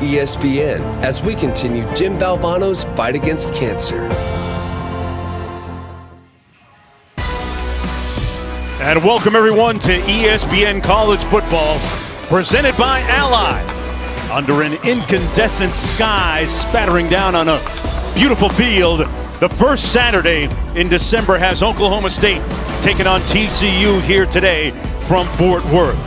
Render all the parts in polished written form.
ESPN as we continue Jim Valvano's fight against cancer. And welcome everyone to ESPN College Football, presented by Ally. Under an incandescent sky spattering down on a beautiful field, the first Saturday in December has Oklahoma State taking on TCU here today from Fort Worth.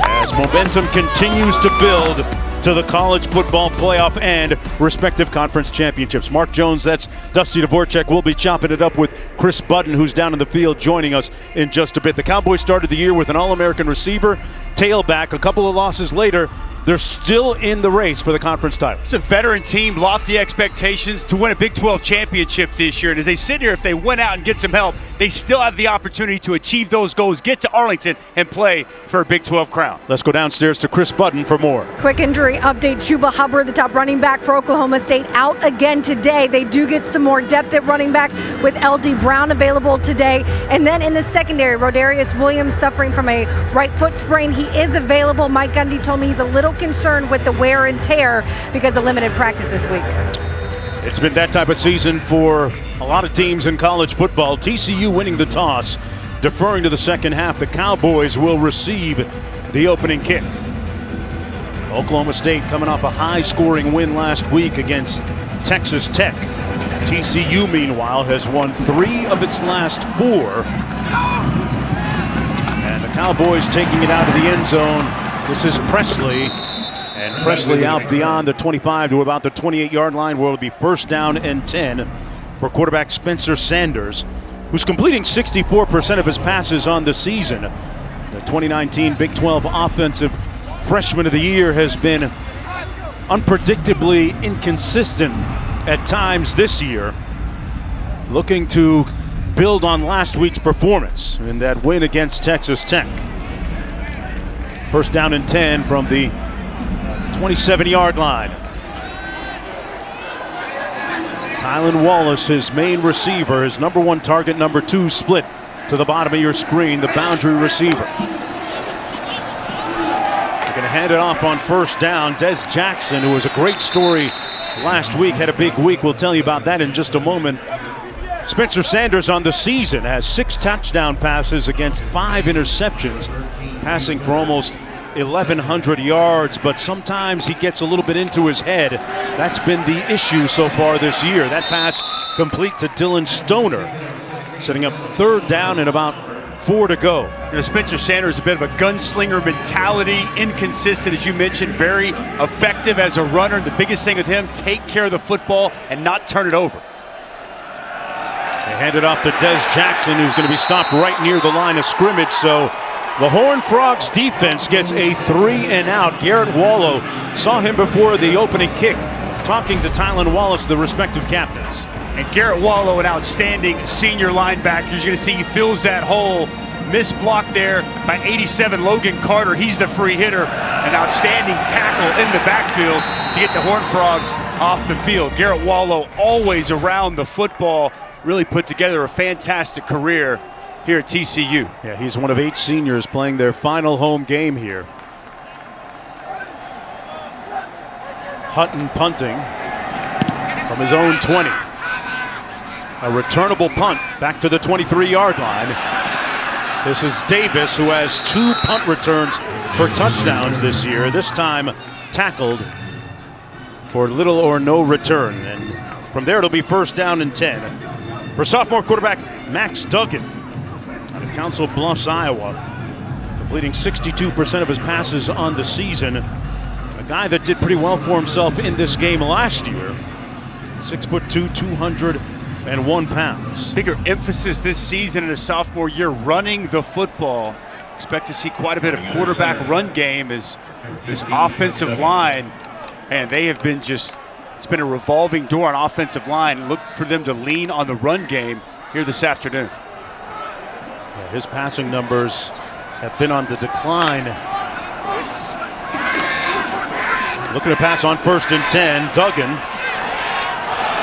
As momentum continues to build to the college football playoff and respective conference championships. Mark Jones, that's Dusty Dvorak. We'll be chopping it up with Chris Budden, who's down in the field joining us in just a bit. The Cowboys started the year with an All-American receiver, tailback. A couple of losses later, they're still in the race for the conference title. It's a veteran team, lofty expectations to win a Big 12 championship this year. And as they sit here, if they went out and get some help, they still have the opportunity to achieve those goals, get to Arlington, and play for a Big 12 crown. Let's go downstairs to Chris Budden for more. Quick injury update. Chuba Hubbard, the top running back for Oklahoma State, out again today. They do get some more depth at running back with L.D. Brown available today. And then in the secondary, Rodarius Williams suffering from a right foot sprain. He is available. Mike Gundy told me he's a little concerned with the wear and tear because of limited practice this week. It's been that type of season for a lot of teams in college football. TCU winning the toss, deferring to the second half. The Cowboys will receive the opening kick. Oklahoma State coming off a high-scoring win last week against Texas Tech. TCU, meanwhile, has won 3 of its last 4. And the Cowboys taking it out of the end zone. This is Presley. And Presley out beyond the 25 to about the 28-yard line, where it'll be first down and 10 for quarterback Spencer Sanders, who's completing 64% of his passes on the season. The 2019 Big 12 Offensive Freshman of the Year has been unpredictably inconsistent at times this year, looking to build on last week's performance in that win against Texas Tech. First down and 10 from the 27-yard line. Tylan Wallace, his main receiver, his number 1 target, number 2 split to the bottom of your screen, the boundary receiver. They're going to hand it off on first down. Des Jackson, who was a great story last week, had a big week. We'll tell you about that in just a moment. Spencer Sanders on the season has 6 touchdown passes against 5 interceptions, passing for almost 1,100 yards, but sometimes he gets a little bit into his head. That's been the issue so far this year. That pass complete to Dylan Stoner, setting up third down and about 4 to go. You know, Spencer Sanders is a bit of a gunslinger mentality, inconsistent, as you mentioned, very effective as a runner. The biggest thing with him, take care of the football and not turn it over. They hand it off to Des Jackson, who's going to be stopped right near the line of scrimmage, so the Horned Frogs defense gets a 3-and-out. Garrett Wallow saw him before the opening kick, talking to Tylan Wallace, the respective captains. And Garrett Wallow, an outstanding senior linebacker. You're going to see he fills that hole. Missed block there by 87 Logan Carter. He's the free hitter. An outstanding tackle in the backfield to get the Horned Frogs off the field. Garrett Wallow always around the football. Really put together a fantastic career here at TCU. Yeah, he's one of 8 seniors playing their final home game here. Hutton punting from his own 20. A returnable punt back to the 23-yard line. This is Davis, who has 2 punt returns for touchdowns this year. This time tackled for little or no return. And from there, it'll be first down and 10 for sophomore quarterback Max Duggan out of Council Bluffs, Iowa, completing 62% of his passes on the season. A guy that did pretty well for himself in this game last year. 6'2", 201 pounds. Bigger emphasis this season in his sophomore year, running the football. Expect to see quite a bit of quarterback run game as this offensive line, and they have been just, it's been a revolving door on offensive line. Look for them to lean on the run game here this afternoon. Yeah, his passing numbers have been on the decline. Looking to pass on first and 10. Duggan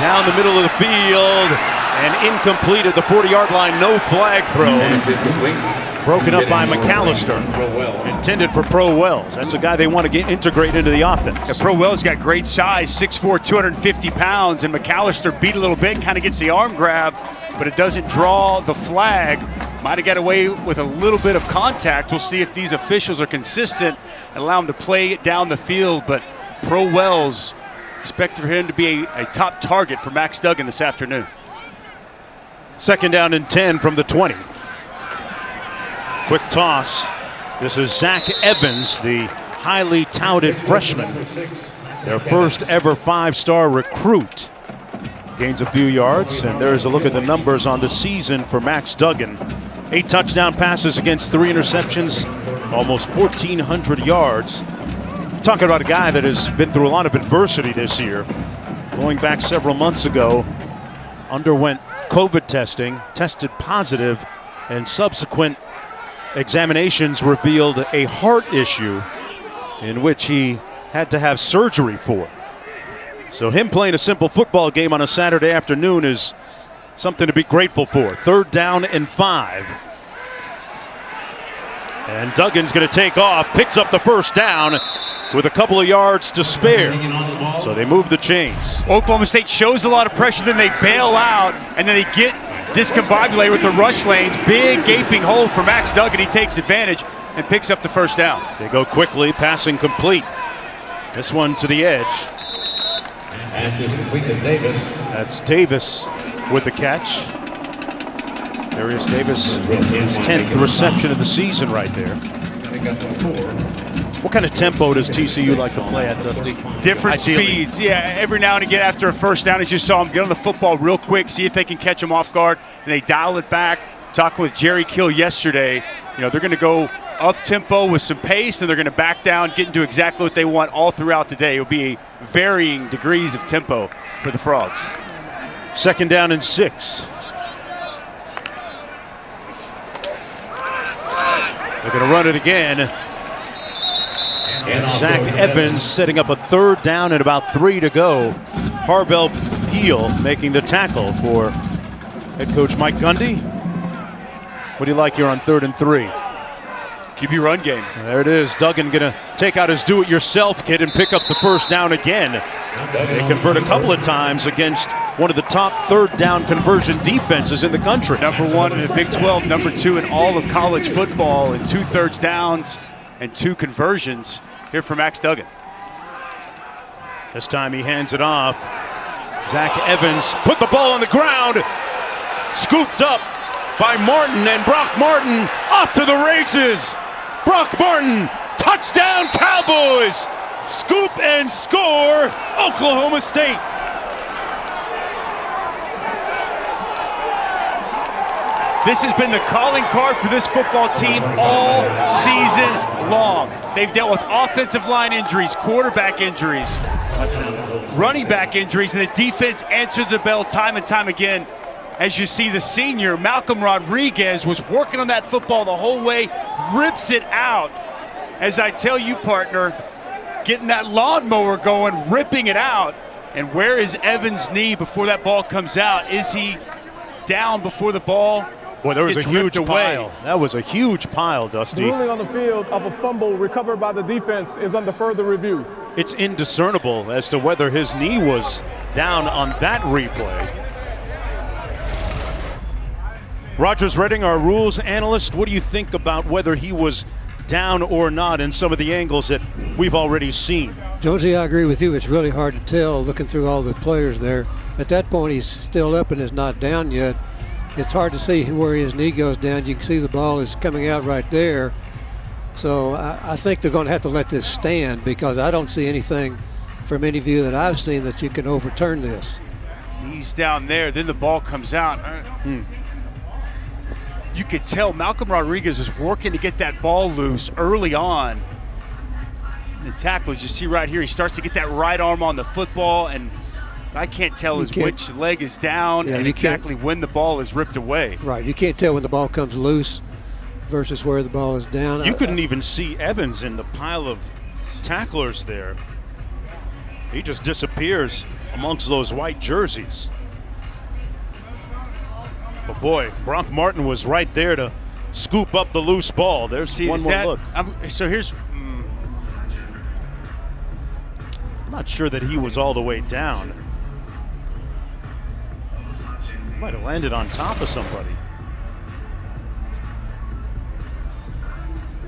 down the middle of the field and incomplete at the 40-yard line. No flag thrown. Broken up by McAllister. Intended for Pro Wells. That's a guy they want to integrate into the offense. Yeah, Pro Wells got great size, 6'4", 250 pounds, and McAllister beat a little bit, kind of gets the arm grab, but it doesn't draw the flag. Might have got away with a little bit of contact. We'll see if these officials are consistent and allow him to play it down the field, but Pro Wells expect for him to be a top target for Max Duggan this afternoon. 2nd down and 10 from the 20. Quick toss. This is Zach Evans, the highly touted freshman. Their first ever 5-star recruit. Gains a few yards, and there's a look at the numbers on the season for Max Duggan. 8 touchdown passes against 3 interceptions, almost 1,400 yards. Talking about a guy that has been through a lot of adversity this year. Going back several months ago, underwent COVID testing, tested positive, and subsequent examinations revealed a heart issue in which he had to have surgery for. So him playing a simple football game on a Saturday afternoon is something to be grateful for. 3rd down and 5. And Duggan's going to take off, picks up the 1st down with a couple of yards to spare. So they move the chains. Oklahoma State shows a lot of pressure, then they bail out, and then they get discombobulated with the rush lanes. Big gaping hole for Max Duggan. He takes advantage and picks up the 1st down. They go quickly, passing complete. This one to the edge. Pass is complete to Davis. That's Davis with the catch. Darius Davis, his 10th reception of the season right there. What kind of tempo does TCU like to play at, Dusty? Different speeds. Yeah, every now and again after a 1st down, as you saw them get on the football real quick, see if they can catch them off guard, and they dial it back. Talking with Jerry Kill yesterday, they're going to go up tempo with some pace, and they're going to back down, get into exactly what they want all throughout the day. It'll be varying degrees of tempo for the Frogs. 2nd down and 6. They're going to run it again. And Zach Evans setting up a 3rd down and about 3 to go. Harvell Peel making the tackle for head coach Mike Gundy. What do you like here on 3rd and 3? QB run game. There it is. Duggan going to take out his do-it-yourself kit and pick up the 1st down again. They convert a couple of times against one of the top 3rd down conversion defenses in the country. Number 1 in the Big 12, number 2 in all of college football, and 2 thirds downs and 2 conversions here for Max Duggan. This time he hands it off. Zach Evans put the ball on the ground. Scooped up by Martin, and Brock Martin off to the races. Brock Martin, touchdown Cowboys! Scoop and score, Oklahoma State. This has been the calling card for this football team all season long. They've dealt with offensive line injuries, quarterback injuries, running back injuries, and the defense answered the bell time and time again. As you see, the senior, Malcolm Rodriguez, was working on that football the whole way, rips it out. As I tell you, partner, getting that lawnmower going, ripping it out. And where is Evans' knee before that ball comes out? Is he down before the ball? Boy, there was a huge pile. Away. That was a huge pile, Dusty. The ruling on the field of a fumble recovered by the defense is under further review. It's indiscernible as to whether his knee was down on that replay. Rogers Redding, our rules analyst, what do you think about whether he was down or not in some of the angles that we've already seen? Jonesy, I agree with you. It's really hard to tell looking through all the players there. At that point, he's still up and is not down yet. It's hard to see where his knee goes down. You can see the ball is coming out right there. So I think they're going to have to let this stand because I don't see anything from any view that I've seen that you can overturn this. Knees down there, then the ball comes out. You could tell Malcolm Rodriguez was working to get that ball loose early on. The tackle, as you see right here, he starts to get that right arm on the football, and I can't tell which leg is down and exactly when the ball is ripped away. Right, you can't tell when the ball comes loose versus where the ball is down. You couldn't even see Evans in the pile of tacklers there. He just disappears amongst those white jerseys. But boy, Brock Martin was right there to scoop up the loose ball. There's one more look. So here's. I'm not sure that he was all the way down. Might have landed on top of somebody.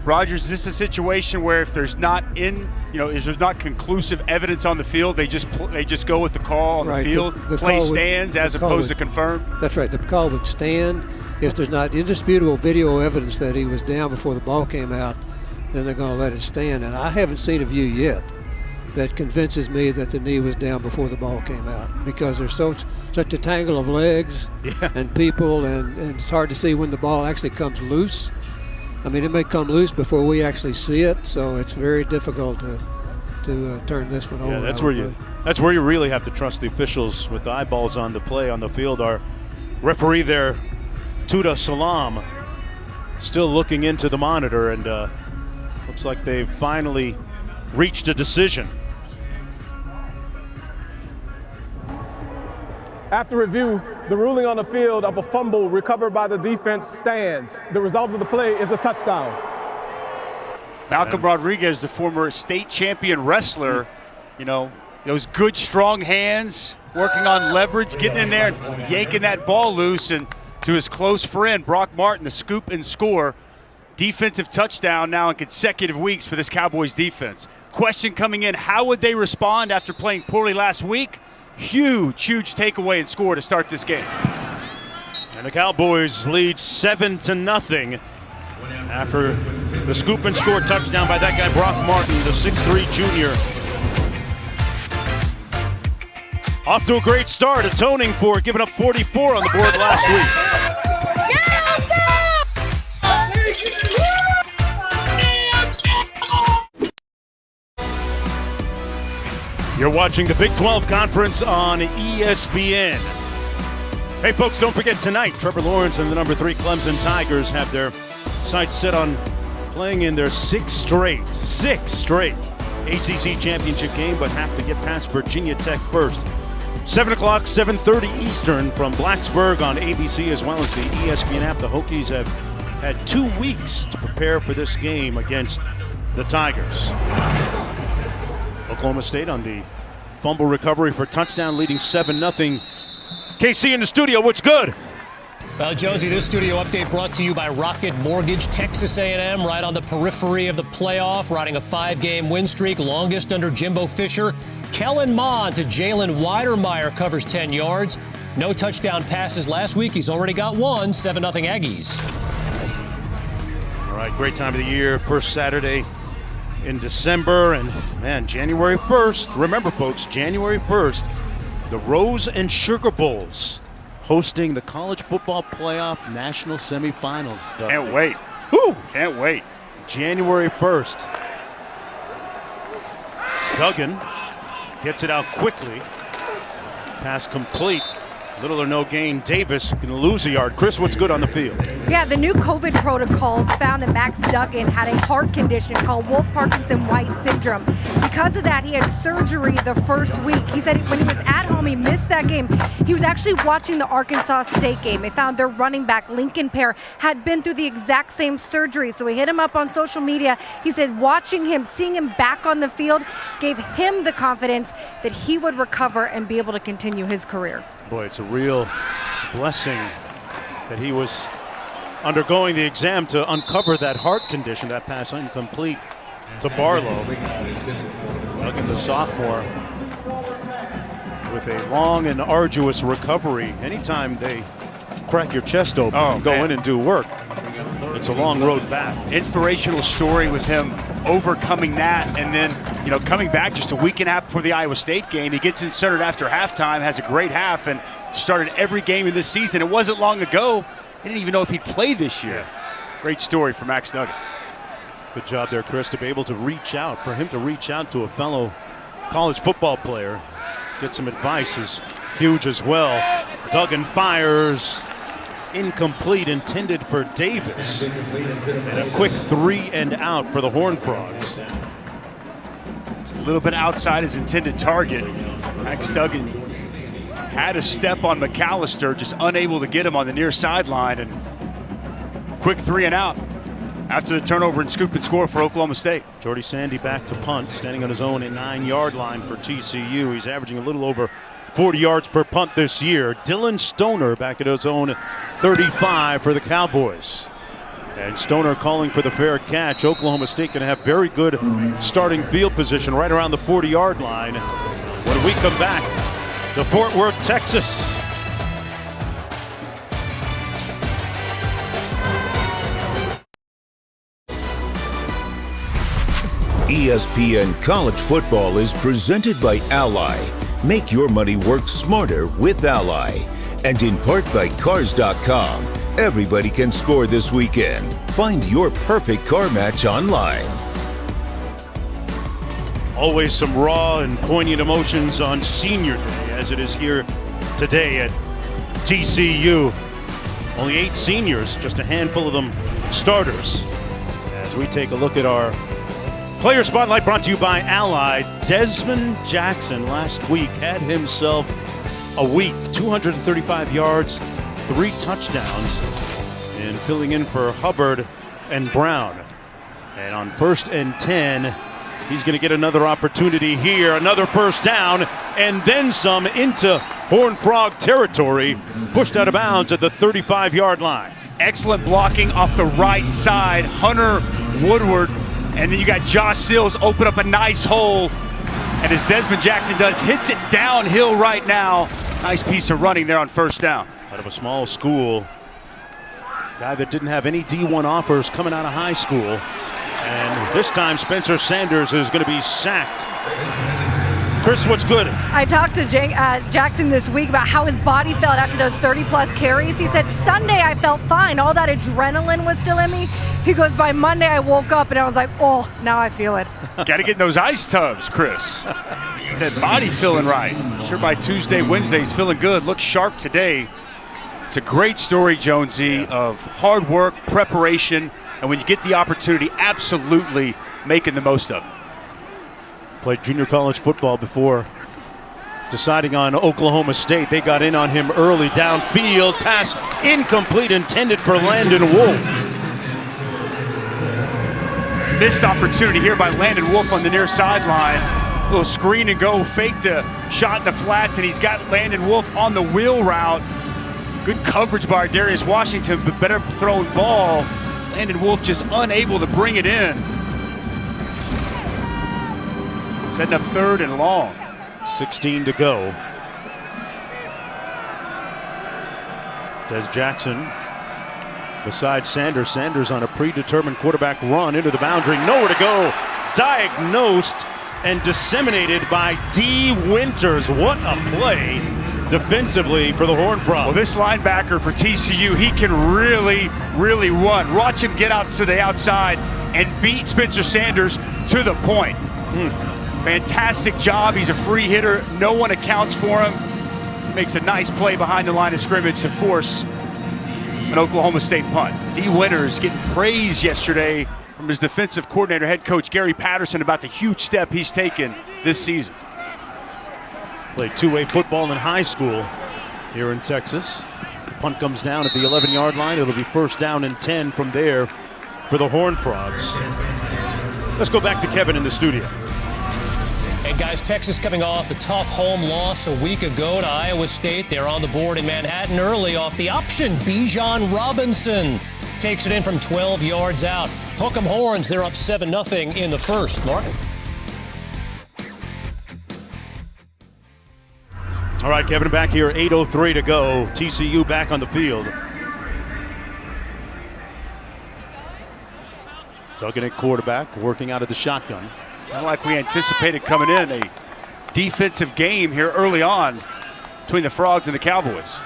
Rogers, is this a situation where if there's not if there's not conclusive evidence on the field, they just go with the call on the field, play stands as opposed to confirmed? That's right. The call would stand. If there's not indisputable video evidence that he was down before the ball came out, then they're going to let it stand. And I haven't seen a view yet that convinces me that the knee was down before the ball came out, because there's such a tangle of legs and people, and it's hard to see when the ball actually comes loose. I mean, it may come loose before we actually see it, so it's very difficult to turn this one over. Yeah, that's where you really have to trust the officials with the eyeballs on the play on the field. Our referee there, Tuda Salam, still looking into the monitor, and looks like they've finally reached a decision. After review, the ruling on the field of a fumble recovered by the defense stands. The result of the play is a touchdown. Malcolm Rodriguez, the former state champion wrestler, those good strong hands, working on leverage, getting in there and yanking that ball loose, and to his close friend Brock Martin, the scoop and score. Defensive touchdown now in consecutive weeks for this Cowboys defense. Question coming in, how would they respond after playing poorly last week? Huge takeaway and score to start this game. And the Cowboys lead 7-0 after the scoop and score touchdown by that guy Brock Martin, the 6'3" junior. Off to a great start, atoning for giving up 44 on the board last week. You're watching the Big 12 Conference on ESPN. Hey folks, don't forget tonight, Trevor Lawrence and the number 3 Clemson Tigers have their sights set on playing in their sixth straight ACC championship game, but have to get past Virginia Tech first. 7 o'clock, 7:30 Eastern from Blacksburg on ABC as well as the ESPN app. The Hokies have had 2 weeks to prepare for this game against the Tigers. Oklahoma State on the fumble recovery for touchdown, leading 7-0. KC in the studio, what's good? Well, Jonesy, this studio update brought to you by Rocket Mortgage. Texas A&M right on the periphery of the playoff, riding a 5-game win streak, longest under Jimbo Fisher. Kellen Mond to Jalen Weidermeyer covers 10 yards. No touchdown passes last week. He's already got one. 7-0 Aggies. All right, great time of the year. First Saturday in December, and man, January 1st. Remember, folks, January 1st, the Rose and Sugar Bowls hosting the College Football Playoff National Semifinals. Can't wait. Woo! Can't wait. January 1st. Duggan gets it out quickly. Pass complete. Little or no gain. Davis going to lose a yard. Chris, what's good on the field? Yeah, the new COVID protocols found that Max Duggan had a heart condition called Wolff-Parkinson-White syndrome. Because of that, he had surgery the first week. He said when he was at home, he missed that game. He was actually watching the Arkansas State game. They found their running back, Lincoln Pear, had been through the exact same surgery. So we hit him up on social media. He said watching him, seeing him back on the field, gave him the confidence that he would recover and be able to continue his career. Boy, it's a real blessing that he was undergoing the exam to uncover that heart condition. That pass incomplete to Barlow. Duggan, the sophomore, with a long and arduous recovery. Anytime they crack your chest open and go in and do work, it's a long road back. Inspirational story with him overcoming that, and then coming back just a week and a half before the Iowa State game. He gets inserted after halftime, has a great half, and started every game in this season. It wasn't long ago. They didn't even know if he'd play this year. Great story for Max Duggan. Good job there, Chris, to be able to reach out, for him to reach out to a fellow college football player, get some advice is huge as well. Duggan fires. Incomplete, intended for Davis. And a quick 3 and out for the Horned Frogs. A little bit outside his intended target. Max Duggan had a step on McAllister, just unable to get him on the near sideline, and quick 3 and out after the turnover and scoop and score for Oklahoma State. Jordy Sandy back to punt, standing on his own at 9-yard line for TCU. He's averaging a little over 40 yards per punt this year. Dylan Stoner back at his own 35 for the Cowboys. And Stoner calling for the fair catch. Oklahoma State going to have very good starting field position right around the 40-yard line when we come back to Fort Worth, Texas. ESPN College Football is presented by Ally. Make your money work smarter with Ally. And in part by Cars.com. Everybody can score this weekend. Find your perfect car match online. Always some raw and poignant emotions on Senior Day, as it is here today at TCU. Only 8 seniors, just a handful of them starters. As we take a look at our Player Spotlight, brought to you by Ally. Desmond Jackson last week had himself a week, 235 yards, 3 touchdowns, and filling in for Hubbard and Brown. And on 1st and 10, he's going to get another opportunity here, another first down, and then some into Horned Frog territory, pushed out of bounds at the 35-yard line. Excellent blocking off the right side. Hunter Woodward. And then you got Josh Sills open up a nice hole. And as Desmond Jackson does, hits it downhill right now. Nice piece of running there on first down. Out of a small school. Guy that didn't have any D1 offers coming out of high school. And this time Spencer Sanders is going to be sacked. Chris, what's good? I talked to Jackson this week about how his body felt after those 30-plus carries. He said, Sunday I felt fine. All that adrenaline was still in me. He goes, by Monday I woke up and I was like, oh, now I feel it. Got to get in those ice tubs, Chris. That body feeling right. Sure, by Tuesday, Wednesday, he's feeling good. Looks sharp today. It's a great story, Jonesy, of hard work, preparation, and when you get the opportunity, absolutely making the most of it. Played junior college football before deciding on Oklahoma State. They got in on him early downfield. Pass incomplete, intended for Landon Wolf. Missed opportunity here by Landon Wolf on the near sideline. A little screen and go, fake the shot in the flats, and he's got Landon Wolf on the wheel route. Good coverage by Darius Washington, but better thrown ball. Landon Wolf just unable to bring it in. Setting up 3rd and long. 16 to go. Des Jackson beside Sanders. Sanders on a predetermined quarterback run into the boundary. Nowhere to go. Diagnosed and disseminated by D. Winters. What a play defensively for the Horned Frogs. Well, this linebacker for TCU, he can really, really run. Watch him get out to the outside and beat Spencer Sanders to the point. Fantastic job. He's a free hitter. No one accounts for him. Makes a nice play behind the line of scrimmage to force an Oklahoma State punt. D. Winters getting praise yesterday from his defensive coordinator, head coach Gary Patterson, about the huge step he's taken this season. Played two-way football in high school here in Texas. The punt comes down at the 11-yard line. It'll be 1st down and 10 from there for the Horned Frogs. Let's go back to Kevin in the studio. And guys, Texas coming off the tough home loss a week ago to Iowa State. They're on the board in Manhattan early off the option. Bijan Robinson takes it in from 12 yards out. Hook 'em Horns, they're up 7-0 in the first. Mark. All right, Kevin, back here, 8:03 to go. TCU back on the field. Duggan at quarterback, working out of the shotgun. Not like we anticipated coming in. A defensive game here early on between the Frogs and the Cowboys.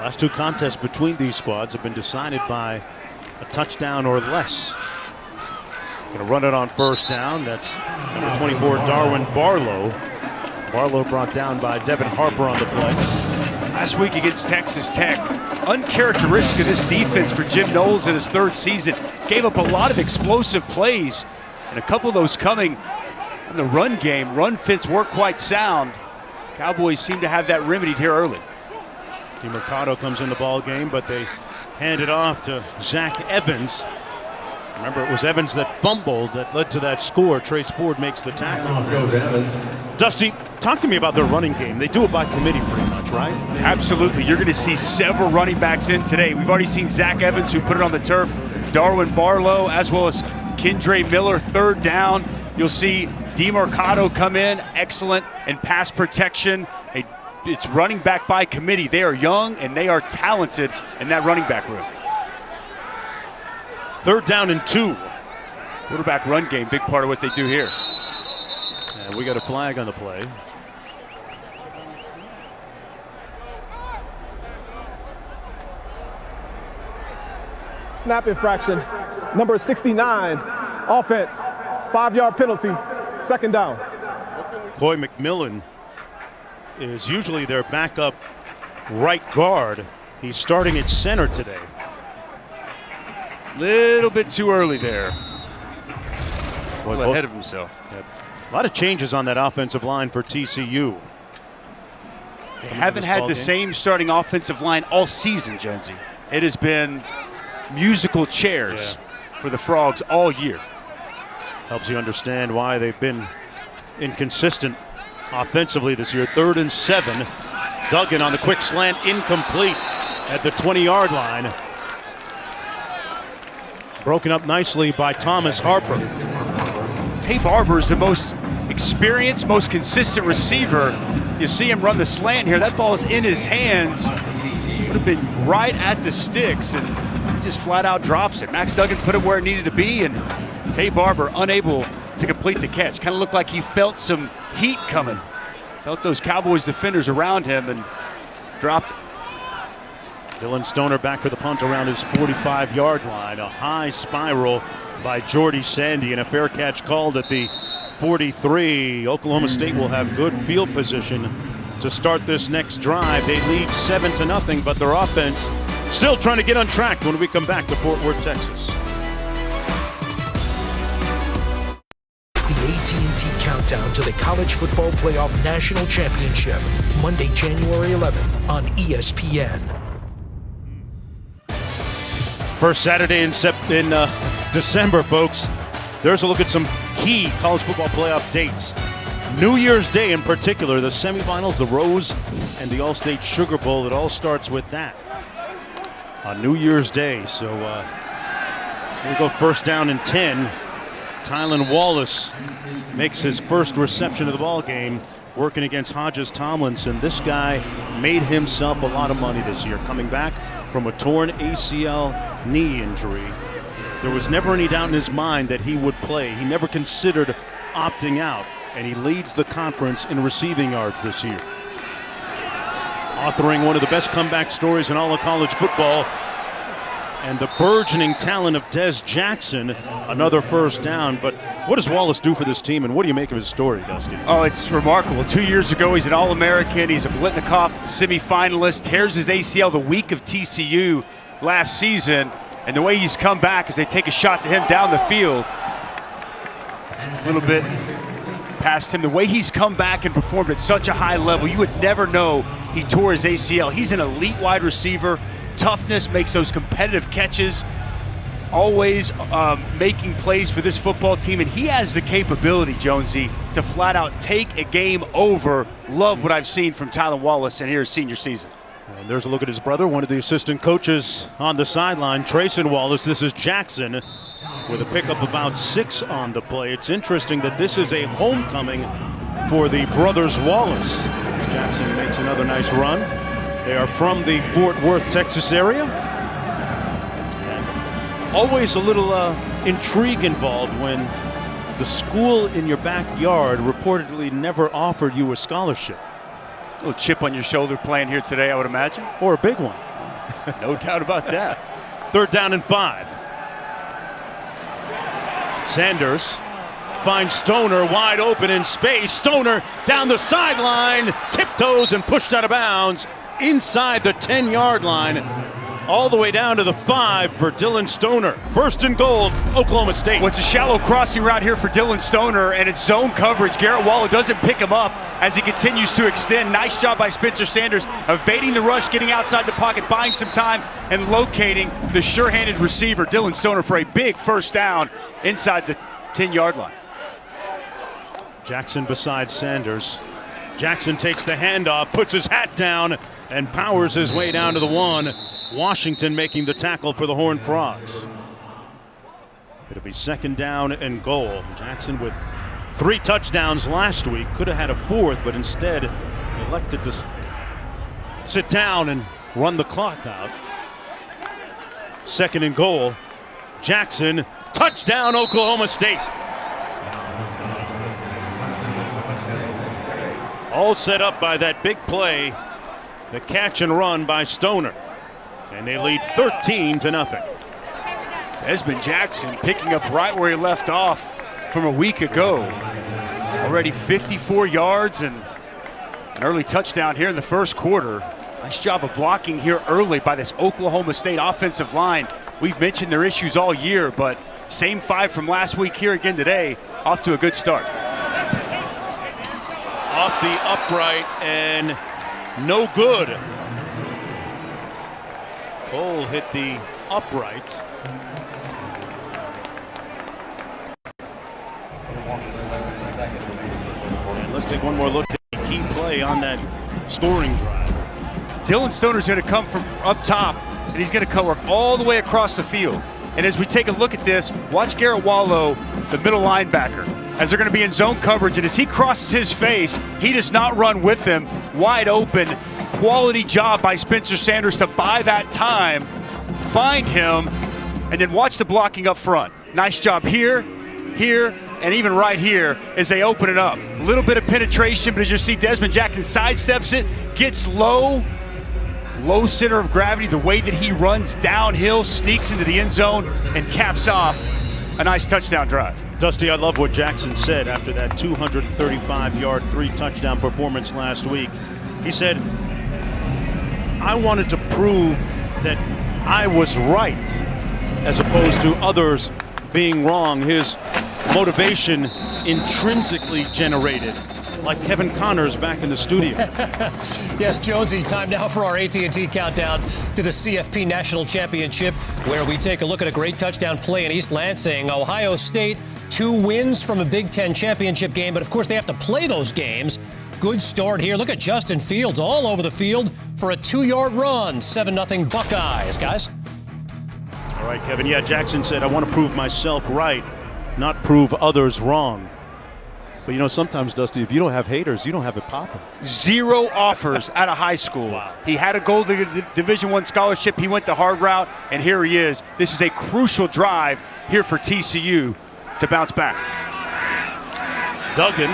Last 2 contests between these squads have been decided by a touchdown or less. Going to run it on 1st down. That's number 24, Darwin Barlow. Barlow brought down by Devin Harper on the play. Last week against Texas Tech, uncharacteristic of this defense for Jim Knowles in his 3rd season. Gave up a lot of explosive plays, and a couple of those coming from the run game. Run fits work quite sound. Cowboys seem to have that remedied here early. DeMercado comes in the ball game, but they Handed off to Zach Evans. Remember, it was Evans that fumbled that led to that score. Trace Ford makes the tackle. Dusty, talk to me about their running game. They do it by committee pretty much, right? Absolutely. You're going to see several running backs in today. We've already seen Zach Evans, who put it on the turf, Darwin Barlow, as well as Kendre Miller, third down. You'll see DeMarcado come in, excellent in pass protection. It's running back by committee. They are young and they are talented in that running back room. 3rd down and 2. Quarterback run game, big part of what they do here. And we got a flag on the play. Snap infraction, number 69, offense, 5-yard penalty, 2nd down. Coy McMillan is usually their backup right guard. He's starting at center today. Little bit too early there. Boy, ahead of himself. Yeah. A lot of changes on that offensive line for TCU. They haven't had the same starting offensive line all season, Jonesy. It has been musical chairs for the Frogs all year. Helps you understand why they've been inconsistent offensively this year. 3rd and 7. Duggan on the quick slant, incomplete at the 20-yard line. Broken up nicely by Thomas Harper. Tape Barber is the most experienced, most consistent receiver. You see him run the slant here. That ball is in his hands. Would have been right at the sticks, and he just flat out drops it. Max Duggan put it where it needed to be, and Tape Barber unable to complete the catch. Kind of looked like he felt some heat coming. Felt those Cowboys defenders around him and dropped it. Dylan Stoner back for the punt around his 45-yard line. A high spiral by Jordy Sandy and a fair catch called at the 43. Oklahoma State will have good field position to start this next drive. They lead 7-0, but their offense still trying to get on track when we come back to Fort Worth, Texas. The AT&T Countdown to the College Football Playoff National Championship, Monday, January 11th on ESPN. First Saturday in December, folks. There's a look at some key college football playoff dates. New Year's Day in particular, the semifinals, the Rose, and the All-State Sugar Bowl. It all starts with that on New Year's Day. So here we go, 1st down and 10. Tylan Wallace makes his first reception of the ball game, working against Hodges Tomlinson. This guy made himself a lot of money this year, coming back from a torn ACL knee injury. There was never any doubt in his mind that he would play. He never considered opting out, and he leads the conference in receiving yards this year. Authoring one of the best comeback stories in all of college football, and the burgeoning talent of Des Jackson, another 1st down. But what does Wallace do for this team, and what do you make of his story, Dusty? Oh, it's remarkable. 2 years ago, he's an All-American. He's a Blitnikoff semifinalist. Tears his ACL the week of TCU last season. And the way he's come back is they take a shot to him down the field. A little bit past him. The way he's come back and performed at such a high level, you would never know he tore his ACL. He's an elite wide receiver. Toughness, makes those competitive catches, always making plays for this football team, and he has the capability, Jonesy, to flat out take a game over. Love what I've seen from Tylan Wallace in his senior season. And there's a look at his brother, one of the assistant coaches on the sideline, Trayson Wallace. This is Jackson with a pickup about 6 on the play. It's interesting that this is a homecoming for the brothers Wallace. As Jackson makes another nice run. They are from the Fort Worth, Texas area. And always a little intrigue involved when the school in your backyard reportedly never offered you a scholarship. A little chip on your shoulder playing here today, I would imagine. Or a big one. No doubt about that. 3rd down and 5. Sanders finds Stoner wide open in space. Stoner down the sideline, tiptoes and pushed out of bounds inside the 10-yard line. all the way down to the 5 for Dylan Stoner. First and goal, Oklahoma State. Well, it's a shallow crossing route here for Dylan Stoner, and it's zone coverage. Garrett Wallow doesn't pick him up as he continues to extend. Nice job by Spencer Sanders, evading the rush, getting outside the pocket, buying some time, and locating the sure-handed receiver, Dylan Stoner, for a big first down inside the 10-yard line. Jackson beside Sanders. Jackson takes the handoff, puts his hat down, and powers his way down to the 1. Washington making the tackle for the Horned Frogs. It'll be second down and goal. Jackson with 3 touchdowns last week. Could have had a 4th, but instead elected to sit down and run the clock out. Second and goal. Jackson, touchdown Oklahoma State. All set up by that big play, the catch and run by Stoner. And they lead 13-0. Desmond Jackson picking up right where he left off from a week ago. Already 54 yards and an early touchdown here in the first quarter. Nice job of blocking here early by this Oklahoma State offensive line. We've mentioned their issues all year, but same 5 from last week here again today. Off to a good start. Off the upright and no good. Cole hit the upright. And let's take one more look at the key play on that scoring drive. Dylan Stoner's going to come from up top, and he's going to work all the way across the field. And as we take a look at this, watch Garrett Wallow, the middle linebacker, as they're going to be in zone coverage. And as he crosses his face, he does not run with them. Wide open. Quality job by Spencer Sanders to buy that time, find him, and then watch the blocking up front. Nice job here, and even right here as they open it up. A little bit of penetration, but as you see, Desmond Jackson sidesteps it, gets low center of gravity, the way that he runs downhill, sneaks into the end zone, and caps off a nice touchdown drive. Dusty, I love what Jackson said after that 235-yard, 3-touchdown performance last week. He said, I wanted to prove that I was right as opposed to others being wrong. His motivation intrinsically generated, like Kevin Connors back in the studio. Yes, Jonesy, time now for our AT&T countdown to the CFP National Championship, where we take a look at a great touchdown play in East Lansing. Ohio State, 2 wins from a Big Ten championship game, but of course they have to play those games. Good start here. Look at Justin Fields all over the field for a 2-yard run. 7-0 Buckeyes, guys. All right, Kevin. Yeah, Jackson said, I want to prove myself right, not prove others wrong. But, you know, sometimes, Dusty, if you don't have haters, you don't have it popping. 0 offers out of high school. Wow. He had a Golden Division I scholarship. He went the hard route, and here he is. This is a crucial drive here for TCU to bounce back. Duggan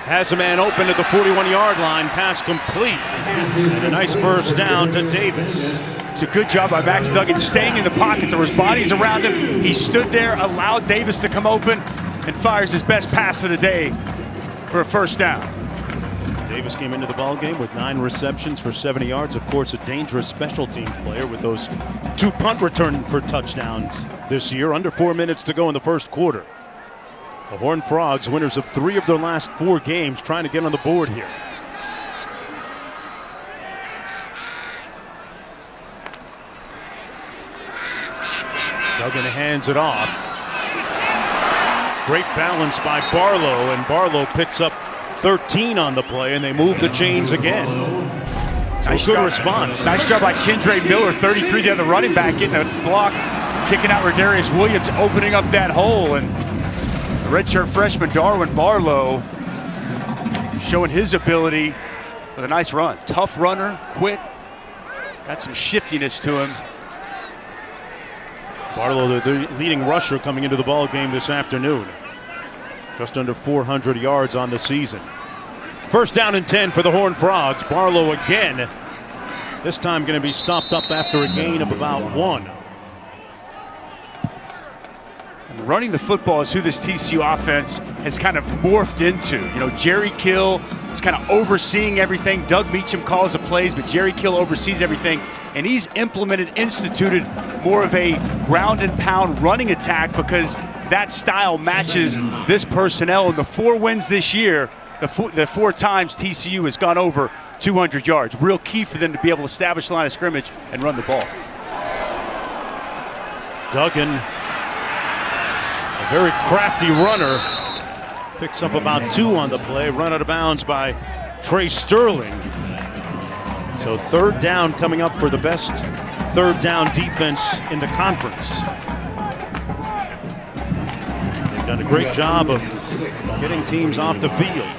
has a man open at the 41-yard line. Pass complete. And a nice first down to Davis. It's a good job by Max Duggan staying in the pocket. There was bodies around him. He stood there, allowed Davis to come open, and fires his best pass of the day for a first down. Davis came into the ballgame with 9 receptions for 70 yards. Of course, a dangerous special team player with those 2 punt return for touchdowns this year. Under 4 minutes to go in the first quarter. The Horned Frogs, winners of 3 of their last 4 games, trying to get on the board here. Duggan hands it off. Great balance by Barlow, and Barlow picks up 13 on the play, and they move the chains again. So nice good response. Nice job by Kendre Miller, 33, the other running back, getting a block, kicking out Rodarius Williams, opening up that hole, and the redshirt freshman Darwin Barlow showing his ability with a nice run. Tough runner, quick, got some shiftiness to him. Barlow, the leading rusher coming into the ball game this afternoon. Just under 400 yards on the season. First down and 10 for the Horned Frogs. Barlow again. This time going to be stopped up after a gain of about 1. Running the football is who this TCU offense has kind of morphed into. You know, Jerry Kill, is kind of overseeing everything. Doug Meacham calls the plays, but Jerry Kill oversees everything. And he's instituted more of a ground and pound running attack because that style matches this personnel. And the 4 wins this year, the 4 times TCU has gone over 200 yards. Real key for them to be able to establish the line of scrimmage and run the ball. Duggan, a very crafty runner, picks up about 2 on the play, run out of bounds by Trey Sterling. So 3rd down coming up for the best 3rd down defense in the conference. They've done a great job of getting teams off the field.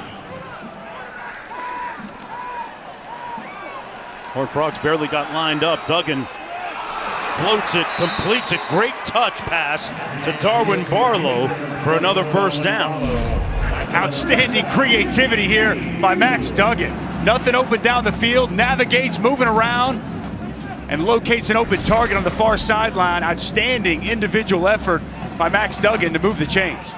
Horned Frogs barely got lined up. Duggan floats it, completes it. Great touch pass to Darwin Barlow for another 1st down. Outstanding creativity here by Max Duggan. Nothing open down the field, navigates, moving around, and locates an open target on the far sideline. Outstanding individual effort by Max Duggan to move the chains.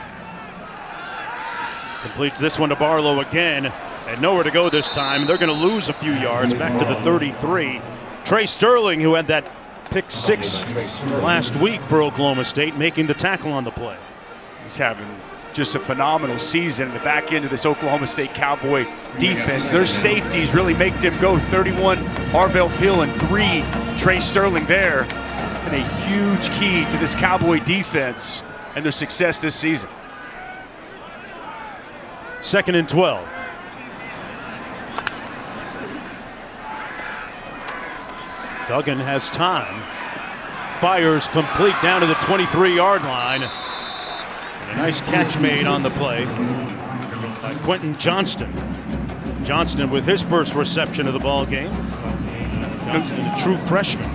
Completes this one to Barlow again, and nowhere to go this time. They're going to lose a few yards back to the 33. Trey Sterling, who had that pick 6 last week for Oklahoma State, making the tackle on the play. He's having just a phenomenal season in the back end of this Oklahoma State Cowboy defense. Their safeties really make them go. 31 Arvell Hill and 3 Trey Sterling there. And a huge key to this Cowboy defense and their success this season. 2nd and 12. Duggan has time. Fires complete down to the 23-yard line. And a nice catch made on the play by Quentin Johnston. Johnston with his first reception of the ball game. Johnston, a true freshman.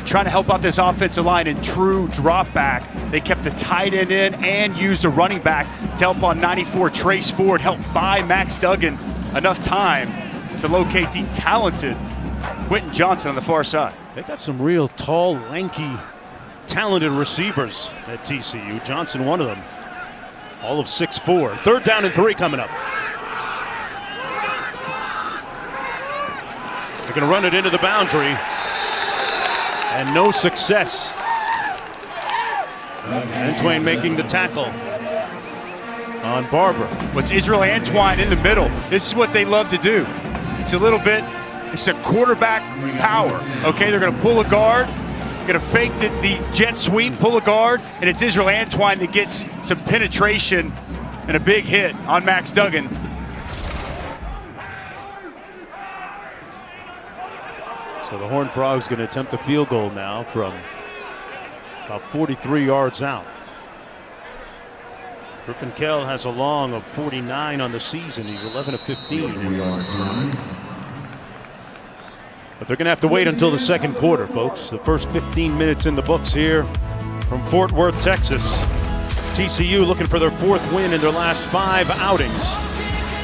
Trying to help out this offensive line in true drop back. They kept the tight end in and used a running back to help on 94 Trace Ford, helped buy Max Duggan enough time to locate the talented Quentin Johnson on the far side. They got some real tall, lanky, talented receivers at TCU. Johnson, one of them. All of 6'4". 3rd down and 3 coming up. They're going to run it into the boundary. And no success. Antwain making the tackle on Barber. What's Israel Antwine in the middle? This is what they love to do. It's a little bit, it's a quarterback power. Okay, they're going to pull a guard, going to fake the jet sweep, pull a guard, and it's Israel Antwine that gets some penetration and a big hit on Max Duggan. So the Horned Frogs going to attempt a field goal now from about 43 yards out. Griffin Kell has a long of 49 on the season. He's 11 of 15. But they're going to have to wait until the 2nd quarter, folks. The first 15 minutes in the books here from Fort Worth, Texas. TCU looking for their 4th win in their last 5 outings.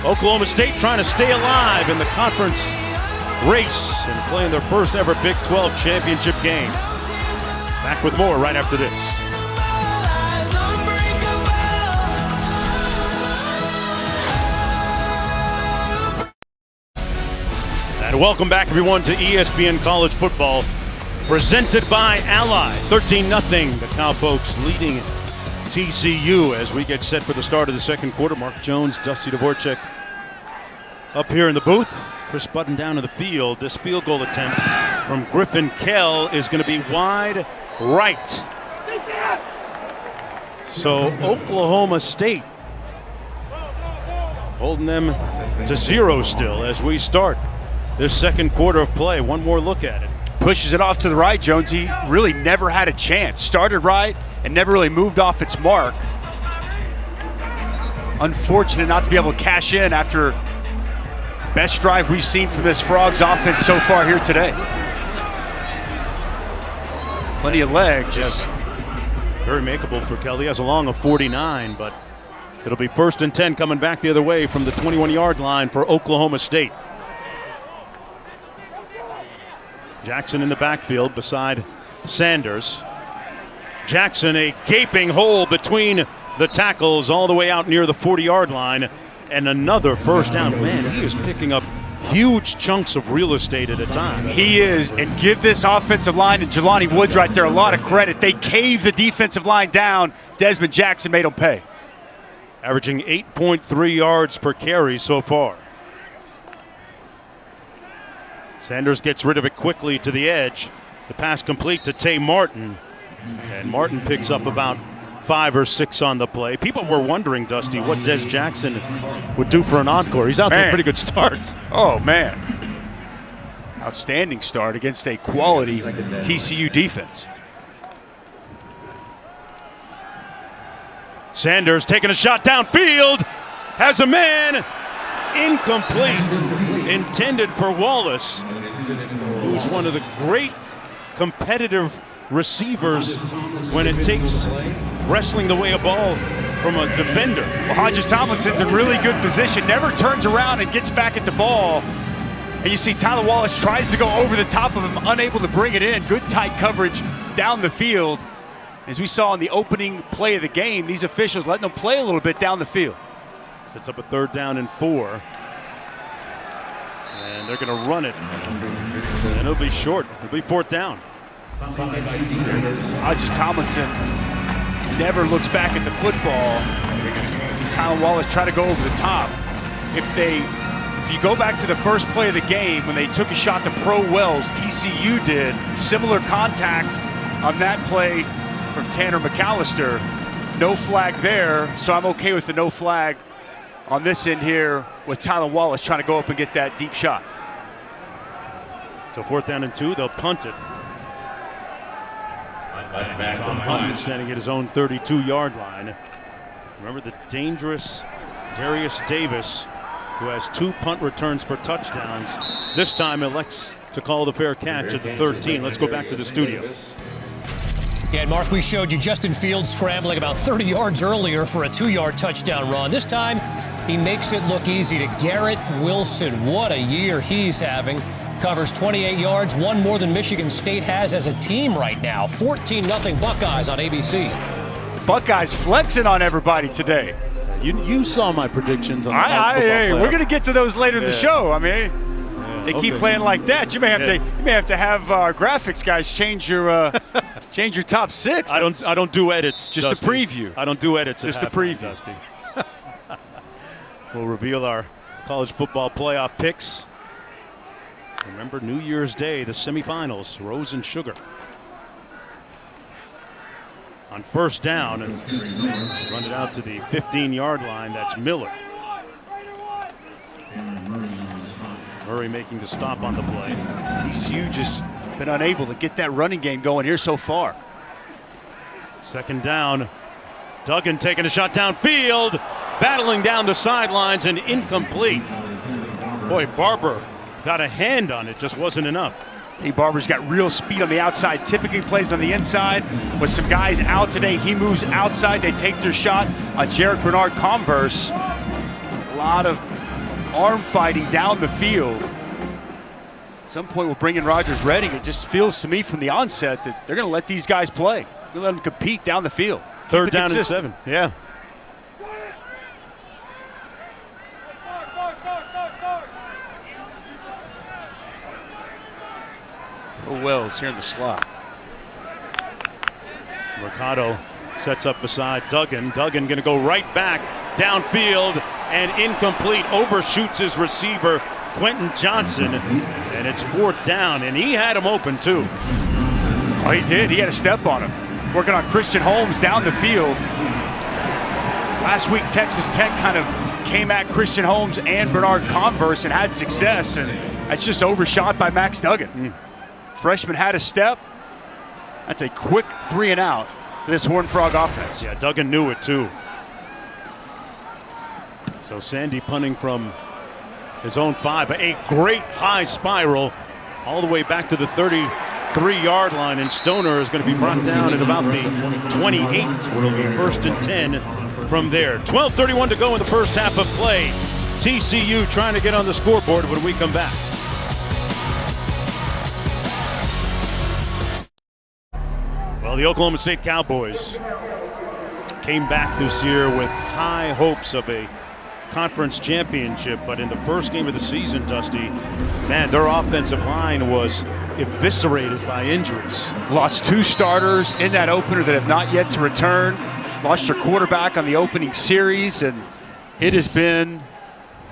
Oklahoma State trying to stay alive in the conference race and playing their first ever Big 12 championship game. Back with more right after this. And welcome back, everyone, to ESPN College Football, presented by Ally. 13-0, the Cowpokes leading TCU as we get set for the start of the 2nd quarter. Mark Jones, Dusty Dvorak up here in the booth. Chris Button down to the field. This field goal attempt from Griffin Kell is going to be wide right. So Oklahoma State holding them to 0 still as we start this 2nd quarter of play. One more look at it. Pushes it off to the right, Jonesy. Really never had a chance. Started right and never really moved off its mark. Unfortunate not to be able to cash in after best drive we've seen from this Frogs offense so far here today. Plenty of leg. Just very makeable for Kelly. He has a long of 49, but it'll be 1st and 10 coming back the other way from the 21-yard line for Oklahoma State. Jackson in the backfield beside Sanders. Jackson, a gaping hole between the tackles all the way out near the 40-yard line. and another first down. Man, he is picking up huge chunks of real estate at a time. He is, and give this offensive line and Jelani Woods right there a lot of credit. They caved the defensive line down. Desmond Jackson made them pay. Averaging 8.3 yards per carry so far. Sanders gets rid of it quickly to the edge. The pass complete to Tay Martin. And Martin picks up about 5 or 6 on the play. People were wondering, Dusty, what Des Jackson would do for an encore. He's out to a pretty good start. Oh, man. Outstanding start against a quality TCU defense. Sanders taking a shot downfield. Has a man. Incomplete. Intended for Wallace, who's one of the great competitive receivers when it takes wrestling the way a ball from a defender. Well, Hodges Tomlinson's in really good position, never turns around and gets back at the ball. And you see Tyler Wallace tries to go over the top of him, unable to bring it in. Good tight coverage down the field. As we saw in the opening play of the game, these officials letting them play a little bit down the field. Sets up a 3rd down and 4. And they're going to run it. And it'll be short. It'll be 4th down. Hodges Tomlinson never looks back at the football. See Tyler Wallace try to go over the top. If you go back to the first play of the game when they took a shot to Pro Wells, TCU did similar contact on that play from Tanner McAllister. No flag there, so I'm okay with the no flag on this end here with Tyler Wallace trying to go up and get that deep shot. So 4th down and 2, they'll punt it. Tom Hunt standing at his own 32-yard line. Remember the dangerous Darius Davis, who has 2 punt returns for touchdowns. This time elects to call the fair catch at the 13. Let's go back to the studio. Yeah, and Mark, we showed you Justin Fields scrambling about 30 yards earlier for a 2-yard touchdown run. This time, he makes it look easy to Garrett Wilson. What a year he's having. Covers 28 yards, one more than Michigan State has as a team right now. 14-0 Buckeyes on ABC. Buckeyes flexing on everybody today. You saw my predictions on the hey, we're going to get to those later in the show. I mean, they keep playing like that. You may have to have our graphics guys change your top 6. I don't do edits. Just Dusty. a preview. I don't do edits. Just a preview. Dusty. We'll reveal our college football playoff picks. Remember New Year's Day, the semifinals, Rose and Sugar. On 1st down, and run it out to the 15-yard line. That's Miller. Murray making the stop on the play. TCU just been unable to get that running game going here so far. 2nd down. Duggan taking a shot downfield, battling down the sidelines and incomplete. Boy, Barber got a hand on it, just wasn't enough. Hey, Barber's got real speed on the outside, typically plays on the inside. With some guys out today, he moves outside, they take their shot on Jarek Bernard Converse. A lot of arm fighting down the field. At some point we'll bring in Rogers Redding. It just feels to me from the onset that they're going to let these guys play. They're going to let them compete down the field. 3rd down and 7. Yeah. Wells here in the slot. Mercado sets up beside Duggan. Duggan going to go right back downfield and incomplete. Overshoots his receiver, Quentin Johnson, and it's 4th down, and he had him open too. Oh, he did. He had a step on him. Working on Christian Holmes down the field. Last week, Texas Tech kind of came at Christian Holmes and Bernard Converse and had success, and that's just overshot by Max Duggan. Freshman had a step. That's a quick 3 and out for this Horned Frog offense. Yeah, Duggan knew it too. So Sandy punting from his own 5. A great high spiral all the way back to the 33-yard line, and Stoner is going to be brought down at about the 28, where it'll be 1st and 10 from there. 12:31 to go in the first half of play. TCU trying to get on the scoreboard when we come back. Well, the Oklahoma State Cowboys came back this year with high hopes of a conference championship, but in the first game of the season, Dusty, man, their offensive line was eviscerated by injuries. Lost 2 starters in that opener that have not yet to return. Lost their quarterback on the opening series, and it has been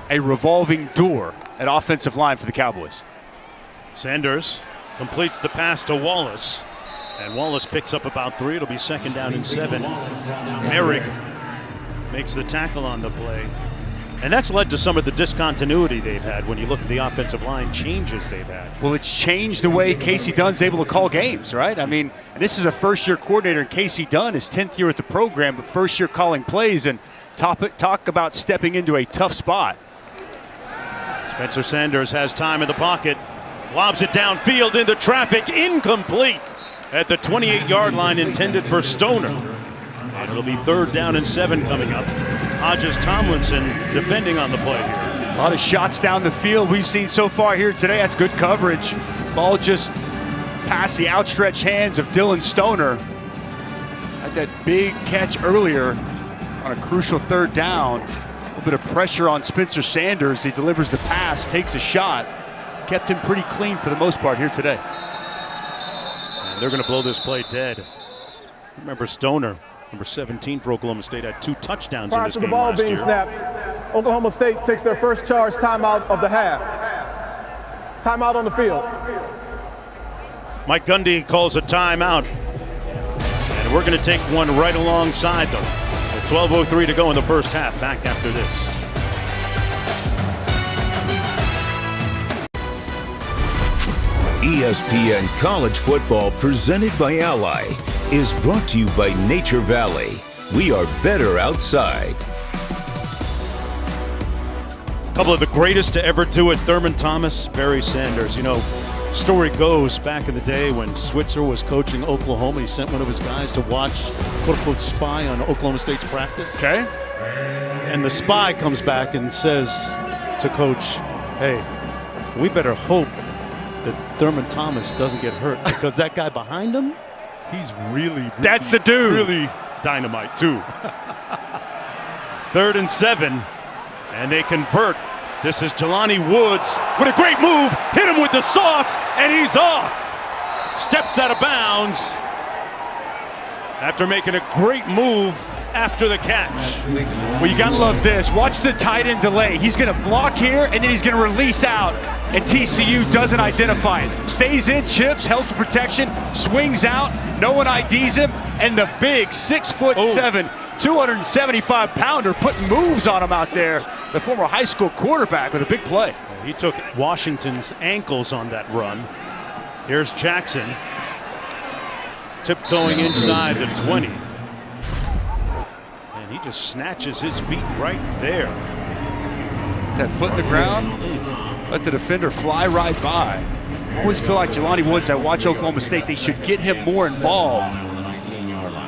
a revolving door at offensive line for the Cowboys. Sanders completes the pass to Wallace, and Wallace picks up about 3. It'll be 2nd down and 7. Merrick makes the tackle on the play. And that's led to some of the discontinuity they've had when you look at the offensive line changes they've had. Well, it's changed the way Casey Dunn's able to call games, right? I mean, this is a first-year coordinator, and Casey Dunn is 10th year at the program, but first year calling plays, and talk about stepping into a tough spot. Spencer Sanders has time in the pocket, lobs it downfield into traffic, incomplete at the 28-yard line, intended for Stoner. And it'll be 3rd down and 7 coming up. Hodges Tomlinson defending on the play here. A lot of shots down the field we've seen so far here today. That's good coverage. Ball just past the outstretched hands of Dylan Stoner. Had that big catch earlier on a crucial 3rd down. A little bit of pressure on Spencer Sanders. He delivers the pass, takes a shot. Kept him pretty clean for the most part here today. And they're going to blow this play dead. Remember Stoner, number 17 for Oklahoma State, had 2 touchdowns in this game last year. Prior to the ball being snapped, Oklahoma State takes their first charge timeout of the half. Timeout on the field. Mike Gundy calls a timeout. And we're going to take one right alongside them. With 12:03 to go in the first half. Back after this. ESPN College Football, presented by Ally, is brought to you by Nature Valley. We are better outside. A couple of the greatest to ever do it, Thurman Thomas, Barry Sanders. You know, story goes back in the day when Switzer was coaching Oklahoma, he sent one of his guys to watch, quote-unquote, spy on Oklahoma State's practice. Okay. And the spy comes back and says to Coach, hey, we better hope that Thurman Thomas doesn't get hurt, because that guy behind him, he's really that's the dude. Really dynamite too. 3rd and 7, and they convert. This is Jelani Woods with a great move, hit him with the sauce, and he's off. Steps out of bounds after making a great move after the catch. Well, you gotta love this. Watch the tight end delay. He's gonna block here, and then he's gonna release out, and TCU doesn't identify it. Stays in, chips, helps with protection, swings out, no one IDs him, and the big 6'7", 275-pounder putting moves on him out there. The former high school quarterback with a big play. He took Washington's ankles on that run. Here's Jackson, tiptoeing inside the 20. And he just snatches his feet right there. That foot in the ground, let the defender fly right by. I always feel like Jelani Woods, I watch Oklahoma State, they should get him more involved.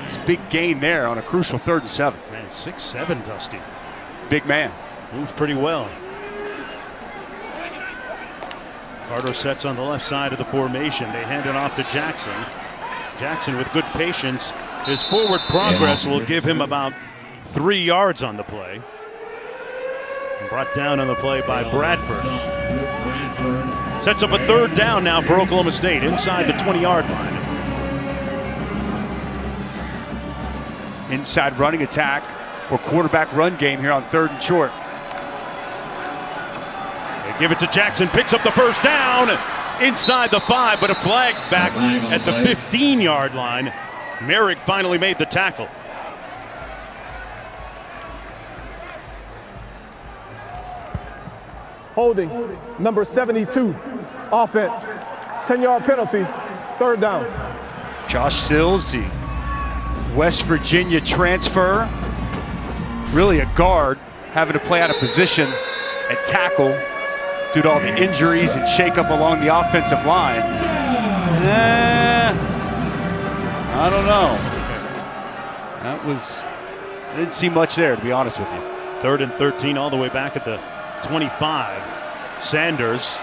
It's a big gain there on a crucial 3rd and 7. Man, 6'7", Dusty. Big man. Moves pretty well. Carter sets on the left side of the formation. They hand it off to Jackson. Jackson with good patience. His forward progress will give him about 3 yards on the play. Brought down on the play by Bradford. Sets up a 3rd down now for Oklahoma State inside the 20-yard line. Inside running attack or quarterback run game here on 3rd and short. They give it to Jackson, picks up the 1st down inside the 5, but a flag back at the 15-yard line. Merrick finally made the tackle. Holding, number 72, offense, 10-yard penalty, 3rd down. Josh Sills, the West Virginia transfer, really a guard, having to play out of position at tackle due to all the injuries and shakeup along the offensive line. I don't know. I didn't see much there, to be honest with you. 3rd and 13, all the way back at the 25. Sanders,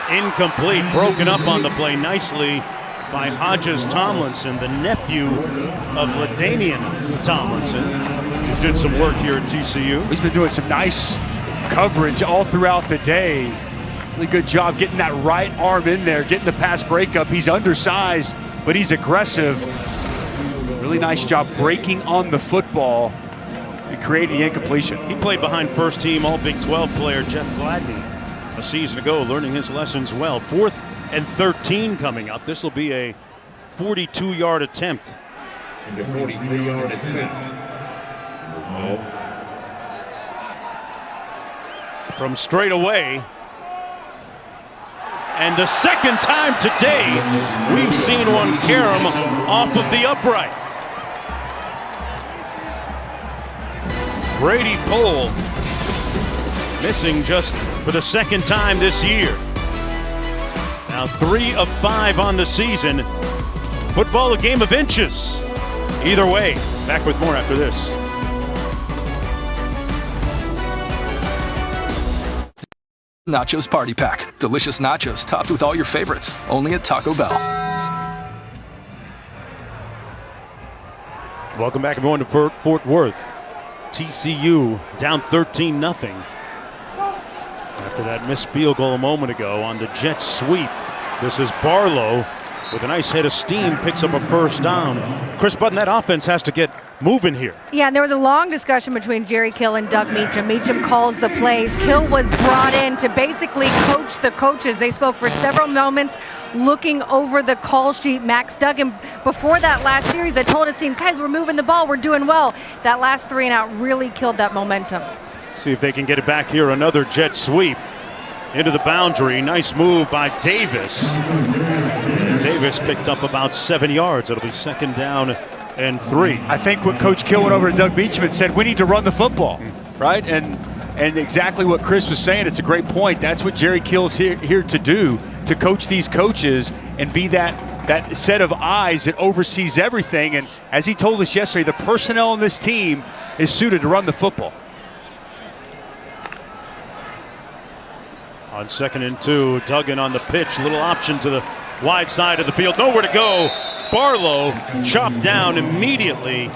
incomplete, broken up on the play nicely by Hodges Tomlinson, the nephew of LaDainian Tomlinson, who did some work here at TCU. He's been doing some nice coverage all throughout the day. Really good job getting that right arm in there, getting the pass breakup. He's undersized, but he's aggressive. Really nice job breaking on the football and creating the incompletion. He played behind first team All Big 12 player Jeff Gladney a season ago, learning his lessons well. 4th and 13 coming up. This will be a 42-yard attempt. And a 43-yard attempt. From straight away. And the second time today we've seen one carom off of the upright. Brady Pohl missing just for the second time this year. Now 3 of 5 on the season. Football, a game of inches. Either way, back with more after this. Nachos Party Pack. Delicious nachos topped with all your favorites. Only at Taco Bell. Welcome back, everyone, to Fort Worth. TCU down 13-0. After that missed field goal a moment ago on the jet sweep. This is Barlow with a nice head of steam, picks up a first down. Chris Button, that offense has to get moving here. Yeah, and there was a long discussion between Jerry Kill and Doug Meacham. Meacham calls the plays. Kill was brought in to basically coach the coaches. They spoke for several moments looking over the call sheet. Max Duggan, before that last series, I told his team, guys, we're moving the ball. We're doing well. That last 3 and out really killed that momentum. See if they can get it back here. Another jet sweep into the boundary. Nice move by Davis. Davis picked up about 7 yards. It'll be 2nd down and 3. I think what Coach Kill went over to Doug Meacham and said, we need to run the football, right? And exactly what Chris was saying, it's a great point. That's what Jerry Kill's here to do, to coach these coaches and be that set of eyes that oversees everything. And as he told us yesterday, the personnel on this team is suited to run the football. On 2nd and 2, Duggan on the pitch, little option to the wide side of the field, nowhere to go. Barlow chopped down immediately.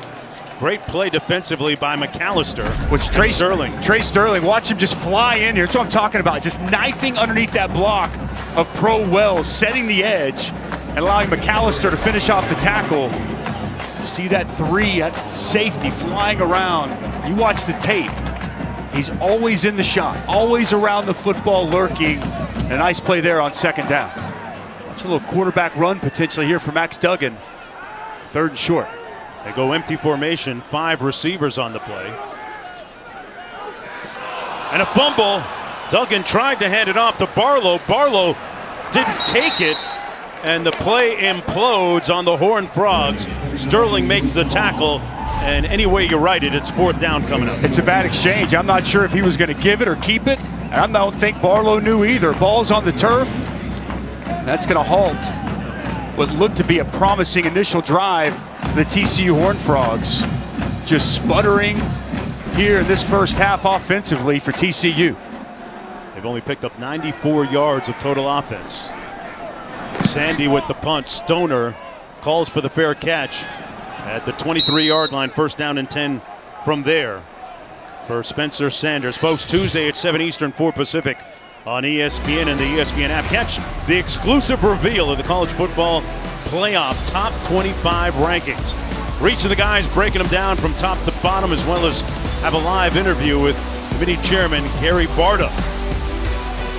Great play defensively by McAllister. Which Trey Sterling, watch him just fly in here. That's what I'm talking about. Just knifing underneath that block of Pro Wells, setting the edge and allowing McAllister to finish off the tackle. See that 3 at safety flying around. You watch the tape. He's always in the shot, always around the football lurking. And a nice play there on 2nd down. Watch a little quarterback run potentially here for Max Duggan. 3rd and short. They go empty formation, 5 receivers on the play. And a fumble. Duggan tried to hand it off to Barlow. Barlow didn't take it, and the play implodes on the Horned Frogs. Sterling makes the tackle, and any way you write it, it's 4th down coming up. It's a bad exchange. I'm not sure if he was going to give it or keep it, and I don't think Barlow knew either. Ball's on the turf. That's going to halt what looked to be a promising initial drive for the TCU Horned Frogs. Just sputtering here in this first half offensively for TCU. They've only picked up 94 yards of total offense. Sandy with the punt. Stoner calls for the fair catch at the 23-yard line. 1st down and 10 from there for Spencer Sanders. Folks, Tuesday at 7 Eastern, 4 Pacific on ESPN and the ESPN app. Catch the exclusive reveal of the college football playoff top 25 rankings. Reach of the guys breaking them down from top to bottom, as well as have a live interview with committee chairman Gary Barta.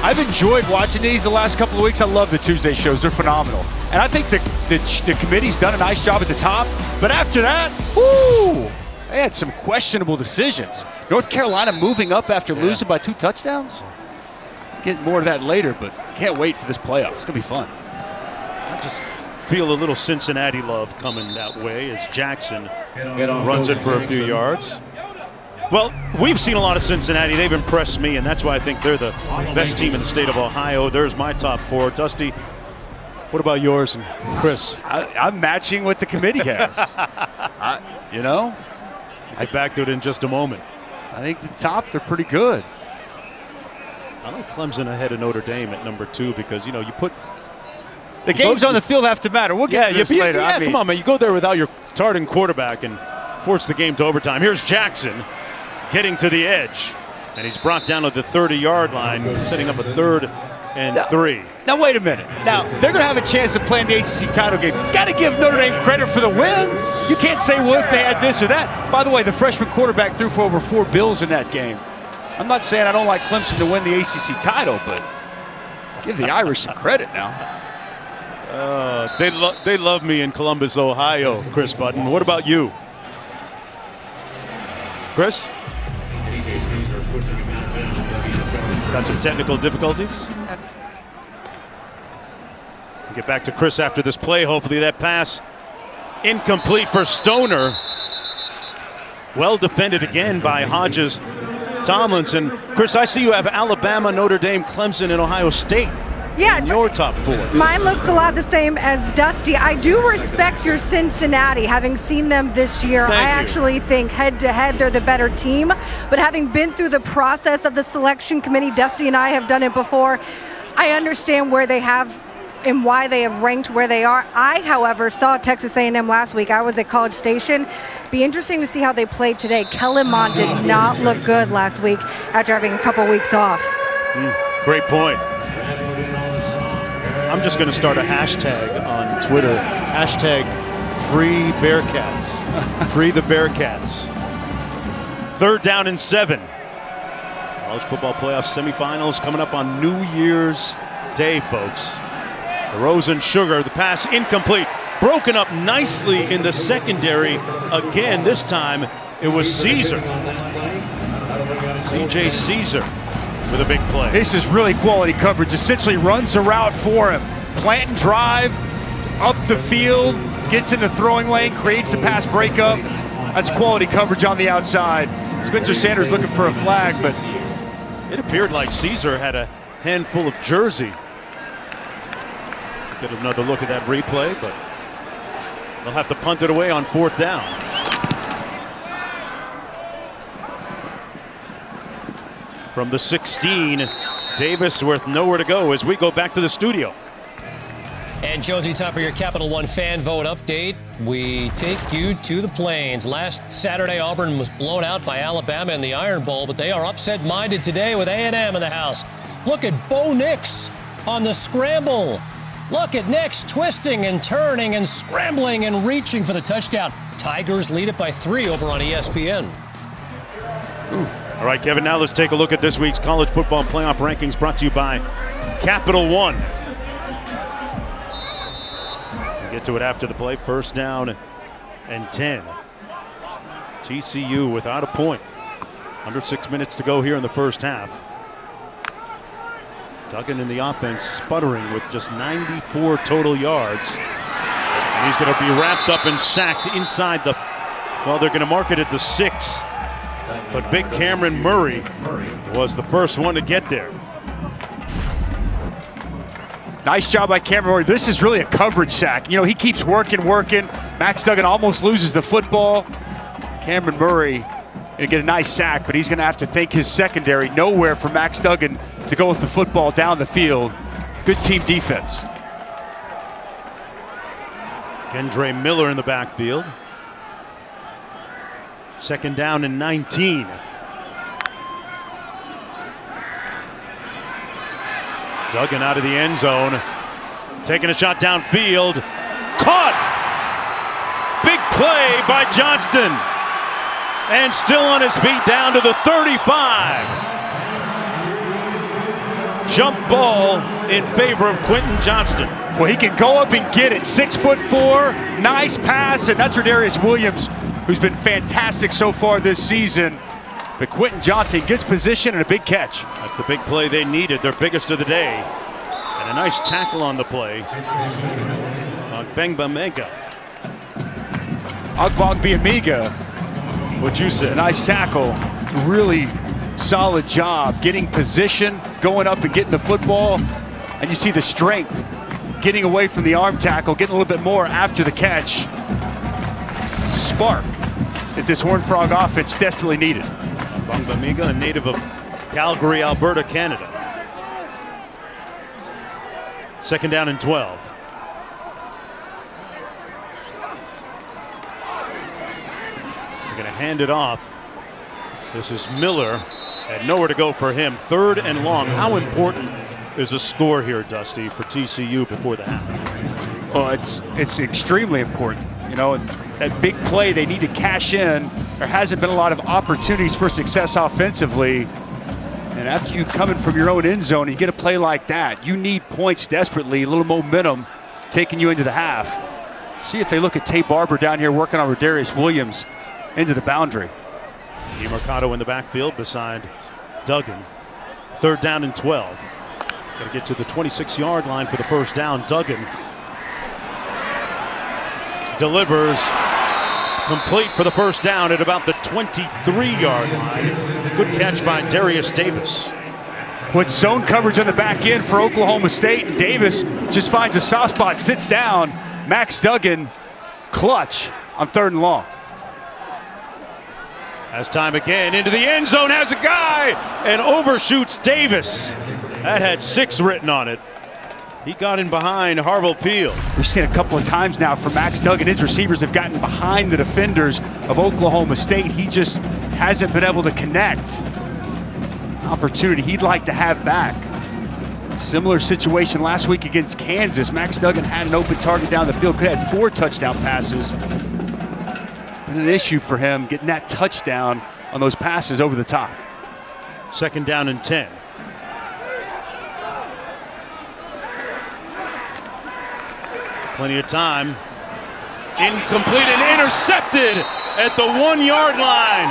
I've enjoyed watching these the last couple of weeks. I love the Tuesday shows. They're phenomenal. And I think the committee's done a nice job at the top. But after that, whoo, they had some questionable decisions. North Carolina moving up after losing by 2 touchdowns. Get more of that later, but can't wait for this playoff. It's going to be fun. I just feel a little Cincinnati love coming that way as Jackson runs it for a few yards. Well, we've seen a lot of Cincinnati. They've impressed me, and that's why I think they're the best team in the state of Ohio. There's my top 4. Dusty, what about yours and Chris? I'm matching what the committee has. We'll get back to it in just a moment. I think the top, they're pretty good. I like Clemson ahead of Notre Dame at number 2 because, you put the games on the field have to matter. We'll get to this later. Yeah, come on, man. You go there without your starting quarterback, and force the game to overtime. Here's Jackson getting to the edge, and he's brought down to the 30-yard line, setting up a 3rd and 3. Now, wait a minute. Now, they're going to have a chance to play in the ACC title game. Got to give Notre Dame credit for the win. You can't say, well, if they had this or that. By the way, the freshman quarterback threw for over 4 bills in that game. I'm not saying I don't like Clemson to win the ACC title, but give the Irish some credit now. They love me in Columbus, Ohio, Chris Button. What about you? Chris? Got some technical difficulties. We'll get back to Chris after this play. Hopefully that pass incomplete for Stoner. Well defended again by Hodges Tomlinson. Chris, I see you have Alabama, Notre Dame, Clemson, and Ohio State. Yeah, in your top 4. Mine looks a lot the same as Dusty. I do respect your Cincinnati, having seen them this year. I actually think head-to-head they're the better team. But having been through the process of the selection committee, Dusty and I have done it before, I understand where they have and why they have ranked where they are. I, however, saw Texas A&M last week. I was at College Station. Be interesting to see how they played today. Kellen Mond did not look good last week after having a couple weeks off. Great point. I'm just going to start a hashtag on Twitter. Hashtag Free Bearcats. Free the Bearcats. 3rd down and 7. College football playoff semifinals coming up on New Year's Day, folks. The Rose and Sugar, the pass incomplete. Broken up nicely in the secondary. Again, this time it was Caesar. C.J. Caesar with a big play. This is really quality coverage. Essentially runs a route for him. Plant and drive, up the field, gets in the throwing lane, creates a pass breakup. That's quality coverage on the outside. Spencer Sanders looking for a flag, but it appeared like Caesar had a handful of jersey. Get another look at that replay, but they'll have to punt it away on 4th down. From the 16, Davis with nowhere to go as we go back to the studio. And Jonesy, time for your Capital One fan vote update. We take you to the Plains. Last Saturday, Auburn was blown out by Alabama in the Iron Bowl, but they are upset-minded today with A&M in the house. Look at Bo Nix on the scramble. Look at Nix twisting and turning and scrambling and reaching for the touchdown. Tigers lead it by 3 over on ESPN. All right, Kevin, now let's take a look at this week's college football playoff rankings brought to you by Capital One. We'll get to it after the play. 1st down and 10. TCU without a point. Under 6 minutes to go here in the first half. Duggan in the offense sputtering with just 94 total yards. And he's going to be wrapped up and sacked inside the, well, they're going to mark it at the 6. But big Cameron Murray was the first one to get there. Nice job by Cameron Murray. This is really a coverage sack. You know, he keeps working. Max Duggan almost loses the football. Cameron Murray going to get a nice sack, but he's going to have to thank his secondary. Nowhere for Max Duggan to go with the football down the field. Good team defense. Kendre Miller in the backfield. 2nd down and 19. Duggan out of the end zone. Taking a shot downfield. Caught! Big play by Johnston. And still on his feet down to the 35. Jump ball in favor of Quentin Johnston. Well, he can go up and get it. 6'4", nice pass, and that's Rodarius Williams, who's been fantastic so far this season. But Quentin Johnston gets position and a big catch. That's the big play they needed, their biggest of the day. And a nice tackle on the play. Bengbamega. Ogbongbemiga. What you said. Nice tackle. Really solid job getting position, going up and getting the football. And you see the strength, getting away from the arm tackle, getting a little bit more after the catch. Spark that this Horned Frog offense desperately needed. Bengbamega, a native of Calgary, Alberta, Canada. 2nd down and 12. going to hand it off. This is Miller, and nowhere to go for him. 3rd and long. How important is a score here, Dusty, for TCU before the half? Well, it's extremely important. You know, that big play, they need to cash in. There hasn't been a lot of opportunities for success offensively. And after you come in from your own end zone and you get a play like that, you need points desperately, a little momentum taking you into the half. See if they look at Tay Barber down here working on Rodarius Williams into the boundary. DeMarcado in the backfield beside Duggan. 3rd down and 12. Got to get to the 26-yard line for the first down. Duggan delivers complete for the first down at about the 23-yard line. Good catch by Darius Davis. With zone coverage on the back end for Oklahoma State, and Davis just finds a soft spot, sits down. Max Duggan, clutch on 3rd and long. Has time again into the end zone, has a guy, and overshoots Davis. That had 6 written on it. He got in behind Harville Peel. We've seen a couple of times now for Max Duggan. His receivers have gotten behind the defenders of Oklahoma State. He just hasn't been able to connect. Opportunity he'd like to have back. Similar situation last week against Kansas. Max Duggan had an open target down the field, could have had 4 touchdown passes. Been an issue for him getting that touchdown on those passes over the top. 2nd down and 10. Plenty of time. Incomplete and intercepted at the 1-yard line.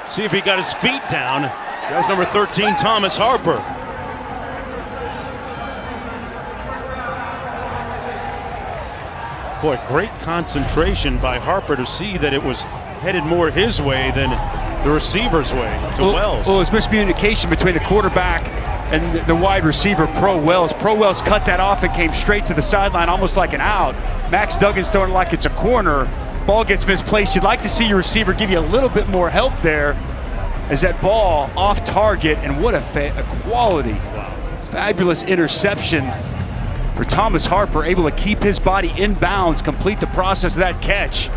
See if he got his feet down. That was number 13, Thomas Harper. Boy, great concentration by Harper to see that it was headed more his way than the receiver's way to Wells. Well, it was miscommunication between the quarterback and the wide receiver, Pro Wells. Pro Wells cut that off and came straight to the sideline, almost like an out. Max Duggan's throwing it like it's a corner. Ball gets misplaced. You'd like to see your receiver give you a little bit more help there as that ball off target, and what a quality, fabulous interception for Thomas Harper, able to keep his body in bounds, complete the process of that catch.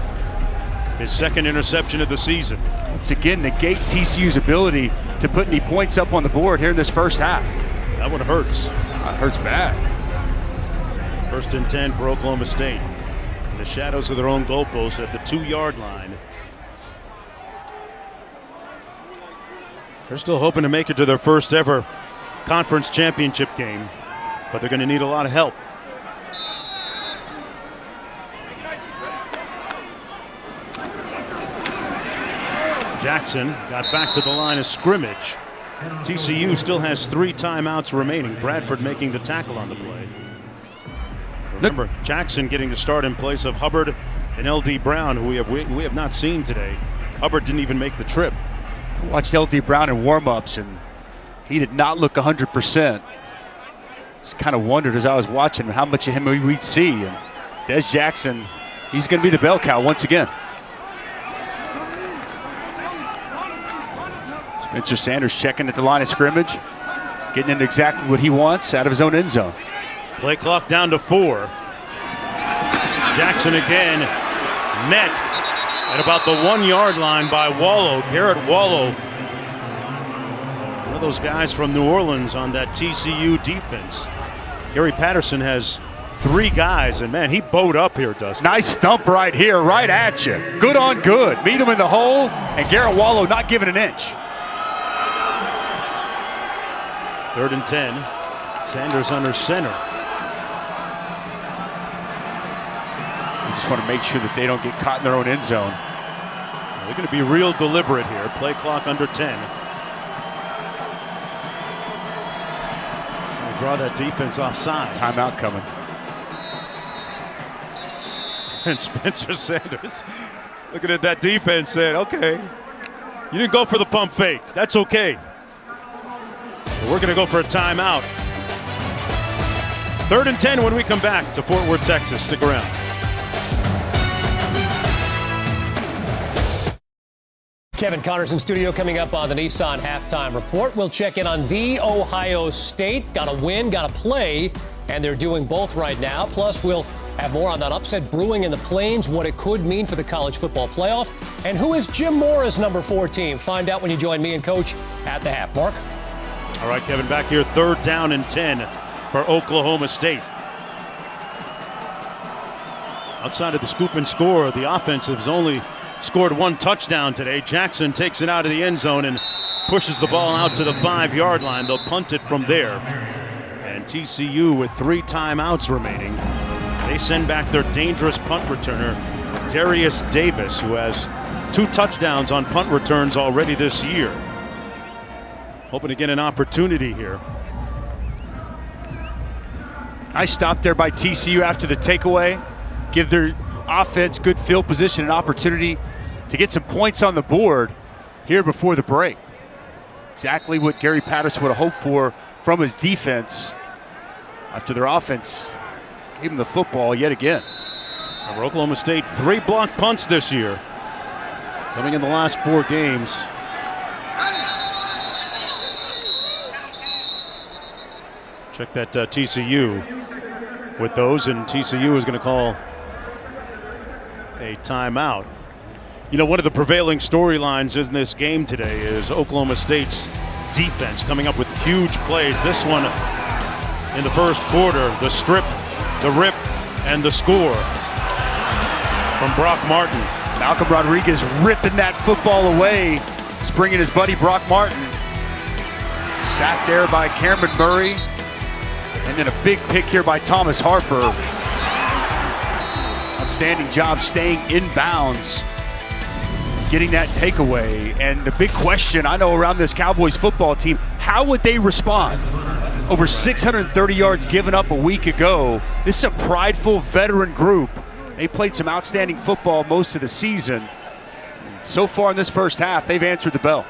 His 2nd interception of the season. Once again, negate TCU's ability to put any points up on the board here in this first half. That one hurts. That hurts bad. 1st and 10 for Oklahoma State. In the shadows of their own goalpost at the 2-yard line. They're still hoping to make it to their first ever conference championship game, but they're going to need a lot of help. Jackson got back to the line of scrimmage. TCU still has 3 timeouts remaining. Bradford making the tackle on the play. Remember, Jackson getting the start in place of Hubbard and L.D. Brown, who we have not seen today. Hubbard didn't even make the trip. I watched L.D. Brown in warm-ups, and he did not look 100%. Just kind of wondered as I was watching how much of him we'd see. And Des Jackson, he's going to be the bell cow once again. Spencer Sanders checking at the line of scrimmage, getting into exactly what he wants out of his own end zone. Play clock down to 4. Jackson again met at about the 1-yard line by Wallow. Garrett Wallow, one of those guys from New Orleans on that TCU defense. Gary Patterson has 3 guys, and man, he bowed up here, Dustin. Nice stump right here, right at you. Good on good. Meet him in the hole, and Garrett Wallow not giving an inch. 3rd and 10. Sanders under center. You just want to make sure that they don't get caught in their own end zone. They're going to be real deliberate here. Play clock under 10. We'll draw that defense offside. Timeout coming. And Spencer Sanders, looking at that defense, said, okay, you didn't go for the pump fake. That's okay. But we're going to go for a timeout. 3rd and 10 when we come back to Fort Worth, Texas. Stick around. Kevin Connors in studio. Coming up on the Nissan Halftime Report, we'll check in on the Ohio State. Got to win, got to play, and they're doing both right now. Plus, we'll Have more on that upset brewing in the Plains, what it could mean for the college football playoff, and who is Jim Mora's number 4 team. Find out when you join me and Coach at the half. Mark? All right, Kevin, back here, 3rd down and 10 for Oklahoma State. Outside of the scoop and score, the offense has only scored 1 touchdown today. Jackson takes it out of the end zone and pushes the ball out to the 5-yard line. They'll punt it from there. And TCU with 3 timeouts remaining. They send back their dangerous punt returner, Darius Davis, who has 2 touchdowns on punt returns already this year. Hoping to get an opportunity here. Nice stop there by TCU after the takeaway. Give their offense good field position and opportunity to get some points on the board here before the break. Exactly what Gary Patterson would have hoped for from his defense after their offense gave him the football yet again. For Oklahoma State, 3 block punts this year, coming in the last 4 games. Check that TCU with those, and TCU is going to call a timeout. You know, one of the prevailing storylines in this game today is Oklahoma State's defense coming up with huge plays. This one in the first quarter, the strip, the rip, and the score from Brock Martin. Malcolm Rodriguez ripping that football away, springing his buddy Brock Martin. Sacked there by Cameron Murray, and then a big pick here by Thomas Harper. Outstanding job staying in bounds, getting that takeaway. And the big question I know around this Cowboys football team, how would they respond? Over 630 yards given up a week ago. This is a prideful veteran group. They played some outstanding football most of the season. So far in this first half, they've answered the bell.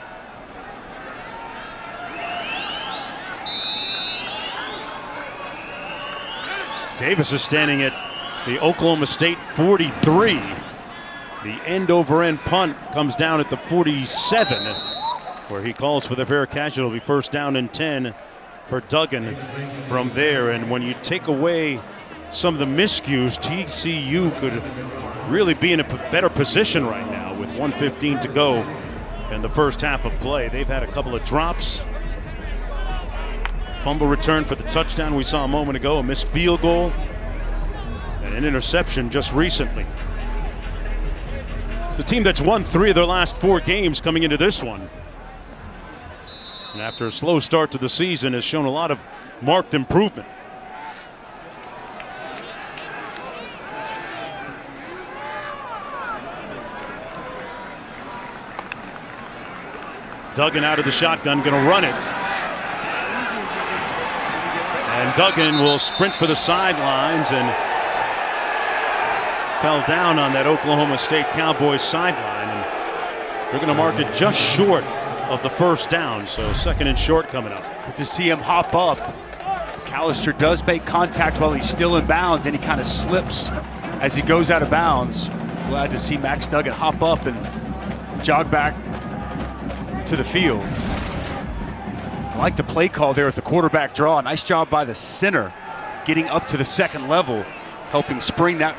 Davis is standing at the Oklahoma State 43. The end-over-end punt comes down at the 47, where he calls for the fair casualty. 1st down and 10 for Duggan from there. And when you take away some of the miscues, TCU could really be in a better position right now with 1:15 to go in the first half of play. They've had a couple of drops. Fumble return for the touchdown we saw a moment ago, a missed field goal, and an interception just recently. It's a team that's won 3 of their last 4 games coming into this one. And after a slow start to the season, has shown a lot of marked improvement. Duggan out of the shotgun, going to run it. And Duggan will sprint for the sidelines and fell down on that Oklahoma State Cowboys sideline. And they're going to mark it just short of the 1st down. So 2nd and short coming up. Good to see him hop up. McAllister does make contact while he's still in bounds, and he kind of slips as he goes out of bounds. Glad to see Max Duggan hop up and jog back to the field. I like the play call there at the quarterback draw. Nice job by the center getting up to the 2nd level, helping spring that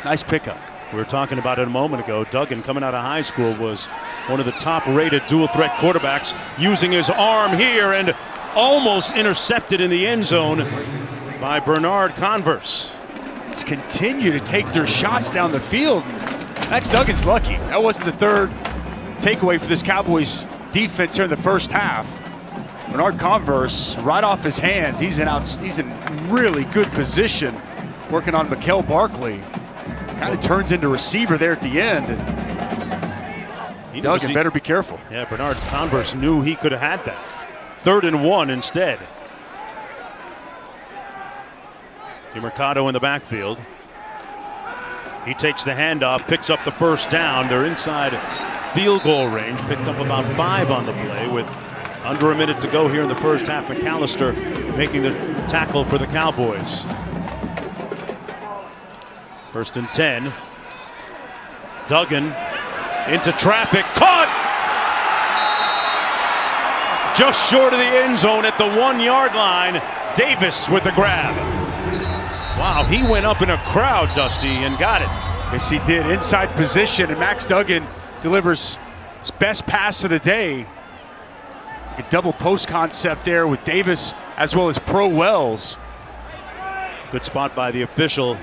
nice pickup. We were talking about it a moment ago. Duggan, coming out of high school, was one of the top-rated dual-threat quarterbacks, using his arm here and almost intercepted in the end zone by Bernard Converse. Let's continue to take their shots down the field. Max Duggan's lucky. That wasn't the 3rd takeaway for this Cowboys defense here in the first half. Bernard Converse right off his hands. He's in really good position working on Mikel Barkley. Kind of turns into receiver there at the end. And Duggan better be careful. Yeah, Bernard Converse knew he could have had that. 3rd and 1 instead. DeMercado in the backfield. He takes the handoff, picks up the 1st down. They're inside field goal range. Picked up about 5 on the play with under a minute to go here in the first half. McAllister making the tackle for the Cowboys. 1st and 10. Duggan into traffic, caught! Just short of the end zone at the 1-yard line. Davis with the grab. Wow, he went up in a crowd, Dusty, and got it. Yes, he did. Inside position, and Max Duggan delivers his best pass of the day. A double post concept there with Davis as well as Pro Wells. Good spot by the official.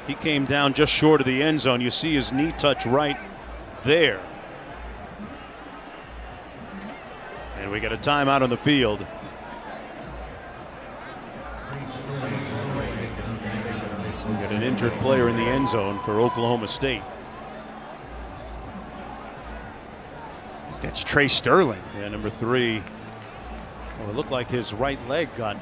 He came down just short of the end zone. You see his knee touch right there. And we got a timeout on the field. We got an injured player in the end zone for Oklahoma State. That's Trey Sterling. Yeah, number 3. Well, it looked like his right leg got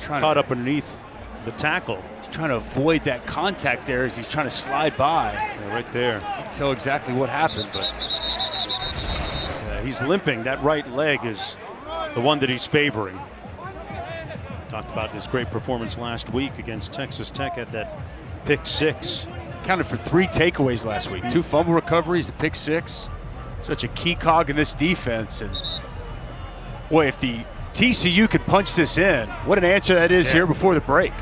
caught up underneath the tackle. He's trying to avoid that contact there as he's trying to slide by. Yeah, right there. Can't tell exactly what happened, but yeah, he's limping. That right leg is the one that he's favoring. Talked about this great performance last week against Texas Tech at that pick 6. Counted for 3 takeaways last week. 2 fumble recoveries, the pick 6. Such a key cog in this defense. And boy, if the TCU could punch this in, what an answer that is here before the break.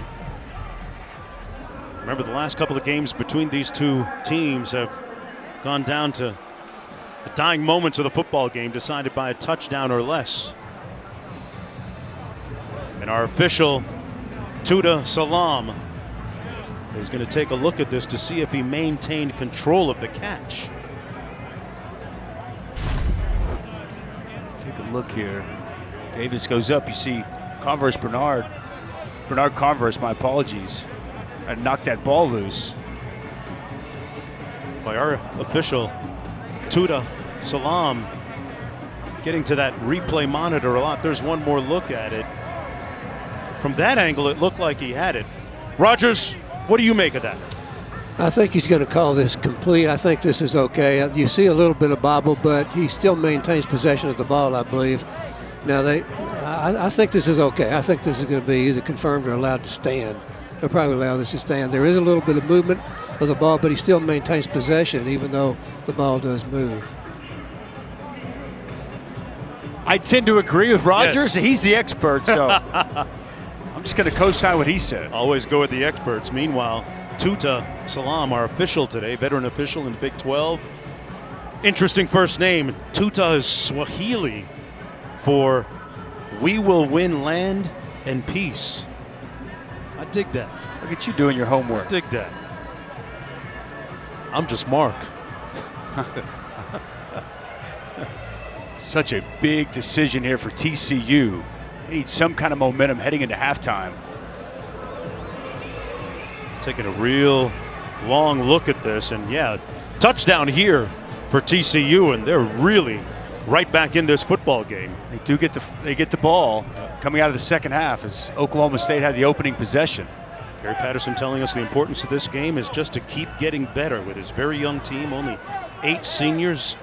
Remember, the last couple of games between these two teams have gone down to the dying moments of the football game, decided by a touchdown or less. And our official, Tuda Salam, is going to take a look at this to see if he maintained control of the catch. Take a look here. Davis goes up. You see Bernard Converse, my apologies, and knocked that ball loose. By our official, Tuda Salam, getting to that replay monitor a lot. There's one more look at it. From that angle, it looked like he had it. Rogers, what do you make of that? I think he's going to call this complete. I think this is okay. You see a little bit of bobble, but he still maintains possession of the ball, I believe. Now, I think this is okay. I think this is going to be either confirmed or allowed to stand. They'll probably allow this to stand. There is a little bit of movement of the ball, but he still maintains possession, even though the ball does move. I tend to agree with Rogers. Yes. He's the expert, so I'm just going to co-sign what he said. Always go with the experts. Meanwhile, Tuta Salam, our official today, veteran official in the Big 12. Interesting first name. Tuta is Swahili for "We will win land and peace." I dig that. Look at you doing your homework. I dig that. I'm just Mark. Such a big decision here for TCU. They need some kind of momentum heading into halftime. Taking a real long look at this, and yeah, touchdown here for TCU, and they're really right back in this football game. They get the ball coming out of the second half as Oklahoma State had the opening possession. Gary Patterson telling us the importance of this game is just to keep getting better with his very young team. Only 8 seniors,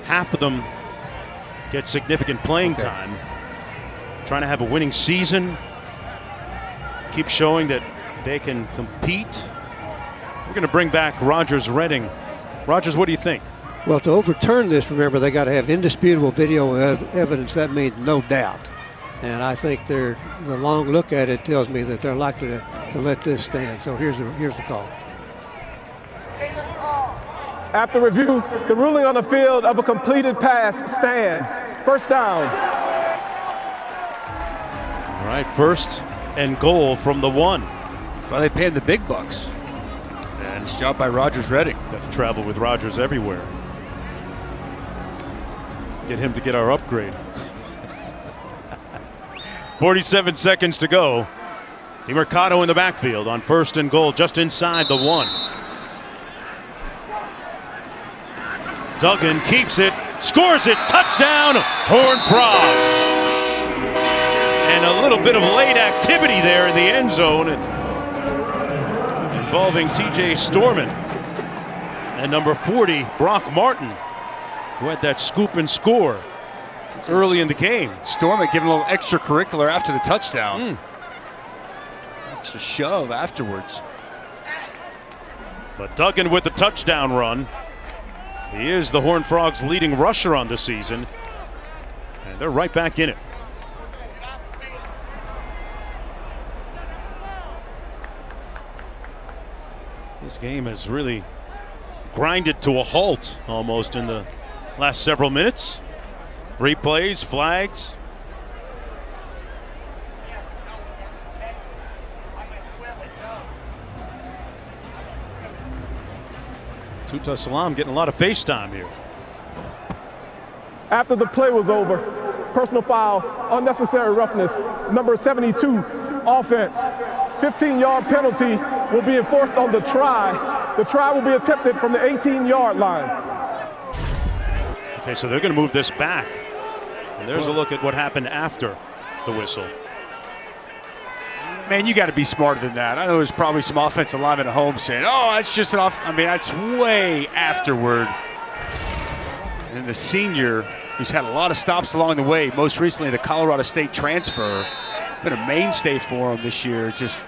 half of them get significant playing time. Trying to have a winning season. Keep showing that they can compete. We're going to bring back Rogers Redding. Rogers, what do you think? Well, to overturn this, remember, they got to have indisputable video evidence. That means no doubt. And I think the long look at it tells me that they're likely to let this stand. So here's the call. After review, the ruling on the field of a completed pass stands. First down. All right, 1st and goal from the 1. Well, they paid the big bucks. And it's job by Rogers Redding. Got to travel with Rogers everywhere. Get him to get our upgrade. 47 seconds to go. DeMercado in the backfield on 1st and goal, just inside the 1. Duggan keeps it, scores it, touchdown, Horned Frogs. And a little bit of late activity there in the end zone involving TJ Storman and number 40, Brock Martin, who had that scoop and score early in the game. Storman giving a little extracurricular after the touchdown. Extra shove afterwards. But Duggan with the touchdown run. He is the Horned Frogs' leading rusher on the season, and they're right back in it. This game has really grinded to a halt almost in the last several minutes. Replays, flags. Tuta Salam getting a lot of face time here. After the play was over, personal foul, unnecessary roughness, number 72, offense. 15-yard penalty will be enforced on the try. The try will be attempted from the 18-yard line. Okay, so they're going to move this back. And there's a look at what happened after the whistle. Man, you got to be smarter than that. I know there's probably some offensive linemen at home saying, oh, that's just an off. I mean, that's way afterward. And the senior, who's had a lot of stops along the way, most recently the Colorado State transfer, been a mainstay for him this year. Just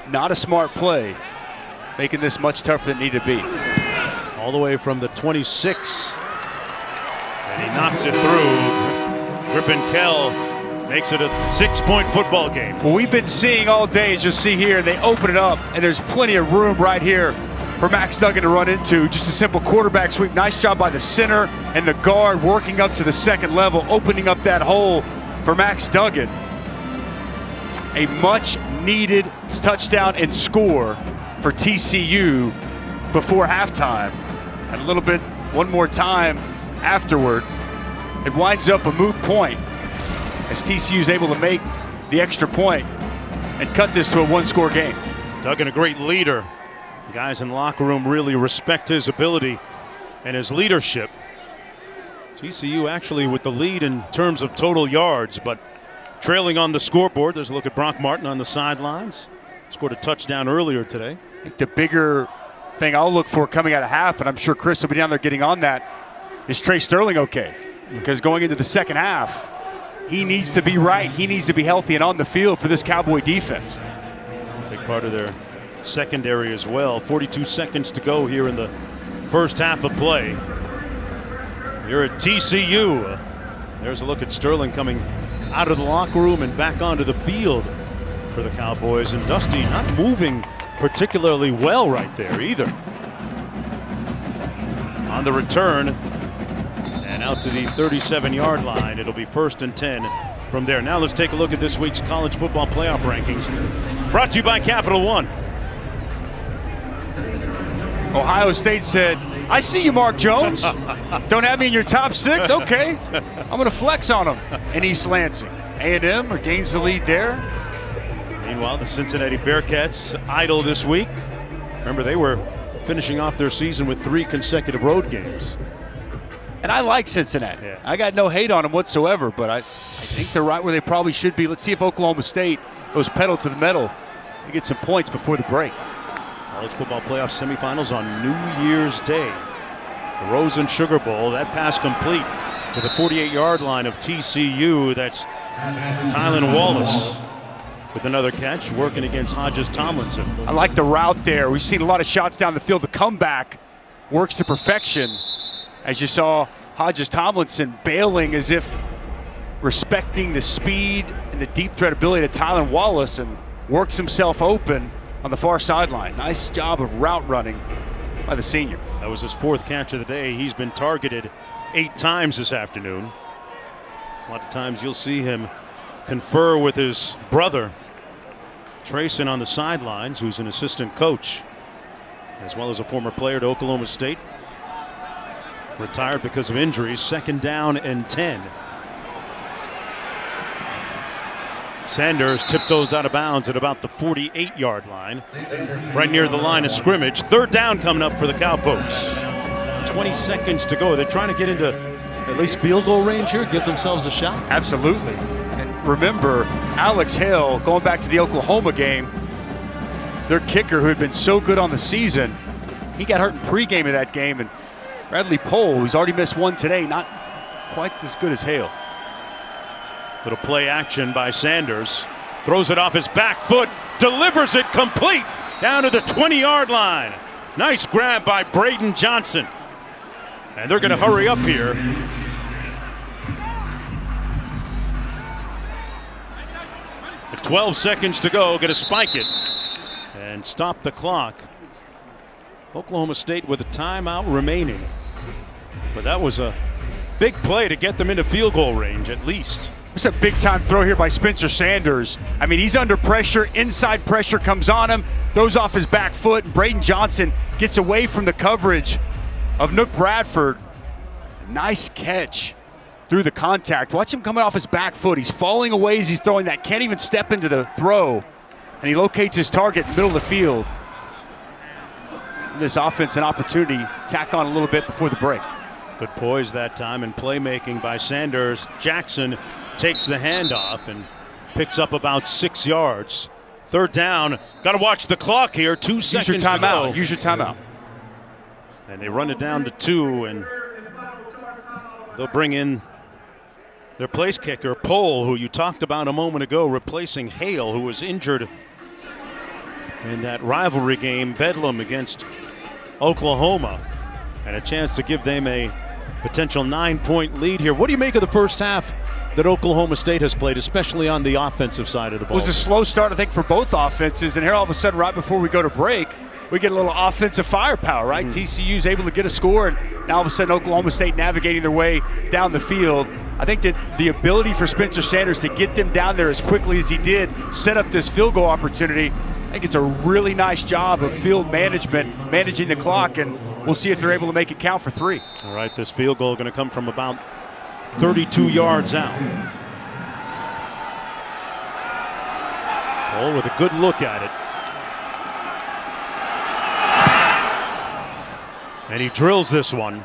not a smart play, making this much tougher than it needed to be. All the way from the 26. And he knocks it through. Griffin Kell makes it a 6-point football game. What we've been seeing all day, as you'll see here, they open it up, and there's plenty of room right here for Max Duggan to run into. Just a simple quarterback sweep. Nice job by the center and the guard working up to the second level, opening up that hole for Max Duggan. A much needed touchdown and score for TCU before halftime. And a little bit, one more time afterward. It winds up a moot point as TCU is able to make the extra point and cut this to a one-score game. Duggan, a great leader. Guys in the locker room really respect his ability and his leadership. TCU actually with the lead in terms of total yards, but trailing on the scoreboard. There's a look at Brock Martin on the sidelines. Scored a touchdown earlier today. I think the bigger thing I'll look for coming out of half, and I'm sure Chris will be down there getting on that, is Trey Sterling okay? Because going into the second half, he needs to be right. He needs to be healthy and on the field for this Cowboy defense. Big part of their secondary as well. 42 seconds to go here in the first half of play. Here at TCU. There's a look at Sterling coming out of the locker room and back onto the field for the Cowboys. And Dusty not moving particularly well right there either. On the return and out to the 37-yard line. It'll be 1st and 10 from there. Now let's take a look at this week's college football playoff rankings. Brought to you by Capital One. Ohio State said, I see you, Mark Jones. Don't have me in your top 6? Okay. I'm going to flex on them. And East Lansing. A&M gains the lead there. Meanwhile, the Cincinnati Bearcats idle this week. Remember, they were finishing off their season with 3 consecutive road games. And I like Cincinnati. Yeah. I got no hate on them whatsoever, but I think they're right where they probably should be. Let's see if Oklahoma State goes pedal to the metal and get some points before the break. College football playoff semifinals on New Year's Day. The Rose and Sugar Bowl, that pass complete to the 48-yard line of TCU. That's Tylan Wallace with another catch, working against Hodges Tomlinson. I like the route there. We've seen a lot of shots down the field. The comeback works to perfection. As you saw Hodges Tomlinson bailing as if respecting the speed and the deep threat ability of Tylan Wallace, and works himself open on the far sideline. Nice job of route running by the senior. That was his 4th catch of the day. He's been targeted 8 times this afternoon. A lot of times you'll see him confer with his brother, Trayson, on the sidelines, who's an assistant coach, as well as a former player to Oklahoma State. Retired because of injuries. 2nd down and 10. Sanders tiptoes out of bounds at about the 48-yard line, right near the line of scrimmage. 3rd down coming up for the Cowpokes. 20 seconds to go. They're trying to get into at least field goal range here, give themselves a shot. Absolutely. And remember, Alex Hale, going back to the Oklahoma game, their kicker who had been so good on the season, he got hurt in pregame of that game, and Bradley Pohl, who's already missed 1 today, not quite as good as Hale. Little play action by Sanders. Throws it off his back foot. Delivers it complete down to the 20-yard line. Nice grab by Braden Johnson. And they're going to hurry up here. With 12 seconds to go, going to spike it and stop the clock. Oklahoma State with a timeout remaining. But that was a big play to get them into field goal range at least. It's a big time throw here by Spencer Sanders. I mean, he's under pressure, inside pressure comes on him, throws off his back foot, and Braden Johnson gets away from the coverage of Nook Bradford. Nice catch through the contact. Watch him coming off his back foot. He's falling away as he's throwing that, can't even step into the throw. And he locates his target in the middle of the field. This offense an opportunity, tack on a little bit before the break. Good poise that time and playmaking by Sanders. Jackson takes the handoff and picks up about 6 yards. Third down. Got to watch the clock here. 2 seconds to go. Use your timeout. And they run it down to 2, and they'll bring in their place kicker, Pohl, who you talked about a moment ago, replacing Hale, who was injured in that rivalry game, Bedlam against Oklahoma. And a chance to give them a potential 9-point lead here. What do you make of the first half that Oklahoma State has played, especially on the offensive side of the ball? It was a slow start, I think, for both offenses. And here all of a sudden, right before we go to break, we get a little offensive firepower, right? TCU's able to get a score, and now all of a sudden Oklahoma State navigating their way down the field. I think that the ability for Spencer Sanders to get them down there as quickly as he did, set up this field goal opportunity, I think it's a really nice job of field management, managing the clock, and we'll see if they're able to make it count for 3. All right, this field goal going to come from about 32 yards out. Pohl with a good look at it. And he drills this one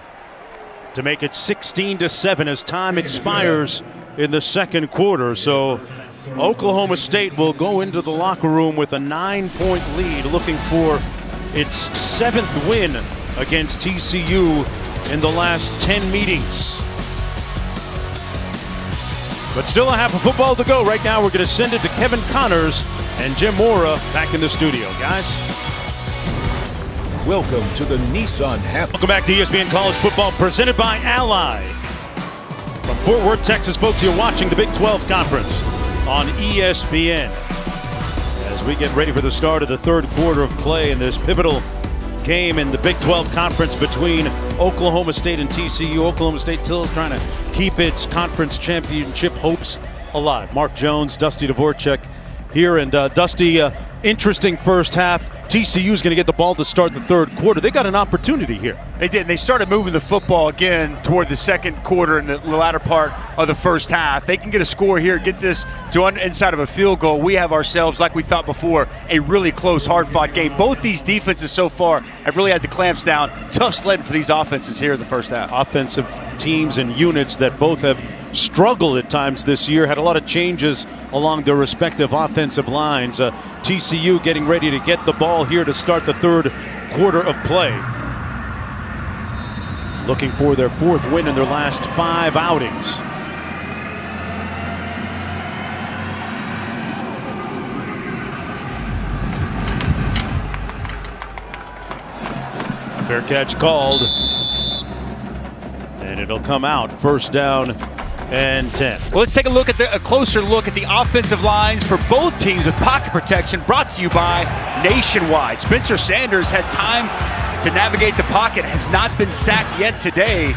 to make it 16-7 as time expires in the second quarter. So Oklahoma State will go into the locker room with a 9-point lead, looking for its 7th win against TCU in the last 10 meetings. But still a half of football to go. Right now we're going to send it to Kevin Connors and Jim Mora back in the studio. Guys. Welcome to the Nissan Half. Welcome back to ESPN College Football, presented by Ally. From Fort Worth, Texas, folks, you're watching the Big 12 Conference on ESPN. As we get ready for the start of the third quarter of play in this pivotal game in the Big 12 Conference between Oklahoma State and TCU. Oklahoma State still trying to keep its conference championship hopes alive. Mark Jones, Dusty Dvorak here, and Dusty, interesting first half. TCU's going to get the ball to start the third quarter. They got an opportunity here. They did. They started moving the football again toward the second quarter and the latter part of the first half. They can get a score here, get this to inside of a field goal. We have ourselves, like we thought before, a really close, hard-fought game. Both these defenses so far have really had the clamps down. Tough sledding for these offenses here in the first half. Offensive teams and units that both have struggled at times this year, had a lot of changes along their respective offensive lines. TCU getting ready to get the ball here to start the third quarter of play. Looking for their 4th win in their last 5 outings. Fair catch called. And it'll come out. First down and 10. Well, let's take a closer look at the offensive lines for both teams with pocket protection, brought to you by Nationwide. Spencer Sanders had time to navigate the pocket, has not been sacked yet today.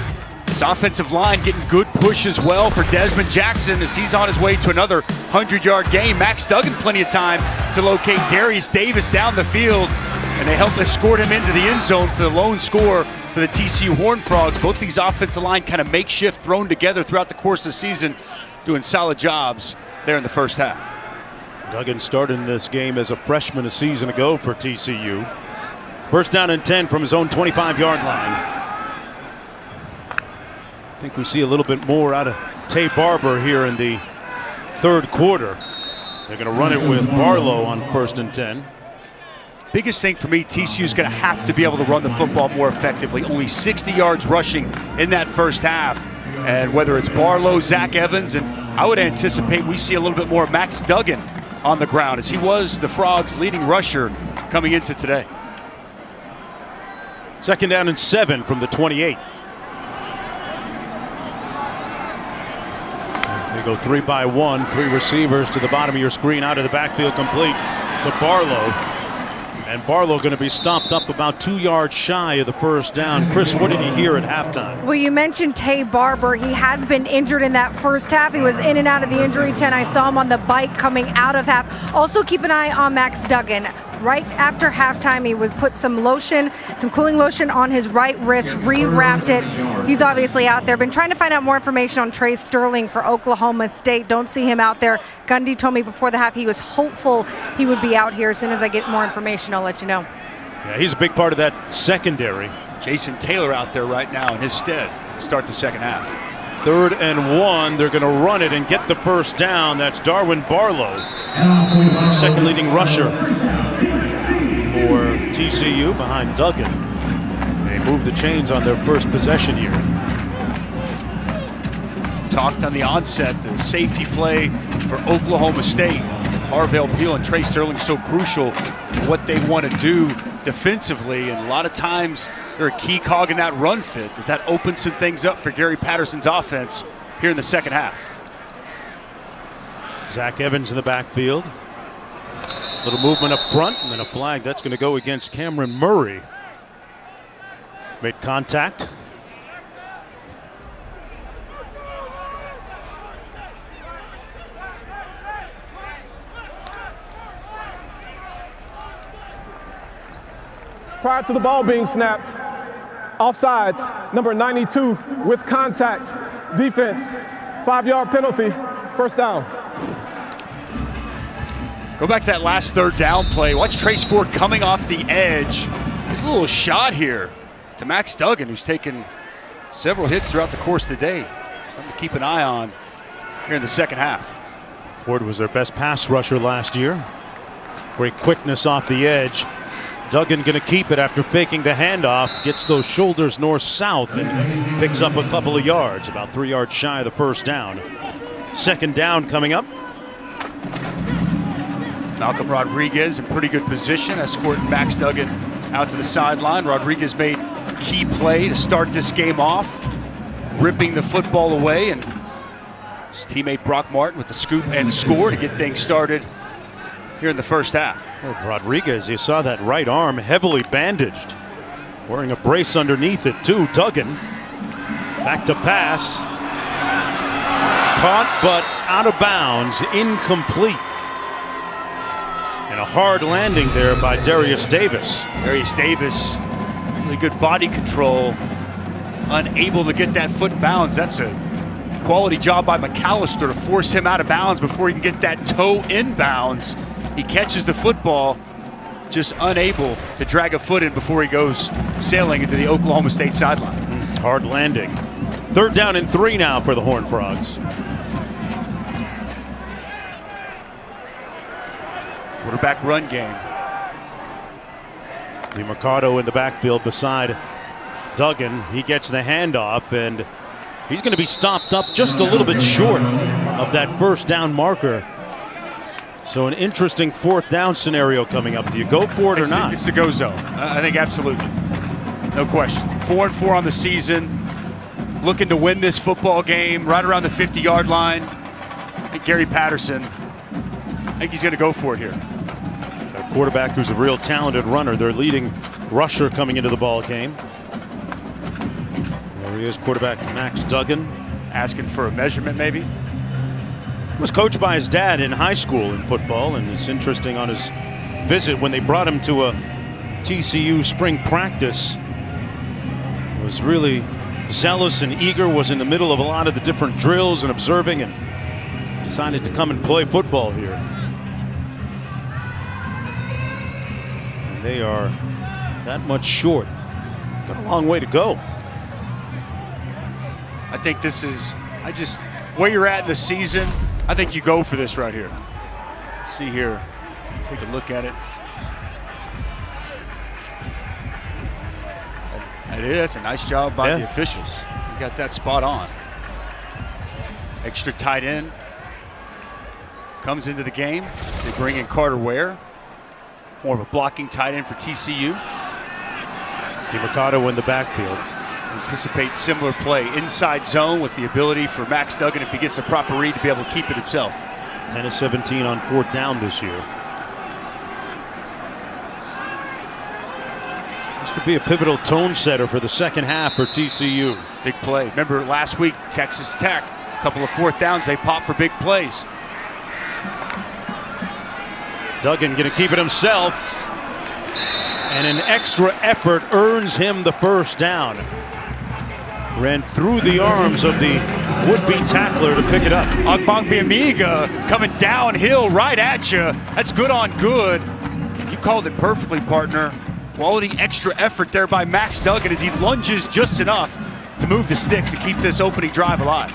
This offensive line getting good push as well for Desmond Jackson as he's on his way to another 100-yard game. Max Duggan plenty of time to locate Darius Davis down the field, and they helped escort him into the end zone for the lone score for the TCU Horned Frogs. Both these offensive line kind of makeshift, thrown together throughout the course of the season, doing solid jobs there in the first half. Duggan started this game as a freshman a season ago for TCU. First down and 10 from his own 25-yard line. I think we see a little bit more out of Tay Barber here in the third quarter. They're going to run it with Barlow on 1st and 10. Biggest thing for me, TCU is going to have to be able to run the football more effectively. Only 60 yards rushing in that first half. And whether it's Barlow, Zach Evans, and I would anticipate we see a little bit more of Max Duggan on the ground, as he was the Frogs' leading rusher coming into today. Second down and 7 from the 28. They go 3 by 1, 3 receivers to the bottom of your screen, out of the backfield, complete to Barlow. And Barlow going to be stopped up about 2 yards shy of the first down. Chris, what did you hear at halftime? Well, you mentioned Tay Barber. He has been injured in that first half. He was in and out of the injury tent. I saw him on the bike coming out of half. Also keep an eye on Max Duggan. Right after halftime, he was put some lotion, some cooling lotion on his right wrist, rewrapped it. He's obviously out there. Been trying to find out more information on Trey Sterling for Oklahoma State. Don't see him out there. Gundy told me before the half he was hopeful he would be out here. As soon as I get more information, I'll let you know. Yeah, he's a big part of that secondary. Jason Taylor out there right now in his stead. Start the second half. 3rd and 1. They're going to run it and get the first down. That's Darwin Barlow, second leading rusher for TCU behind Duggan. They move the chains on their first possession here. Talked on the onset, the safety play for Oklahoma State. Harvell Peel and Trey Sterling so crucial to what they want to do defensively, and a lot of times they're a key cog in that run fit. Does that open some things up for Gary Patterson's offense here in the second half? Zach Evans in the backfield. Little movement up front, and then a flag that's going to go against Cameron Murray. Made contact. Prior to the ball being snapped, offsides, number 92 with contact, defense, 5-yard penalty, first down. Go back to that last 3rd down play. Watch Trace Ford coming off the edge. There's a little shot here to Max Duggan, who's taken several hits throughout the course of the day. Something to keep an eye on here in the second half. Ford was their best pass rusher last year. Great quickness off the edge. Duggan going to keep it after faking the handoff. Gets those shoulders north-south and picks up a couple of yards, about 3 yards shy of the first down. Second down coming up. Malcolm Rodriguez in pretty good position, escorting Max Duggan out to the sideline. Rodriguez made a key play to start this game off, ripping the football away, and his teammate Brock Martin with the scoop and score to get things started here in the first half. Well, Rodriguez, you saw that right arm heavily bandaged, wearing a brace underneath it too. Duggan back to pass, caught but out of bounds, incomplete. And a hard landing there by Darius Davis. Darius Davis, really good body control, unable to get that foot bounds. That's a quality job by McAllister to force him out of bounds before he can get that toe in bounds. He catches the football, just unable to drag a foot in before he goes sailing into the Oklahoma State sideline. Hard landing. 3rd down and 3 now for the Horned Frogs. Quarterback run game. DeMercado in the backfield beside Duggan. He gets the handoff, and he's going to be stopped up just a little bit short of that first down marker. So an interesting 4th down scenario coming up. Do you go for it or not? It's the go zone. I think absolutely. No question. 4-4 on the season. Looking to win this football game right around the 50-yard line. I think Gary Patterson, I think he's going to go for it here. A quarterback who's a real talented runner. Their leading rusher coming into the ball game. There he is, quarterback Max Duggan. Asking for a measurement maybe. Was coached by his dad in high school in football, and it's interesting on his visit when they brought him to a TCU spring practice. Was really zealous and eager, was in the middle of a lot of the different drills and observing, and decided to come and play football here. And they are that much short. Got a long way to go. I think this is, where you're at in the season, I think you go for this right here. Let's see here, take a look at it. That's a nice job by the officials. You got that spot on. Extra tight end comes into the game. They bring in Carter Ware, more of a blocking tight end for TCU. DeMercado in the backfield. Anticipate similar play, inside zone with the ability for Max Duggan, if he gets a proper read, to be able to keep it himself. 10 of 17 on 4th down this year. This could be a pivotal tone setter for the second half for TCU. Big play. Remember last week, Texas Tech, a couple of fourth downs, they popped for big plays. Duggan going to keep it himself. And an extra effort earns him the first down. Ran through the arms of the would-be tackler to pick it up. Ogbongbemiga coming downhill right at you. That's good on good. You called it perfectly, partner. Quality extra effort there by Max Duggan as he lunges just enough to move the sticks and keep this opening drive alive.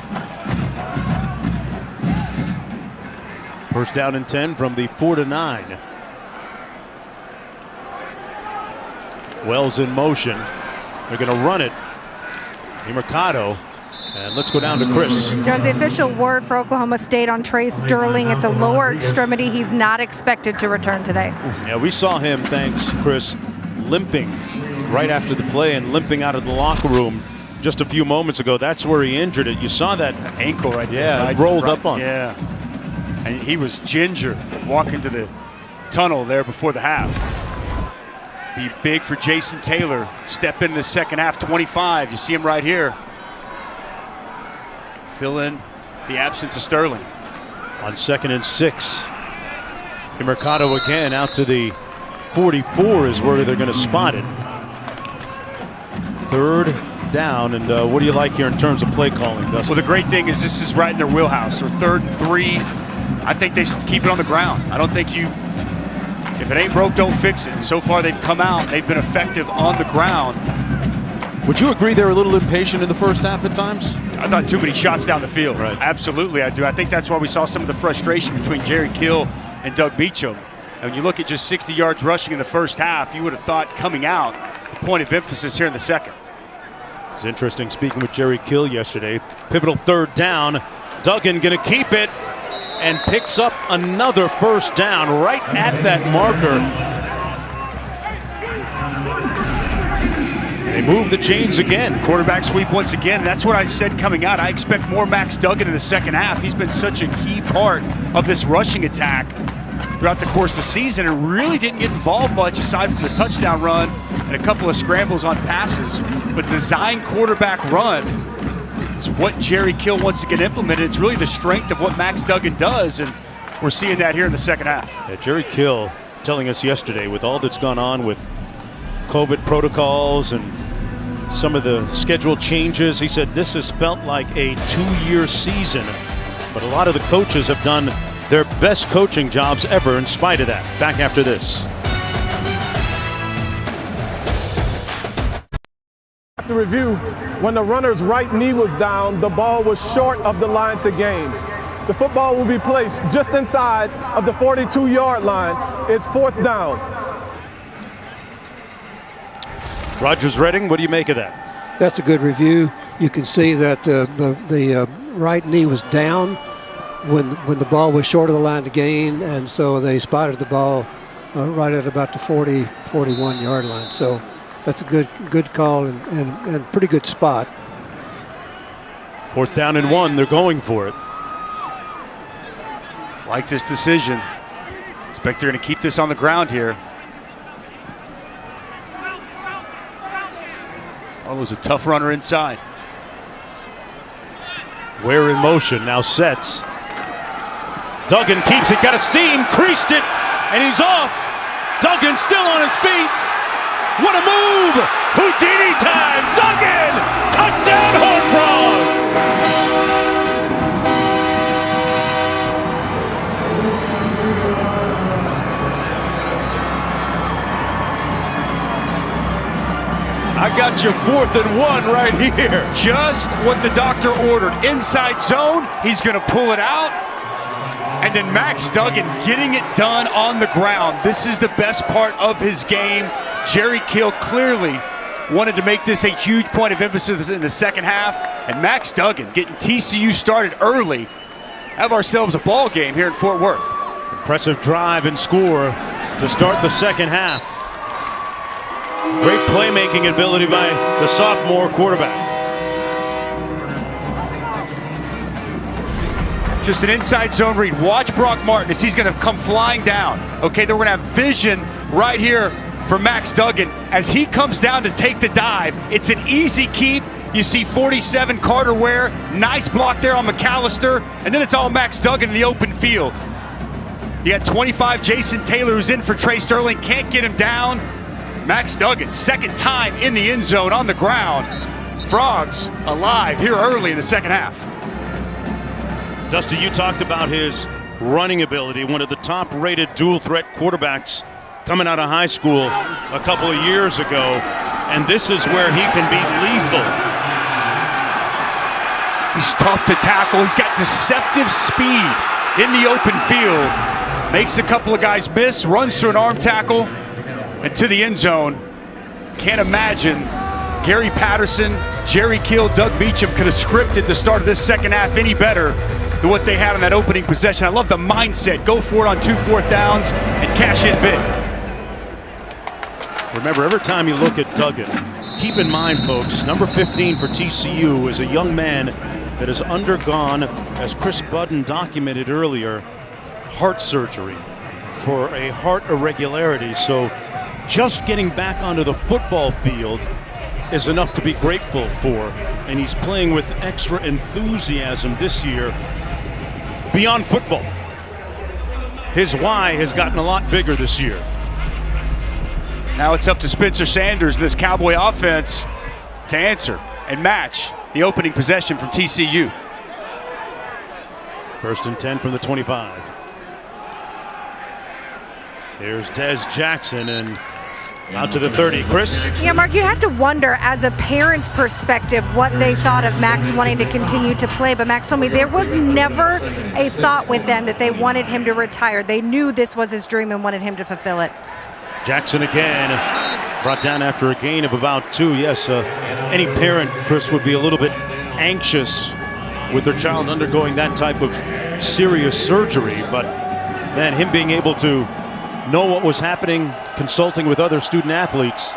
First down and 10 from the 4-9. Wells in motion. They're going to run it. Mercado. And let's go down to Chris. Jones, the official word for Oklahoma State on Trey Sterling, it's a lower extremity. He's not expected to return today. Yeah, we saw him, thanks, Chris, limping right after the play and limping out of the locker room just a few moments ago. That's where he injured it. You saw that ankle right there. Yeah, it rolled up on. Yeah. And he was ginger walking to the tunnel there before the half. Be big for Jason Taylor. Step into the second half, 25. You see him right here. Fill in the absence of Sterling. On 2nd and 6. Mercado again out to the 44 is where they're going to spot it. 3rd down. And what do you like here in terms of play calling, Dustin? Well, the great thing is this is right in their wheelhouse. So 3rd and 3. I think they keep it on the ground. I don't think if it ain't broke, don't fix it. So far, they've come out. They've been effective on the ground. Would you agree they're a little impatient in the first half at times? I thought too many shots down the field. Right. Absolutely, I do. I think that's why we saw some of the frustration between Jerry Kill and Doug Beacham. And when you look at just 60 yards rushing in the first half, you would have thought coming out, the point of emphasis here in the second. It's interesting speaking with Jerry Kill yesterday. Pivotal 3rd down. Duggan going to keep it. And picks up another first down right at that marker. They move the chains again. Quarterback sweep once again. That's what I said coming out. I expect more Max Duggan in the second half. He's been such a key part of this rushing attack throughout the course of the season and really didn't get involved much aside from the touchdown run and a couple of scrambles on passes. But design quarterback run is what Jerry Kill wants to get implemented. It's really the strength of what Max Duggan does, and we're seeing that here in the second half. Yeah, Jerry Kill telling us yesterday with all that's gone on with COVID protocols and some of the schedule changes, he said this has felt like a 2-year season, but a lot of the coaches have done their best coaching jobs ever in spite of that. Back after this. To review, when the runner's right knee was down, the ball was short of the line to gain. The football will be placed just inside of the 42-yard line. It's 4th down. Rogers Redding, what do you make of that? That's a good review. You can see that the right knee was down when the ball was short of the line to gain, and so they spotted the ball right at about the 41-yard line. So that's a good call and pretty good spot. 4th down and 1, they're going for it. Like this decision. Expect they're going to keep this on the ground here. Arlo's a tough runner inside. Ware in motion, now sets. Duggan keeps it, got a seam, creased it, and he's off. Duggan still on his feet. What a move! Houdini time! Duggan! Touchdown, Horned Frogs! I got you 4th and 1 right here. Just what the doctor ordered. Inside zone, he's going to pull it out. And then Max Duggan getting it done on the ground. This is the best part of his game. Jerry Kill clearly wanted to make this a huge point of emphasis in the second half. And Max Duggan getting TCU started early. Have ourselves a ball game here in Fort Worth. Impressive drive and score to start the second half. Great playmaking ability by the sophomore quarterback. Just an inside zone read. Watch Brock Martin as he's going to come flying down. Okay, they're going to have vision right here for Max Duggan as he comes down to take the dive. It's an easy keep. You see 47 Carter Ware, nice block there on McAllister, and then it's all Max Duggan in the open field. You got 25 Jason Taylor who's in for Trey Sterling, can't get him down. Max Duggan, second time in the end zone on the ground. Frogs alive here early in the second half. Dusty, you talked about his running ability, one of the top-rated dual-threat quarterbacks coming out of high school a couple of years ago, and this is where he can be lethal. He's tough to tackle. He's got deceptive speed in the open field. Makes a couple of guys miss, runs through an arm tackle, and to the end zone. Can't imagine Gary Patterson, Jerry Kill, Doug Beecham could have scripted the start of this second half any better than what they had on that opening possession. I love the mindset. Go for it on 2 4th downs and cash in big. Remember, every time you look at Duggan, keep in mind, folks, number 15 for TCU is a young man that has undergone, as Chris Budden documented earlier, heart surgery for a heart irregularity. So just getting back onto the football field is enough to be grateful for. And he's playing with extra enthusiasm this year beyond football. His why has gotten a lot bigger this year. Now it's up to Spencer Sanders, this Cowboy offense, to answer and match the opening possession from TCU. 1st and 10 from the 25. Here's Des Jackson and out to the 30. Chris? Yeah, Mark, you'd have to wonder, as a parent's perspective, what they thought of Max wanting to continue to play. But Max told me there was never a thought with them that they wanted him to retire. They knew this was his dream and wanted him to fulfill it. Jackson again, brought down after a gain of about 2. Yes, any parent, Chris, would be a little bit anxious with their child undergoing that type of serious surgery. But, man, him being able to know what was happening, consulting with other student athletes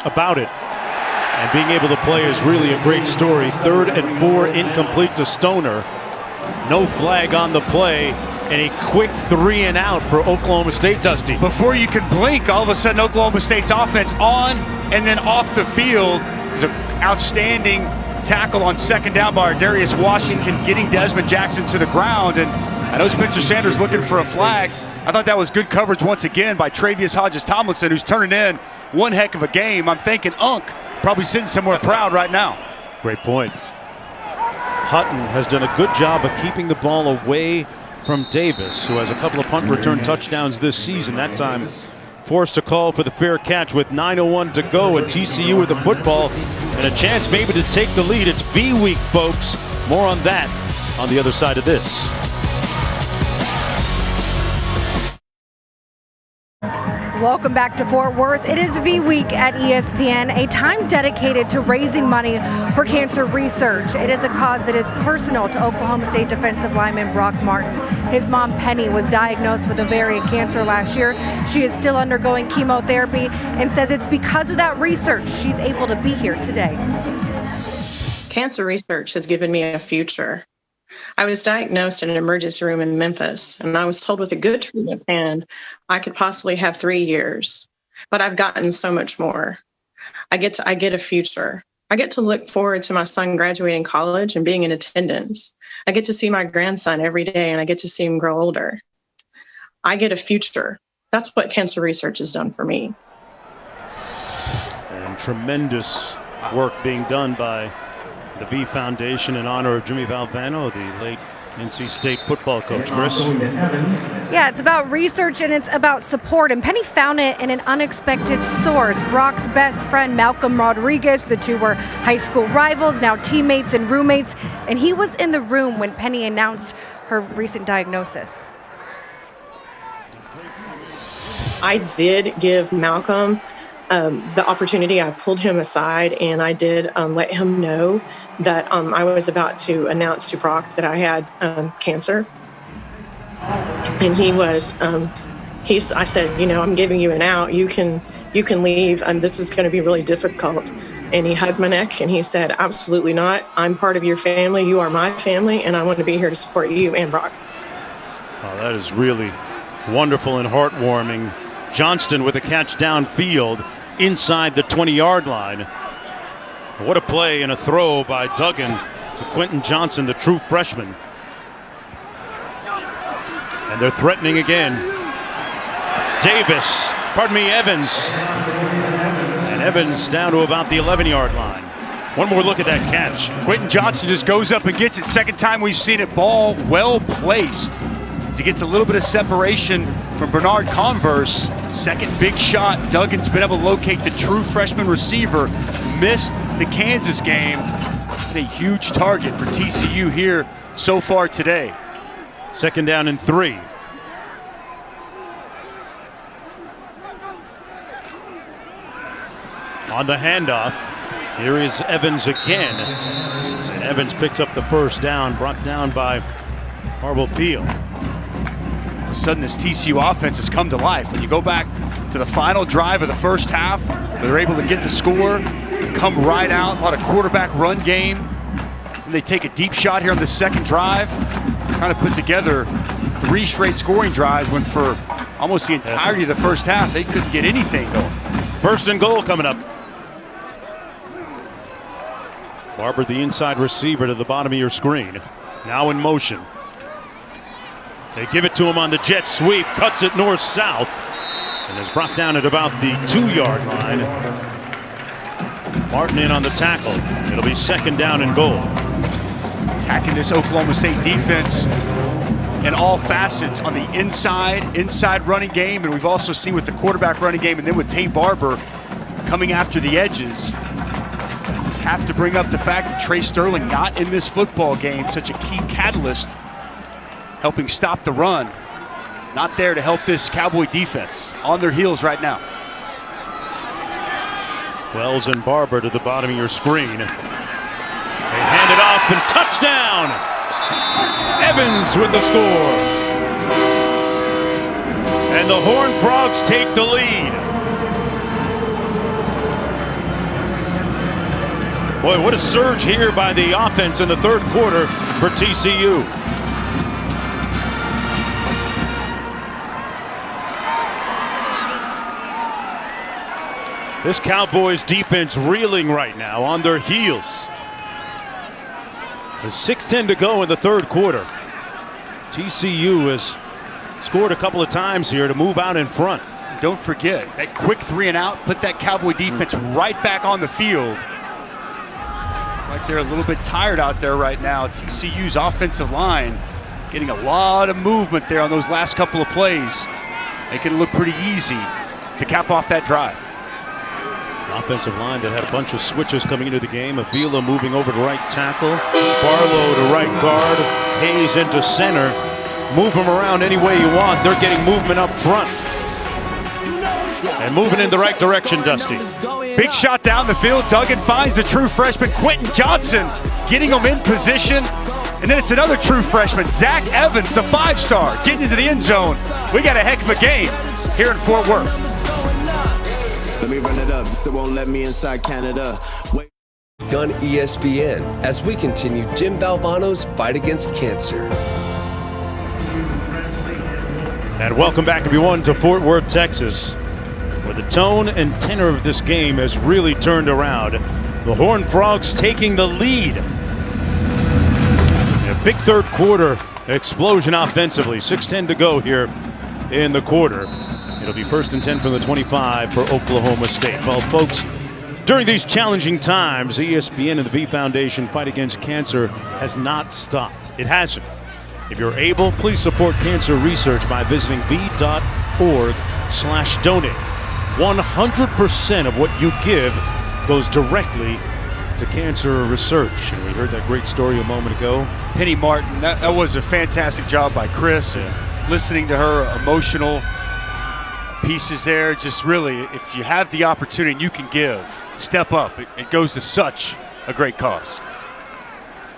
about it, and being able to play is really a great story. 3rd and 4, incomplete to Stoner. No flag on the play, and a quick 3 and out for Oklahoma State, Dusty. Before you could blink, all of a sudden Oklahoma State's offense on and then off the field. There's an outstanding tackle on 2nd down by Darius Washington, getting Desmond Jackson to the ground. And I know Spencer Sanders looking for a flag. I thought that was good coverage once again by Travius Hodges-Tomlinson, who's turning in one heck of a game. I'm thinking Unk probably sitting somewhere proud right now. Great point. Hutton has done a good job of keeping the ball away from Davis, who has a couple of punt return touchdowns this season. That time forced to call for the fair catch with 9:01 to go, and TCU with the football and a chance maybe to take the lead. It's V week, folks. More on that on the other side of this. Welcome back to Fort Worth. It is V Week at ESPN, a time dedicated to raising money for cancer research. It is a cause that is personal to Oklahoma State defensive lineman Brock Martin. His mom, Penny, was diagnosed with ovarian cancer last year. She is still undergoing chemotherapy and says it's because of that research she's able to be here today. Cancer research has given me a future. I was diagnosed in an emergency room in Memphis, and I was told with a good treatment plan, I could possibly have 3 years. But I've gotten so much more. I get a future. I get to look forward to my son graduating college and being in attendance. I get to see my grandson every day, and I get to see him grow older. I get a future. That's what cancer research has done for me. And tremendous work being done by the V Foundation in honor of Jimmy Valvano, the late NC State football coach. Chris? Yeah, it's about research and it's about support. And Penny found it in an unexpected source. Brock's best friend, Malcolm Rodriguez, the two were high school rivals, now teammates and roommates. And he was in the room when Penny announced her recent diagnosis. I did give Malcolm the opportunity. I pulled him aside and I did let him know that I was about to announce to Brock that I had cancer. And he was, I said, you know, I'm giving you an out. You can leave. This is going to be really difficult. And he hugged my neck and he said, absolutely not. I'm part of your family. You are my family. And I want to be here to support you and Brock. Oh, that is really wonderful and heartwarming. Johnston with a catch downfield inside the 20-yard line. What a play and a throw by Duggan to Quentin Johnson, the true freshman. And they're threatening again. Evans. And Evans down to about the 11-yard line. One more look at that catch. Quentin Johnson just goes up and gets it. Second time we've seen it. Ball well placed. As he gets a little bit of separation from Bernard Converse. Second big shot. Duggan's been able to locate the true freshman receiver. Missed the Kansas game. And a huge target for TCU here so far today. Second down and 3. On the handoff, here is Evans again. And Evans picks up the first down, brought down by Marble Peel. All of a sudden, this TCU offense has come to life. When you go back to the final drive of the first half, where they're able to get the score, come right out, a lot of quarterback run game. And they take a deep shot here on the second drive, trying to put together 3 straight scoring drives when for almost the entirety of the first half, they couldn't get anything going. First and goal coming up. Barber, the inside receiver, to the bottom of your screen. Now in motion. They give it to him on the jet sweep, cuts it north-south, and is brought down at about the 2-yard line. Martin in on the tackle. It'll be second down and goal. Attacking this Oklahoma State defense in all facets on the inside running game, and we've also seen with the quarterback running game, and then with Tay Barber coming after the edges. Just have to bring up the fact that Trey Sterling not in this football game, such a key catalyst helping stop the run. Not there to help this Cowboy defense. On their heels right now. Wells and Barber to the bottom of your screen. They hand it off and touchdown! Evans with the score. And the Horned Frogs take the lead. Boy, what a surge here by the offense in the third quarter for TCU. This Cowboys defense reeling right now, on their heels. There's 6:10 to go in the third quarter. TCU has scored a couple of times here to move out in front. Don't forget, that quick 3 and out put that Cowboy defense right back on the field. Like they're a little bit tired out there right now. TCU's offensive line getting a lot of movement there on those last couple of plays. Making it look pretty easy to cap off that drive. Offensive line that had a bunch of switches coming into the game. Avila moving over to right tackle. Barlow to right guard. Hayes into center. Move them around any way you want. They're getting movement up front. And moving in the right direction, Dusty. Big shot down the field. Duggan finds the true freshman, Quentin Johnson, getting him in position. And then it's another true freshman, Zach Evans, the 5-star, getting into the end zone. We got a heck of a game here in Fort Worth. Let me run it up. Still won't let me inside Canada. On ESPN as we continue Jim Valvano's fight against cancer. And welcome back, everyone, to Fort Worth, Texas, where the tone and tenor of this game has really turned around. The Horned Frogs taking the lead. A big third quarter explosion offensively. 6:10 to go here in the quarter. It'll be 1st and 10 from the 25 for Oklahoma State. Well, folks, during these challenging times, ESPN and the V Foundation fight against cancer has not stopped. It hasn't. If you're able, please support cancer research by visiting v.org/donate. 100% of what you give goes directly to cancer research. And we heard that great story a moment ago. Penny Martin, that was a fantastic job by Chris. Yeah. Listening to her emotional pieces there, just really, if you have the opportunity and you can give, step up. It goes to such a great cause.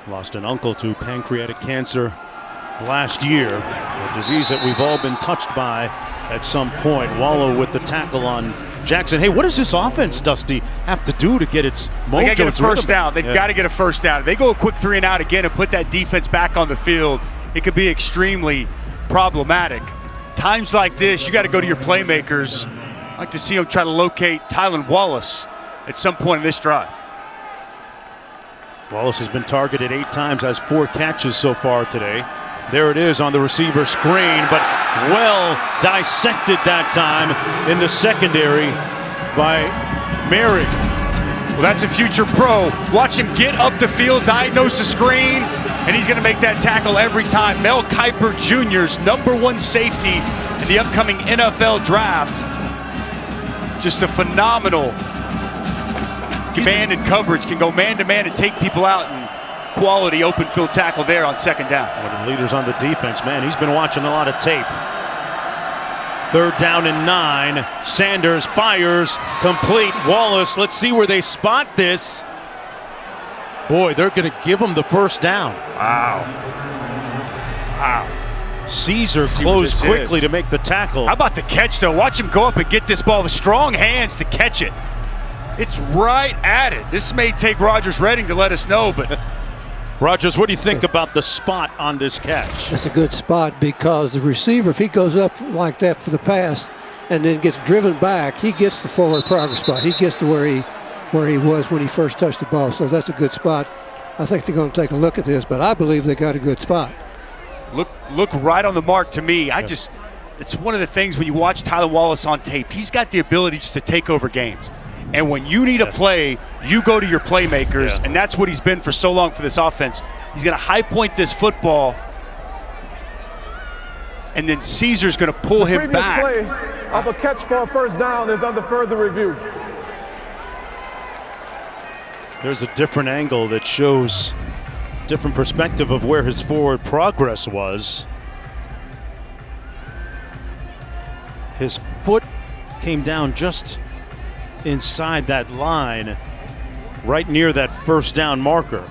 Lost an uncle to pancreatic cancer last year, a disease that we've all been touched by at some point. Wallow with the tackle on Jackson. Hey, what does this offense, Dusty, have to do to get its mojo? They got to get a first down. They've got to get a first down. If they go a quick 3 and out again and put that defense back on the field, it could be extremely problematic. times like this, you got to go to your playmakers. I'd like to see him try to locate Tylan Wallace at some point in this drive. Wallace has been targeted 8 times, has 4 catches so far today. There it is on the receiver screen, but well dissected that time in the secondary by Mary. Well, that's a future pro. Watch him get up the field, diagnose the screen, and he's going to make that tackle every time. Mel Kiper Jr.'s #1 safety in the upcoming NFL draft. Just a phenomenal man in coverage, can go man-to-man and take people out, and quality open field tackle there on second down. One of the leaders on the defense, man. He's been watching a lot of tape. 3rd down and 9. Sanders fires, complete. Wallace, let's see where they spot this. Boy, they're going to give him the first down. Wow. Caesar closed quickly to make the tackle. How about the catch, though? Watch him go up and get this ball. The strong hands to catch it. It's right at it. This may take Rogers Redding to let us know, but Rogers, what do you think about the spot on this catch? It's a good spot because the receiver, if he goes up like that for the pass and then gets driven back, he gets the forward progress spot. He gets to where he was when he first touched the ball. So that's a good spot. I think they're going to take a look at this, but I believe they got a good spot. Look right on the mark to me. It's one of the things when you watch Tylan Wallace on tape, he's got the ability just to take over games. And when you need a play, you go to your playmakers, and that's what he's been for so long for this offense. He's going to high point this football, and then Caesar's going to pull him back. The previous play of a catch for a first down is under further review. There's a different angle that shows different perspective of where his forward progress was. His foot came down just inside that line, right near that first down marker.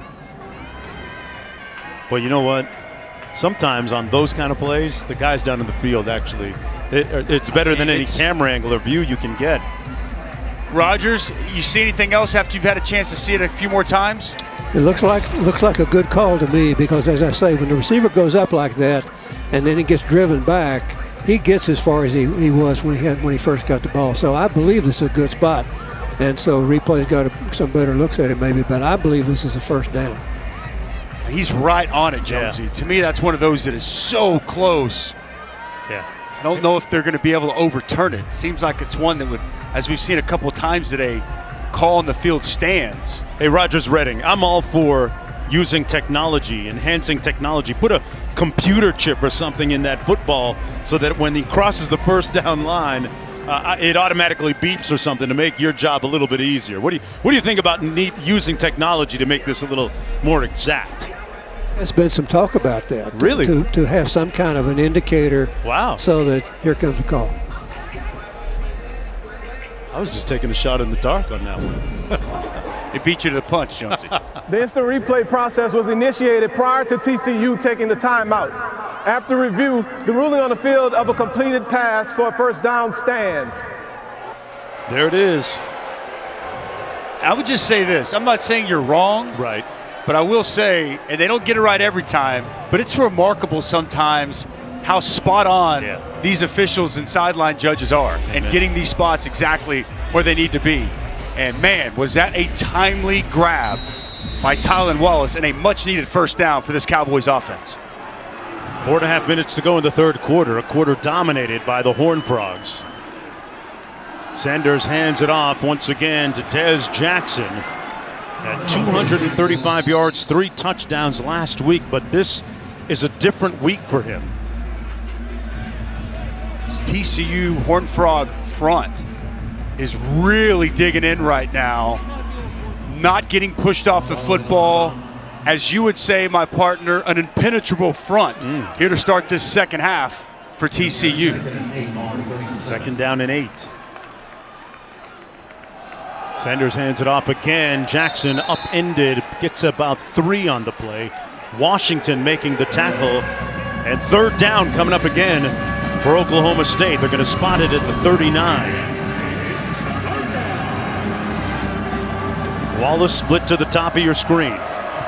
But you know what? Sometimes on those kind of plays, the guys down in the field actually, it's better than any camera angle or view you can get. Rogers, you see anything else after you've had a chance to see it a few more times? It looks like a good call to me because, as I say, when the receiver goes up like that and then he gets driven back, he gets as far as he was when he first got the ball. So I believe this is a good spot. And so replay's got some better looks at it maybe, but I believe this is a first down. He's right on it, Jonesy. Yeah. To me, that's one of those that is so close. Yeah. I don't know if they're going to be able to overturn it. Seems like it's one that would, as we've seen a couple of times today, call on the field stands. Hey, Rogers Redding, I'm all for using technology, enhancing technology. Put a computer chip or something in that football so that when he crosses the first down line, it automatically beeps or something to make your job a little bit easier. What do you think about using technology to make this a little more exact? There's been some talk about that. Really? To have some kind of an indicator. Wow. So that here comes the call. I was just taking a shot in the dark on that one. It beat you to the punch, Jonesy. The instant replay process was initiated prior to TCU taking the timeout. After review, the ruling on the field of a completed pass for a first down stands. There it is. I would just say this. I'm not saying you're wrong. Right. But I will say, and they don't get it right every time, but it's remarkable sometimes how spot on these officials and sideline judges are and getting these spots exactly where they need to be. And man, was that a timely grab by Tylan Wallace and a much needed first down for this Cowboys offense. 4.5 minutes to go in the third quarter, a quarter dominated by the Horned Frogs. Sanders hands it off once again to Dez Jackson. At 235 yards, 3 touchdowns last week, but this is a different week for him. TCU Horned Frog front is really digging in right now, not getting pushed off the football. As you would say, my partner, an impenetrable front here to start this second half for TCU. 2nd down and 8. Sanders hands it off again. Jackson upended, gets about 3 on the play. Washington making the tackle. And 3rd down coming up again for Oklahoma State. They're going to spot it at the 39. Wallace split to the top of your screen.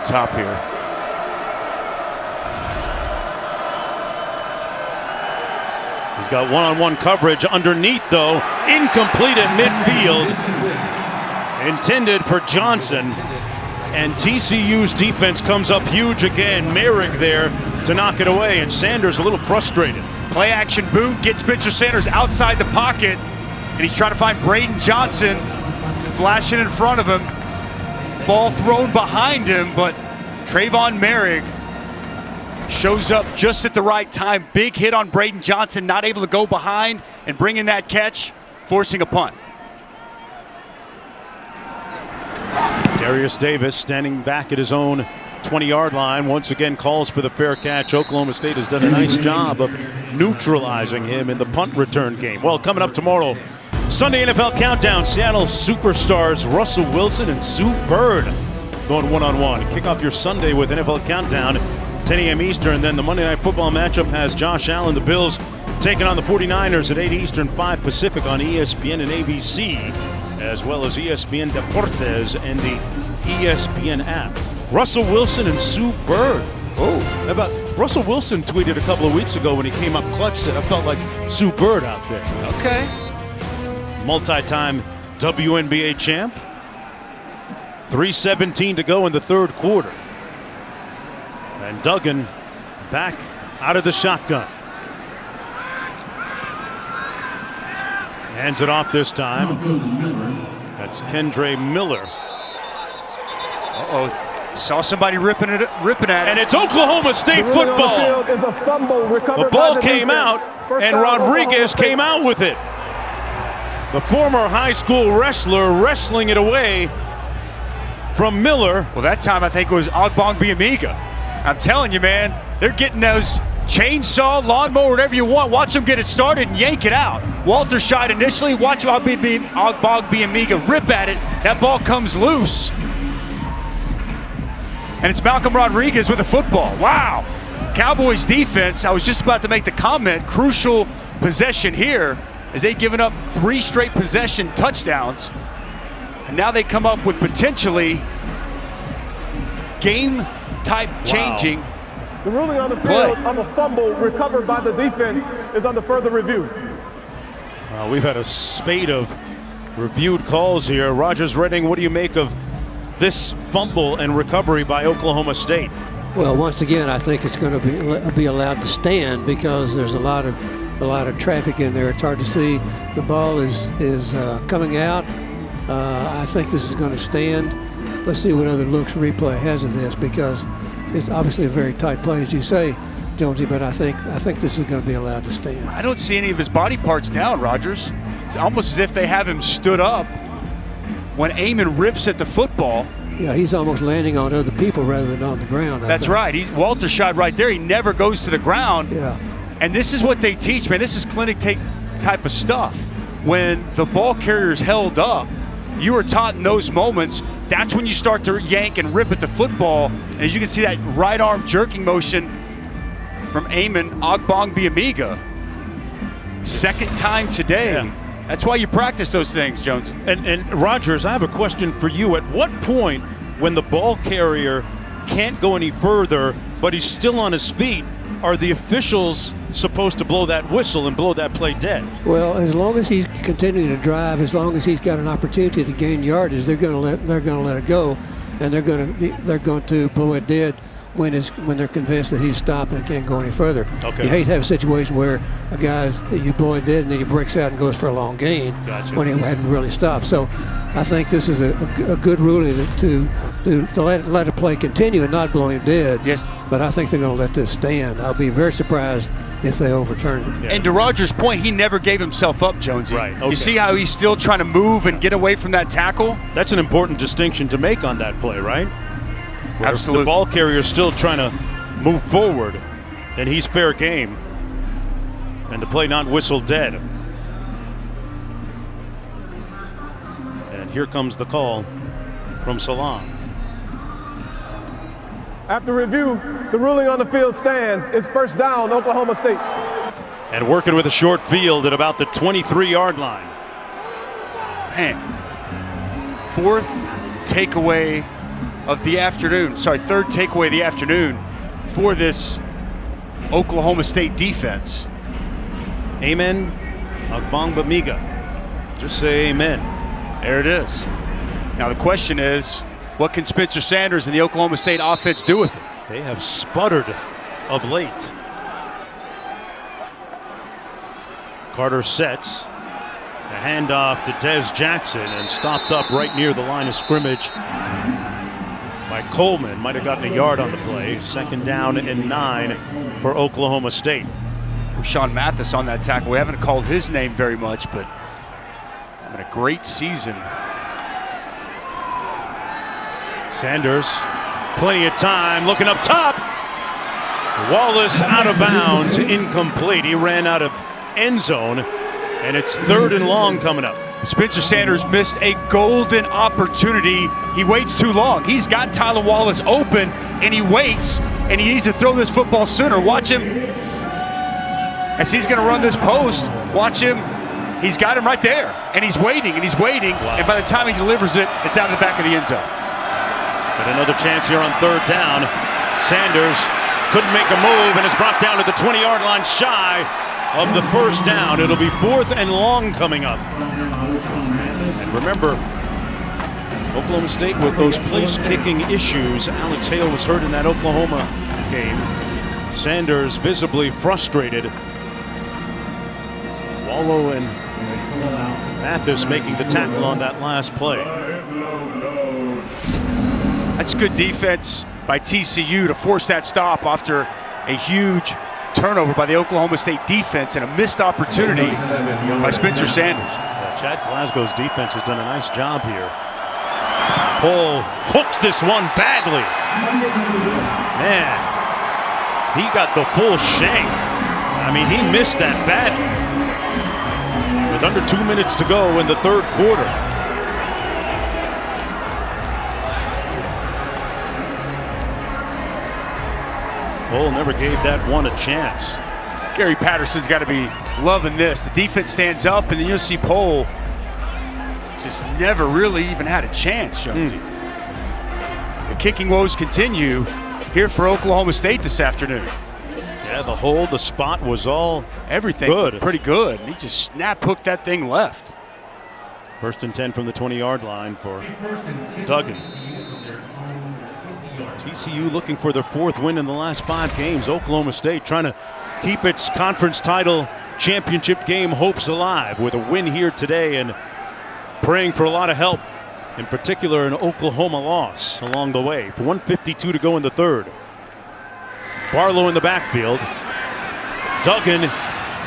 Top here. He's got one-on-one coverage underneath, though. Incomplete at midfield. Intended for Johnson. And TCU's defense comes up huge again. Merrick there to knock it away, and Sanders a little frustrated. Play action boot gets Spencer Sanders outside the pocket, and he's trying to find Braden Johnson, flashing in front of him. Ball thrown behind him, but Trayvon Merrick shows up just at the right time. Big hit on Braden Johnson, not able to go behind and bring in that catch, forcing a punt. Darius Davis standing back at his own 20-yard line once again calls for the fair catch. Oklahoma State has done a nice job of neutralizing him in the punt return game. Well, coming up tomorrow, Sunday NFL Countdown, Seattle superstars Russell Wilson and Sue Bird going one-on-one. Kick off your Sunday with NFL Countdown, 10 a.m. Eastern. Then the Monday Night Football matchup has Josh Allen, the Bills, taking on the 49ers at 8 Eastern, 5 Pacific on ESPN and ABC, as well as ESPN Deportes and the ESPN app. Russell Wilson and Sue Bird. Oh, how about Russell Wilson tweeted a couple of weeks ago when he came up clutch, said, I felt like Sue Bird out there. Okay. Multi-time WNBA champ. 3:17 to go in the third quarter. And Duggan back out of the shotgun. Hands it off this time. That's Kendre Miller. Uh-oh. Saw somebody ripping at it. And it's Oklahoma State football. The ball came out, and Rodriguez came out with it. The former high school wrestler wrestling it away from Miller. Well, that time I think it was Ogbongbemiga. I'm telling you, man, they're getting those chainsaw, lawnmower, whatever you want. Watch them get it started and yank it out. Walter shot initially. Watch Ogbongbemiga rip at it. That ball comes loose. And it's Malcolm Rodriguez with the football. Wow. Cowboys defense, I was just about to make the comment, crucial possession here as they've given up 3 straight possession touchdowns. And now they come up with potentially game type changing. Wow. The ruling on the field of a fumble recovered by the defense is under further review. We've had a spate of reviewed calls here. Rogers Redding, what do you make of this fumble and recovery by Oklahoma State? Well, once again, I think it's going to be allowed to stand because there's a lot of traffic in there. It's hard to see. The ball is coming out. I think this is going to stand. Let's see what other looks replay has of this, because it's obviously a very tight play, as you say, Jonesy. But I think this is going to be allowed to stand. I don't see any of his body parts down, Rogers. It's almost as if they have him stood up when Amon rips at the football. Yeah, he's almost landing on other people rather than on the ground. That's right. Walter shot right there. He never goes to the ground. Yeah. And this is what they teach, man. This is clinic type of stuff. When the ball carrier's held up, you are taught in those moments, that's when you start to yank and rip at the football. And as you can see, that right arm jerking motion from Amon Ogbongbemiga. Second time today. Yeah. That's why you practice those things, Jones. And Rogers, I have a question for you. At what point, when the ball carrier can't go any further, but he's still on his feet, are the officials supposed to blow that whistle and blow that play dead? Well, as long as he's continuing to drive, as long as he's got an opportunity to gain yardage, they're going to let it go, and they're going to blow it dead when they're convinced that he's stopped and can't go any further. Okay. You hate to have a situation where you blow it dead and then he breaks out and goes for a long gain. Gotcha. When he hadn't really stopped. So I think this is a good ruling to let a play continue and not blow him dead. Yes. But I think they're going to let this stand. I'll be very surprised if they overturn it. Yeah. And to Rogers' point, he never gave himself up, Jonesy. Right. Okay. You see how he's still trying to move and get away from that tackle? That's an important distinction to make on that play, right? Where Absolutely. The ball carrier is still trying to move forward, and he's fair game. And the play not whistled dead. And here comes the call from Salam. After review, the ruling on the field stands. It's first down, Oklahoma State. And working with a short field at about the 23-yard line. Man, fourth takeaway of the afternoon. Sorry, third takeaway of the afternoon for this Oklahoma State defense. Amen. Agbangbamiga. Just say amen. There it is. Now the question is, what can Spencer Sanders and the Oklahoma State offense do with it? They have sputtered of late. Carter sets. A handoff to Des Jackson and stopped up right near the line of scrimmage by Coleman. Might have gotten a yard on the play. 2nd down and 9 for Oklahoma State. Sean Mathis on that tackle. We haven't called his name very much, but having a great season. Sanders, plenty of time, looking up top. Wallace out of bounds, incomplete. He ran out of end zone, and it's 3rd and long coming up. Spencer Sanders missed a golden opportunity. He waits too long. He's got Tylan Wallace open, and he waits, and he needs to throw this football sooner. Watch him as he's going to run this post. Watch him. He's got him right there, and he's waiting, and he's waiting, and by the time he delivers it, it's out of the back of the end zone. But another chance here on 3rd down. Sanders couldn't make a move and is brought down to the 20-yard line shy of the 1st down. It'll be 4th and long coming up. And remember, Oklahoma State with those place-kicking issues. Alex Hale was hurt in that Oklahoma game. Sanders visibly frustrated. Wallow and Mathis making the tackle on that last play. That's good defense by TCU to force that stop after a huge turnover by the Oklahoma State defense and a missed opportunity by Spencer Sanders. Yeah, Chad Glasgow's defense has done a nice job here. Cole hooks this one badly. Man, he got the full shank. I mean, he missed that badly. With under 2 minutes to go in the 3rd quarter. Cole never gave that one a chance. Gary Patterson's got to be loving this. The defense stands up, and then you'll see Cole just never really even had a chance, Jonesy. The kicking woes continue here for Oklahoma State this afternoon. Yeah, the hold, the spot was all everything good. Pretty good. He just snap hooked that thing left. 1st and 10 from the 20-yard line for Duggan. TCU looking for their 4th win in the last 5 games. Oklahoma State trying to keep its conference title championship game hopes alive with a win here today and praying for a lot of help, in particular an Oklahoma loss along the way. For 1:52 to go in the 3rd. Barlow in the backfield. Duggan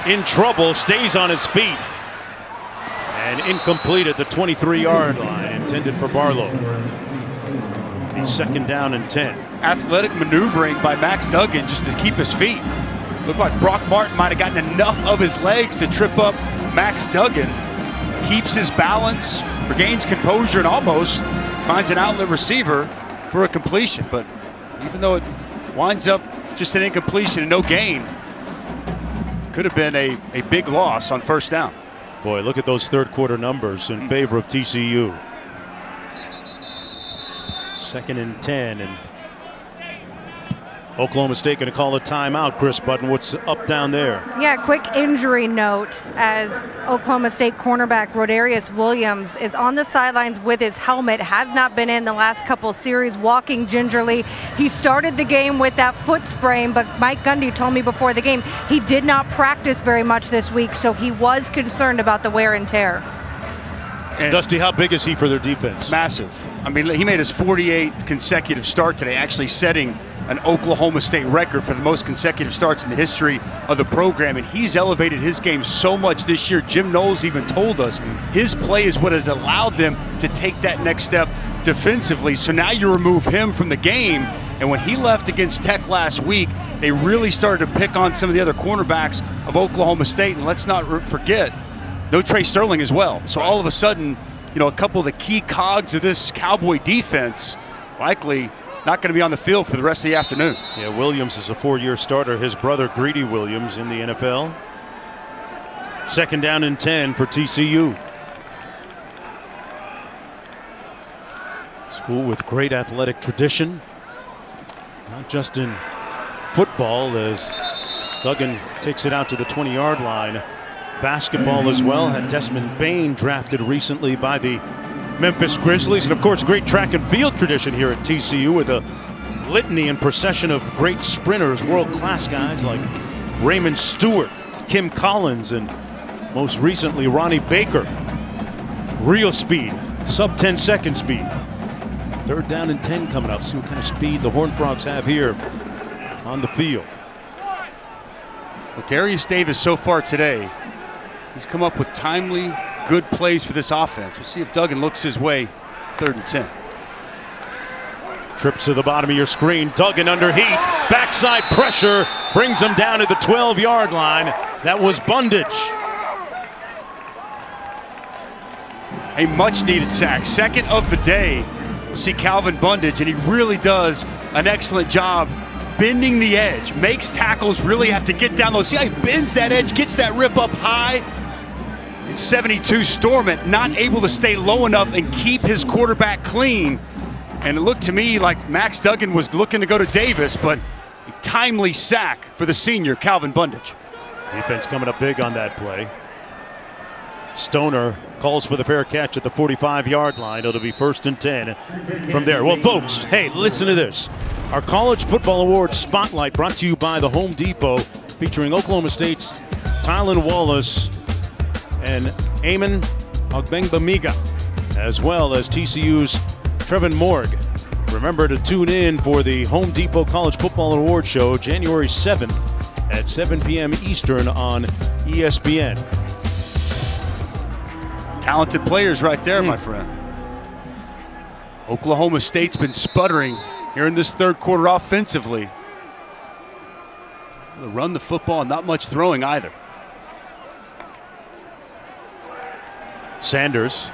in trouble, stays on his feet. And incomplete at the 23-yard line, intended for Barlow. He's 2nd down and 10. Athletic maneuvering by Max Duggan just to keep his feet. Looked like Brock Martin might have gotten enough of his legs to trip up Max Duggan. Keeps his balance, regains composure, and almost finds an outlet receiver for a completion. But even though it winds up just an incompletion and no gain, could have been a big loss on 1st down. Boy, look at those 3rd quarter numbers in favor of TCU. 2nd and 10, and Oklahoma State going to call a timeout. Chris Button, what's up down there? Yeah, quick injury note as Oklahoma State cornerback Rodarius Williams is on the sidelines with his helmet, has not been in the last couple series, walking gingerly. He started the game with that foot sprain, but Mike Gundy told me before the game he did not practice very much this week, so he was concerned about the wear and tear. And Dusty, how big is he for their defense? Massive. I mean, he made his 48th consecutive start today, actually setting an Oklahoma State record for the most consecutive starts in the history of the program, and he's elevated his game so much this year. Jim Knowles even told us his play is what has allowed them to take that next step defensively. So now you remove him from the game, and when he left against Tech last week, they really started to pick on some of the other cornerbacks of Oklahoma State, and let's not forget, no Trey Sterling as well. So all of a sudden, you know, a couple of the key cogs of this Cowboy defense likely not going to be on the field for the rest of the afternoon. Yeah, Williams is a 4-year starter. His brother, Greedy Williams, in the NFL. 2nd down and 10 for TCU. School with great athletic tradition, not just in football, as Duggan takes it out to the 20-yard line. basketball as well. Had Desmond Bain drafted recently by the Memphis Grizzlies. And of course, great track and field tradition here at TCU with a litany and procession of great sprinters, world-class guys like Raymond Stewart, Kim Collins, and most recently Ronnie Baker. Real speed, sub 10-second speed. 3rd down and 10 coming up. See what kind of speed the Horned Frogs have here on the field. Well, Darius Davis so far today, he's come up with timely, good plays for this offense. We'll see if Duggan looks his way. 3rd and 10. Trips to the bottom of your screen. Duggan under heat. Backside pressure brings him down to the 12-yard line. That was Bundage. A much-needed sack. 2nd of the day. We'll see Calvin Bundage, and he really does an excellent job bending the edge. Makes tackles really have to get down low. See how he bends that edge, gets that rip up high. And 72 storm it, not able to stay low enough and keep his quarterback clean. And it looked to me like Max Duggan was looking to go to Davis, but a timely sack for the senior, Calvin Bundage. Defense coming up big on that play. Stoner calls for the fair catch at the 45-yard line. It'll be 1st and 10 from there. Well, folks, hey, listen to this. Our College Football Awards Spotlight brought to you by the Home Depot, featuring Oklahoma State's Tylan Wallace and Eamon Ogbengbamiga, as well as TCU's Trevin Morg. Remember to tune in for the Home Depot College Football Awards Show January 7th at 7 p.m. Eastern on ESPN. Talented players right there, my friend. Oklahoma State's been sputtering here in this 3rd quarter offensively. They run the football, not much throwing either. Sanders.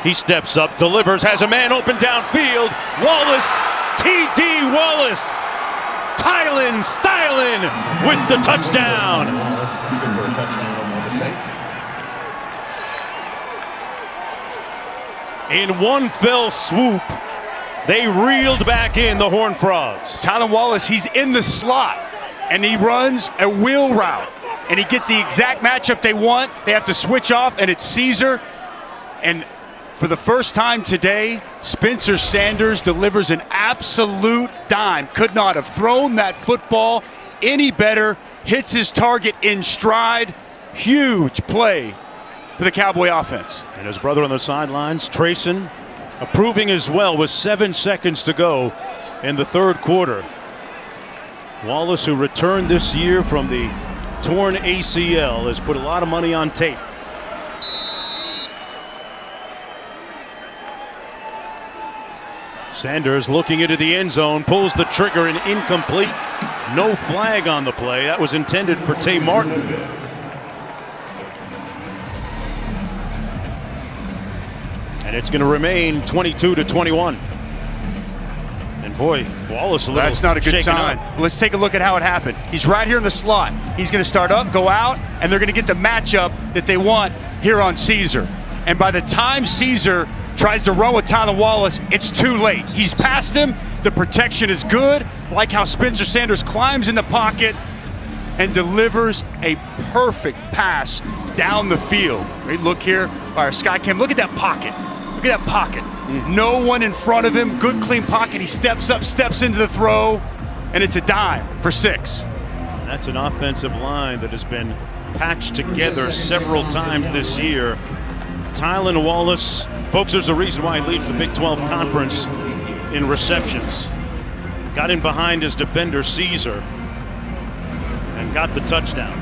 He steps up, delivers, has a man open downfield. Wallace, T.D. Wallace. Tylan Stylin with the touchdown. In one fell swoop, they reeled back in the Horned Frogs. Tylan Wallace, he's in the slot, and he runs a wheel route. And he get the exact matchup they want. They have to switch off, and it's Caesar. And for the first time today, Spencer Sanders delivers an absolute dime. Could not have thrown that football any better. Hits his target in stride. Huge play for the Cowboy offense. And his brother on the sidelines, Trayson, approving as well with 7 seconds to go in the 3rd quarter. Wallace, who returned this year from the torn ACL, has put a lot of money on tape. Sanders looking into the end zone, pulls the trigger and incomplete. No flag on the play. That was intended for Tay Martin. And it's going to remain 22-21. And boy, Wallace a little That's not a good sign. Let's take a look at how it happened. He's right here in the slot. He's going to start up, go out, and they're going to get the matchup that they want here on Caesar. And by the time Caesar tries to run with Tylan Wallace, it's too late. He's past him. The protection is good. Like how Spencer Sanders climbs in the pocket and delivers a perfect pass down the field. Great look here by our Skycam. Look at that pocket. Look at that pocket. No one in front of him. Good, clean pocket. He steps up, steps into the throw, and it's a dime for 6. That's an offensive line that has been patched together several times this year. Tylan Wallace, folks, there's a reason why he leads the Big 12 Conference in receptions. Got in behind his defender, Caesar, and got the touchdown.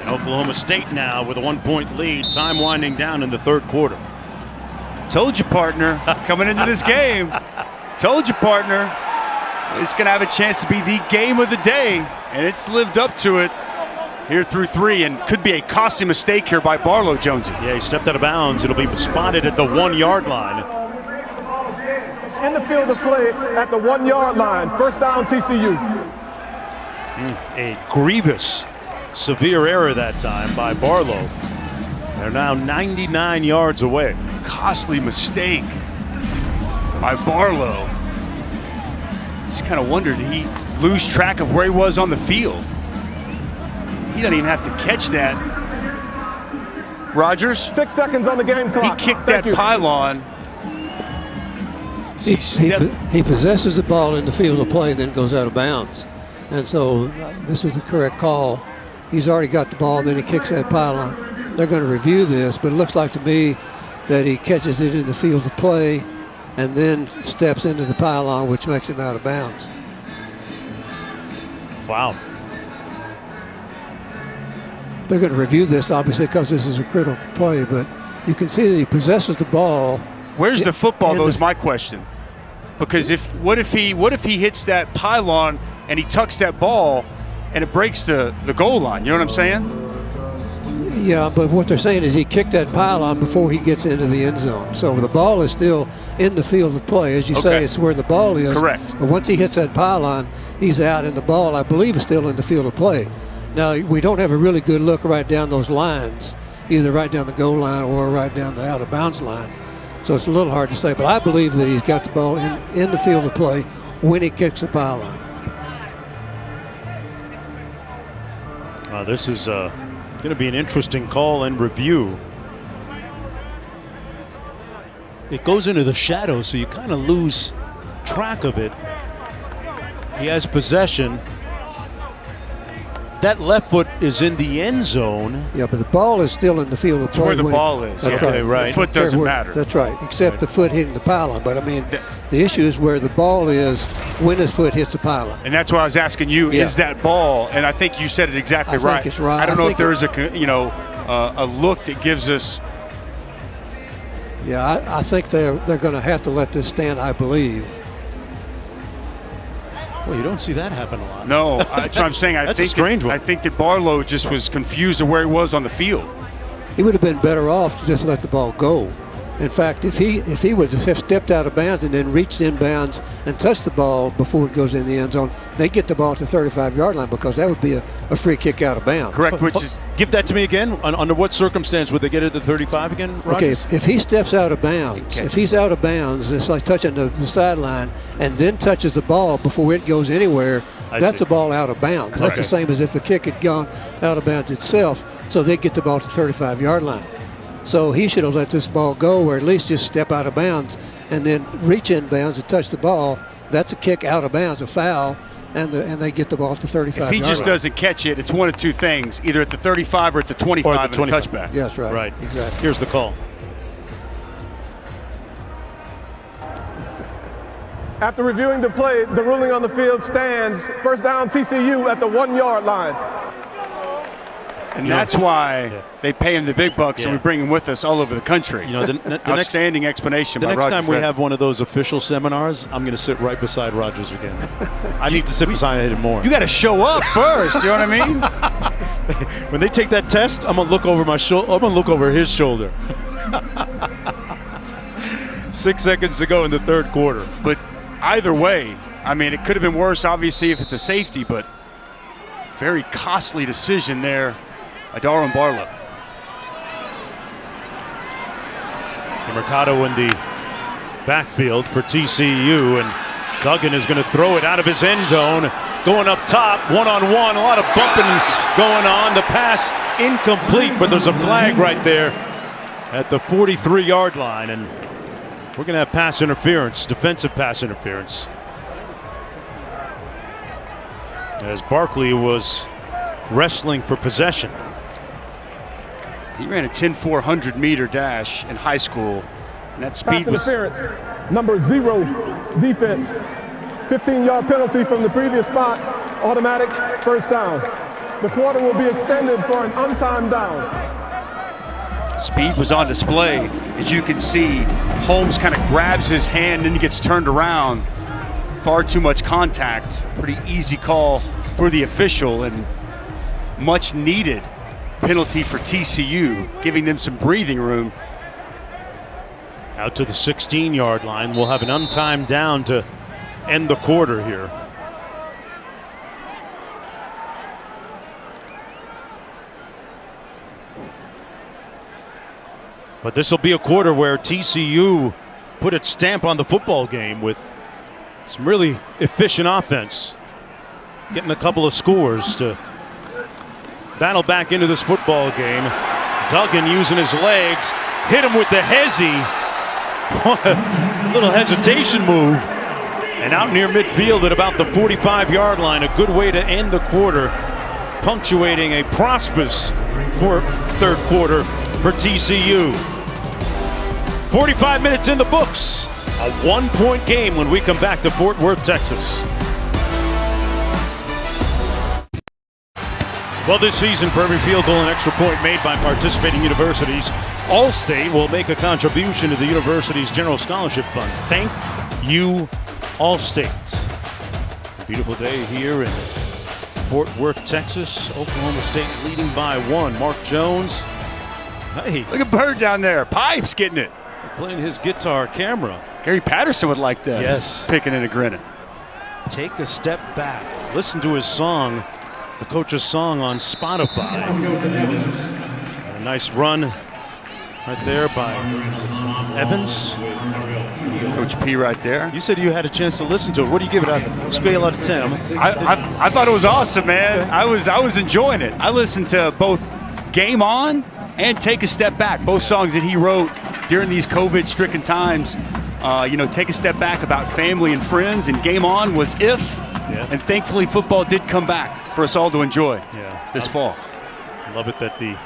And Oklahoma State now with a 1-point lead, time winding down in the 3rd quarter. Told you, partner, coming into this game. Told you, partner. It's going to have a chance to be the game of the day, and it's lived up to it here through 3, and could be a costly mistake here by Barlow, Jonesy. Yeah, he stepped out of bounds. It'll be spotted at the 1-yard line. In the field of play at the 1-yard line. 1st down, TCU. A grievous, severe error that time by Barlow. They're now 99 yards away. Costly mistake by Barlow. Just kind of wondered, did he lose track of where he was on the field. He doesn't even have to catch that. Rogers? 6 seconds on the game clock. He kicked that pylon. He possesses the ball in the field of play and then goes out of bounds. And so this is the correct call. He's already got the ball, then he kicks that pylon. They're going to review this, but it looks like to me that he catches it in the field of play and then steps into the pylon, which makes him out of bounds. Wow. They're going to review this, obviously, because this is a critical play, but you can see that he possesses the ball. Where's the football, though, is my question. Because what if he hits that pylon and he tucks that ball and it breaks the goal line? You know what I'm saying? Yeah, but what they're saying is he kicked that pylon before he gets into the end zone. So the ball is still in the field of play. As you say, it's where the ball is. Correct. But once he hits that pylon, he's out, and the ball, I believe, is still in the field of play. Now, we don't have a really good look right down those lines, either right down the goal line or right down the out-of-bounds line. So it's a little hard to say. But I believe that he's got the ball in the field of play when he kicks the pylon. This is going to be an interesting call and review. It goes into the shadows, so you kind of lose track of it. He has possession. That left foot is in the end zone. Yeah, but the ball is still in the field of play. Where the ball is. That's Okay, right. The foot doesn't matter. That's right, except the foot hitting the pylon. But, I mean, the issue is where the ball is when his foot hits the pylon. And that's why I was asking you, is that ball? And I think you said it exactly right. I think it's right. I don't know if there is a look that gives us. Yeah, I think they're going to have to let this stand, I believe. Well, you don't see that happen a lot. No, that's what I'm saying. That's a strange one. I think that Barlow just was confused of where he was on the field. He would have been better off to just let the ball go. In fact, if he would have stepped out of bounds and then reached in bounds and touched the ball before it goes in the end zone, they get the ball to the 35-yard line, because that would be a free kick out of bounds. Correct. Which is give that to me again. Under what circumstance would they get it to 35 again, Rogers? Okay, if he steps out of bounds, it's like touching the sideline and then touches the ball before it goes anywhere, that's a ball out of bounds. That's the same as if the kick had gone out of bounds itself, so they get the ball to the 35-yard line. So he should have let this ball go, or at least just step out of bounds and then reach in bounds and touch the ball. That's a kick out of bounds, a foul, and they get the ball to the 35-yard line. If he just doesn't catch it, it's one of two things, either at the 35 or at the 25 and a touchback. Yes, right. Right. Exactly. Here's the call. After reviewing the play, the ruling on the field stands. First down, TCU at the 1-yard line. And that's why they pay him the big bucks, and we bring him with us all over the country. The outstanding explanation. The by next Rogers time we Red. have one of those official seminars, I'm going to sit right beside Rogers again. I need to sit beside him more. You got to show up first. You know what I mean? When they take that test, I'm going to look over my shoulder. I'm going to look over his shoulder. 6 seconds to go in the third quarter. But either way, I mean, it could have been worse, obviously, if it's a safety, but very costly decision there by Darwin Barlow. Mercado in the backfield for TCU, and Duggan is going to throw it out of his end zone, going up top, one-on-one, a lot of bumping going on. The pass incomplete, but there's a flag right there at the 43-yard line, and we're going to have pass interference, defensive pass interference, as Barkley was wrestling for possession. He ran a 10-400 meter dash in high school, and that speed was. Interference, number 0, defense. 15-yard penalty from the previous spot, automatic first down. The quarter will be extended for an untimed down. Speed was on display. As you can see, Holmes kind of grabs his hand and he gets turned around. Far too much contact. Pretty easy call for the official, and much needed penalty for TCU, giving them some breathing room. Out to the 16-yard line. We'll have an untimed down to end the quarter here. But this will be a quarter where TCU put its stamp on the football game with some really efficient offense. getting a couple of scores to battle back into this football game. Duggan using his legs, hit him with the hezzy. A little hesitation move. And out near midfield at about the 45-yard line, a good way to end the quarter, punctuating a prosperous third quarter for TCU. 45 minutes in the books. A 1-point game when we come back to Fort Worth, Texas. Well, this season, for every field goal and extra point made by participating universities, Allstate will make a contribution to the university's General Scholarship Fund. Thank you, Allstate. A beautiful day here in Fort Worth, Texas. Oklahoma State leading by 1. Mark Jones. Hey, look at Bird down there. Pipes getting it. Playing his guitar camera. Gary Patterson would like that. Yes. Picking and a grinning. Take a step back. Listen to his song, the coach's song on Spotify. A nice run right there by Evans. Coach P right there. You said you had a chance to listen to it. What do you give it on a scale out of 10? I thought it was awesome, man. I was enjoying it. I listened to both Game On and Take a Step Back, both songs that he wrote during these COVID-stricken times. Take a step back about family and friends, and Game On was If. Yeah. And thankfully football did come back for us all to enjoy this fall. I love it that the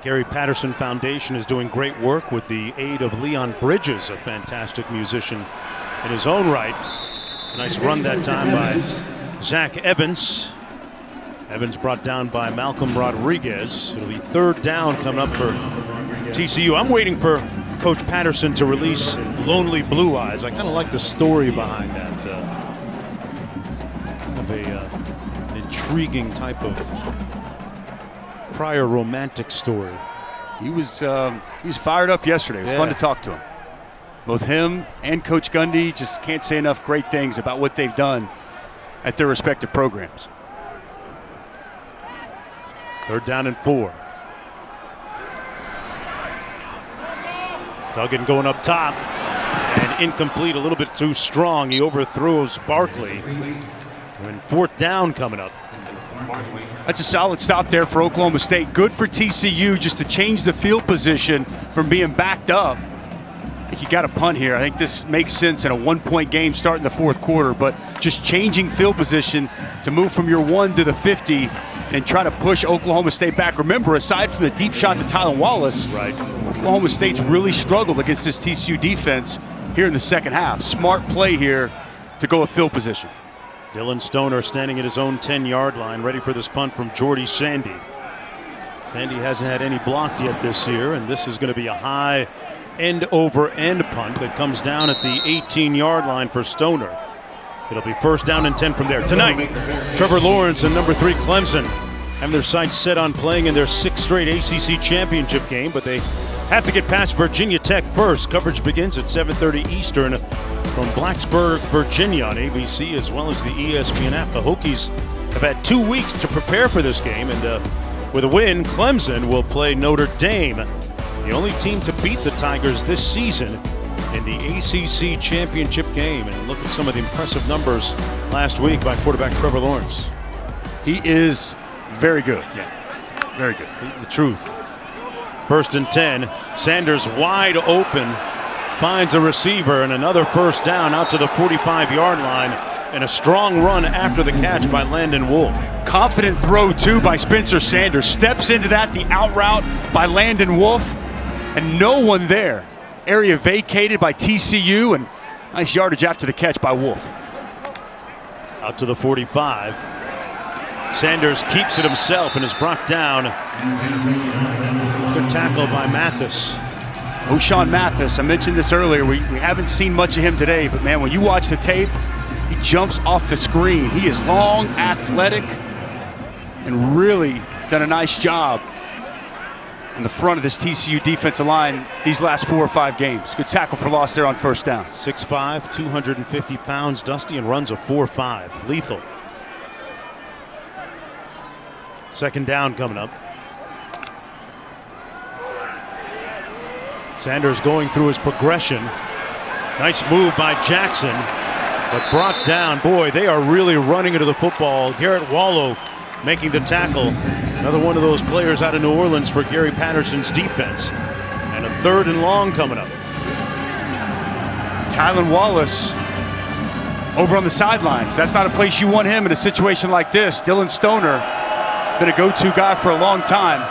Gary Patterson Foundation is doing great work with the aid of Leon Bridges, a fantastic musician in his own right. Nice run that time by Zach Evans. Evans brought down by Malcolm Rodriguez. It'll be third down coming up for TCU. I'm waiting for Coach Patterson to release Lonely Blue Eyes. I kind of like the story behind that. An intriguing type of prior romantic story. He was fired up yesterday. It was fun to talk to him. Both him and Coach Gundy just can't say enough great things about what they've done at their respective programs. Third down and 4. Duggan going up top and incomplete, a little bit too strong. He overthrows Barkley. And fourth down coming up. That's a solid stop there for Oklahoma State. Good for TCU just to change the field position from being backed up. I think you got to punt here. I think this makes sense in a 1-point game starting the fourth quarter, but just changing field position to move from your 1 to the 50 and try to push Oklahoma State back. Remember, aside from the deep shot to Tyler Wallace, Oklahoma State's really struggled against this TCU defense here in the second half. Smart play here to go with field position. Dylan Stoner standing at his own 10-yard line, ready for this punt from Jordy Sandy. Sandy hasn't had any blocked yet this year, and this is going to be a high end-over-end punt that comes down at the 18-yard line for Stoner. It'll be first down and 10 from there. Tonight, Trevor Lawrence and number 3 Clemson have their sights set on playing in their 6th straight ACC championship game, but they have to get past Virginia Tech first. Coverage begins at 7:30 Eastern from Blacksburg, Virginia on ABC as well as the ESPN app. The Hokies have had 2 weeks to prepare for this game, and with a win, Clemson will play Notre Dame, the only team to beat the Tigers this season in the ACC championship game. And look at some of the impressive numbers last week by quarterback Trevor Lawrence. He is very good. Yeah, very good. The truth. First and 10. Sanders wide open. Finds a receiver and another first down out to the 45-yard line. And a strong run after the catch by Landon Wolf. Confident throw, too, by Spencer Sanders. Steps into that, the out route by Landon Wolf. And no one there. Area vacated by TCU, and nice yardage after the catch by Wolf. Out to the 45. Sanders keeps it himself and is brought down. Good tackle by Mathis. O'Shawn Mathis, I mentioned this earlier. We haven't seen much of him today, but man, when you watch the tape, he jumps off the screen. He is long, athletic, and really done a nice job in the front of this TCU defensive line these last 4 or 5 games. Good tackle for loss there on first down. 6'5", 250 pounds, Dusty, and runs a 4.5. Lethal. Second down coming up. Sanders going through his progression. Nice move by Jackson. but brought down. Boy, they are really running into the football. Garrett Wallow making the tackle. Another one of those players out of New Orleans for Gary Patterson's defense. And a 3rd and long coming up. Tylan Wallace over on the sidelines. That's not a place you want him in a situation like this. Dylan Stoner, been a go-to guy for a long time.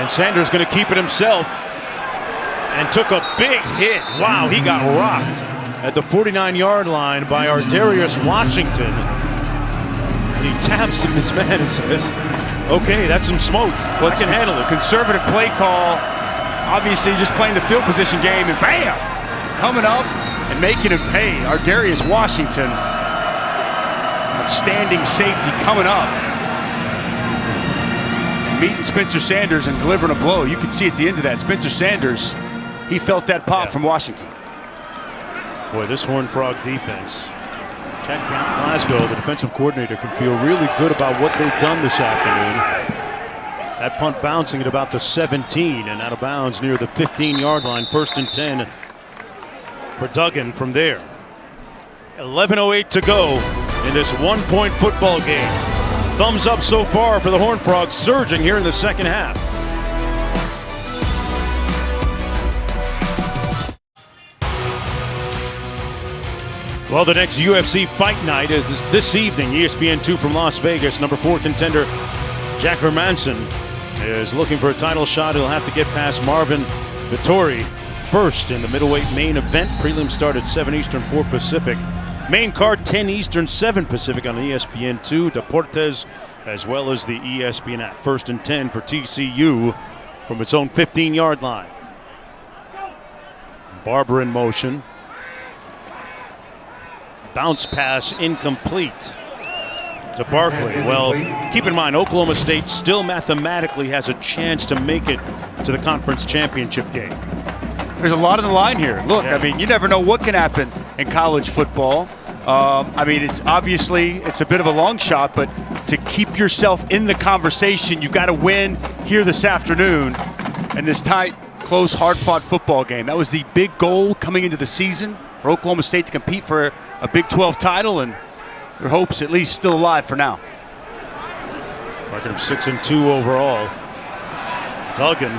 And Sanders going to keep it himself. And took a big hit. Wow, he got rocked at the 49-yard line by Ardarius Washington. And he taps him, this man, and says, okay, that's some smoke. I can handle it. Conservative play call. Obviously just playing the field position game, and bam! Coming up and making him pay. Ardarius Washington. Outstanding safety coming up. Meeting Spencer Sanders and delivering a blow. You can see at the end of that, Spencer Sanders, he felt that pop from Washington. Boy, this Horned Frog defense. Chad Glasgow, the defensive coordinator, can feel really good about what they've done this afternoon. That punt bouncing at about the 17 and out of bounds near the 15-yard line. 1st and 10 for Duggan from there. 11:08 to go in this 1-point football game. Thumbs up so far for the Horned Frogs, surging here in the second half. Well, the next UFC fight night is this evening. ESPN2 from Las Vegas. Number 4 contender Jack Hermansson is looking for a title shot. He'll have to get past Marvin Vettori first in the middleweight main event. Prelims start at 7 Eastern, 4 Pacific. Main card 10 Eastern, 7 Pacific on ESPN2. Deportes as well as the ESPN app. 1st and 10 for TCU from its own 15-yard line. Barber in motion. Bounce pass incomplete to Barkley. Well, keep in mind, Oklahoma State still mathematically has a chance to make it to the conference championship game. There's a lot on the line here. Look, I mean, you never know what can happen in college football. I mean, it's a bit of a long shot, but to keep yourself in the conversation, you've got to win here this afternoon in this tight, close, hard-fought football game. That was the big goal coming into the season for Oklahoma State to compete for a Big 12 title, and their hopes at least still alive for now. Record of 6-2 overall. Duggan,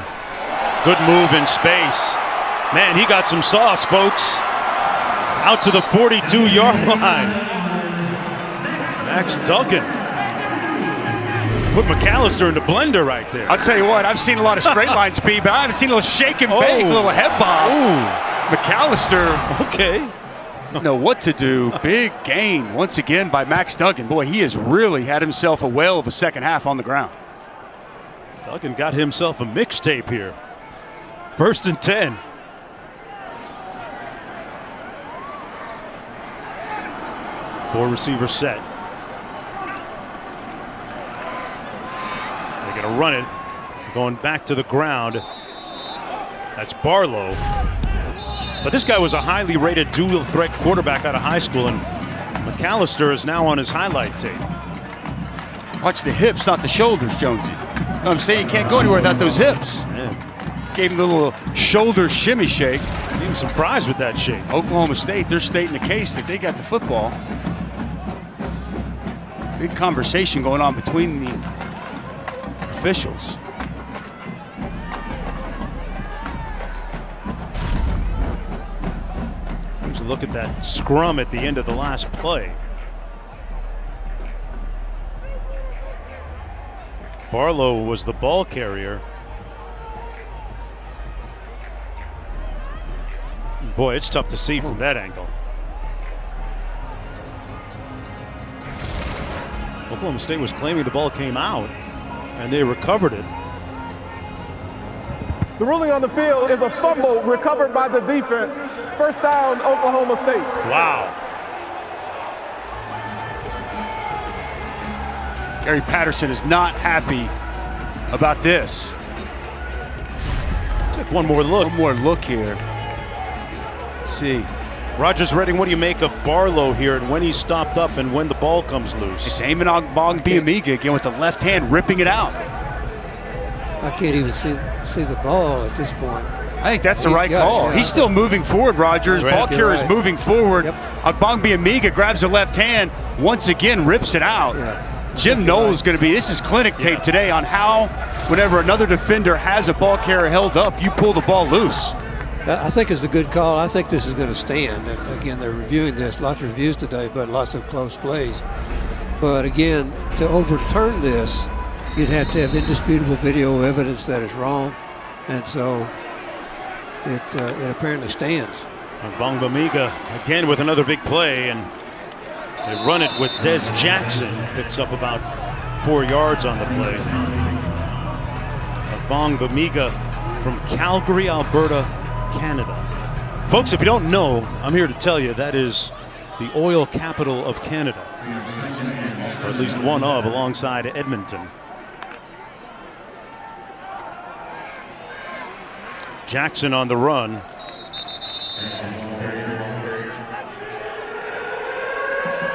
good move in space. Man, he got some sauce, folks. Out to the 42-yard line. Max Duggan. Put McAllister in the blender right there. I'll tell you what, I've seen a lot of straight line speed, but I haven't seen a little shake and bake, a little head bob. Ooh. McAllister. Okay. Know what to do. Big gain once again by Max Duggan. Boy, he has really had himself a whale of a second half on the ground. Duggan got himself a mixtape here. 1st and 10. Four receiver set. They're going to run it. Going back to the ground. That's Barlow. But this guy was a highly rated dual threat quarterback out of high school, and McAllister is now on his highlight tape. Watch the hips, not the shoulders, Jonesy. You know what I'm saying? You can't go anywhere without those hips. Man. Gave him a little shoulder shimmy shake. Gave him some fries with that shake. Oklahoma State, they're stating the case that they got the football. Big conversation going on between the officials. Look at that scrum at the end of the last play. Barlow was the ball carrier. Boy, it's tough to see from that angle. Oklahoma State was claiming the ball came out, and they recovered it. The ruling on the field is a fumble recovered by the defense. First down, Oklahoma State. Wow. Gary Patterson is not happy about this. Take one more look. One more look here. Let's see. Rogers Redding, what do you make of Barlow here and when he's stopped up and when the ball comes loose? It's Eamon Ogbongbemiga again with the left hand ripping it out. I can't even see the ball at this point. I think that's the right call. He's still moving forward, Rogers. Ball carrier is moving forward. Ogbongbemiga grabs the left hand, once again rips it out. Jim Knowles is going to be, this is clinic tape today on how, whenever another defender has a ball carrier held up, you pull the ball loose. I think it's a good call. I think this is going to stand. And again, they're reviewing this. Lots of reviews today, but lots of close plays. But again, to overturn this, you'd have to have indisputable video evidence that is wrong. And so it apparently stands. Ogbongbemiga again with another big play, and they run it with Des Jackson. Picks up about 4 yards on the play. Ogbongbemiga from Calgary, Alberta, Canada. Folks, if you don't know, I'm here to tell you that is the oil capital of Canada, or at least one of, alongside Edmonton. Jackson on the run.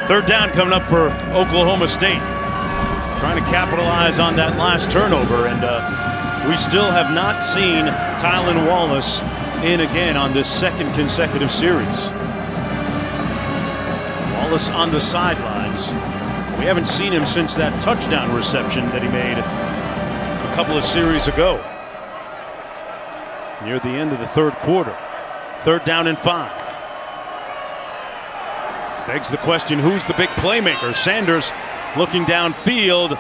Third down coming up for Oklahoma State. Trying to capitalize on that last turnover, and we still have not seen Tylan Wallace in again on this second consecutive series. Wallace on the sidelines. We haven't seen him since that touchdown reception that he made a couple of series ago. Near the end of the third quarter. Third down and 5. Begs the question, who's the big playmaker? Sanders looking downfield.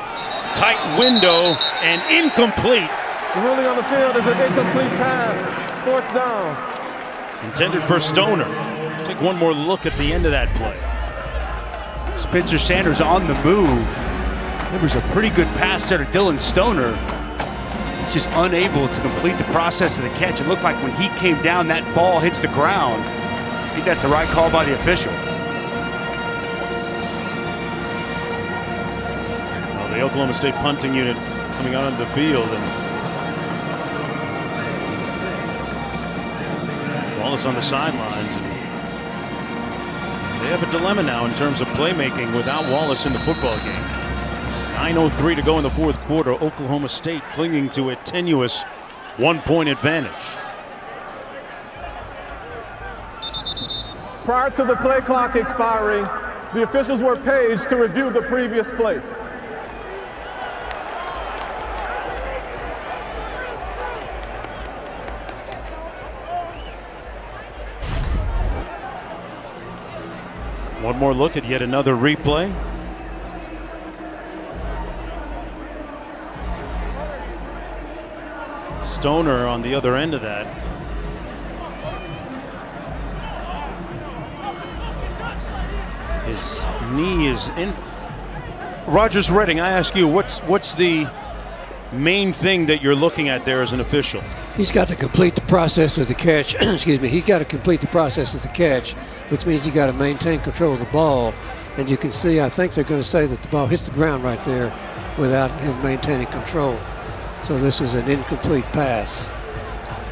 Tight window and incomplete. The ruling on the field is an incomplete pass. 4th down. Intended for Stoner. Let's take one more look at the end of that play. Spencer Sanders on the move. There was a pretty good pass there to Dylan Stoner. He's just unable to complete the process of the catch. It looked like when he came down, that ball hits the ground. I think that's the right call by the official. Well, the Oklahoma State punting unit coming out onto the field, and Wallace on the sidelines. And they have a dilemma now in terms of playmaking without Wallace in the football game. 9:03 to go in the fourth quarter. Oklahoma State clinging to a tenuous 1-point advantage. Prior to the play clock expiring, the officials were paged to review the previous play. One more look at yet another replay. Stoner on the other end of that. His knee is in. Rogers Redding, I ask you, what's the main thing that you're looking at there as an official? He's got to complete the process of the catch. Excuse me. He's got to complete the process of the catch, which means you got to maintain control of the ball. And you can see, I think they're going to say that the ball hits the ground right there without him maintaining control. So this is an incomplete pass.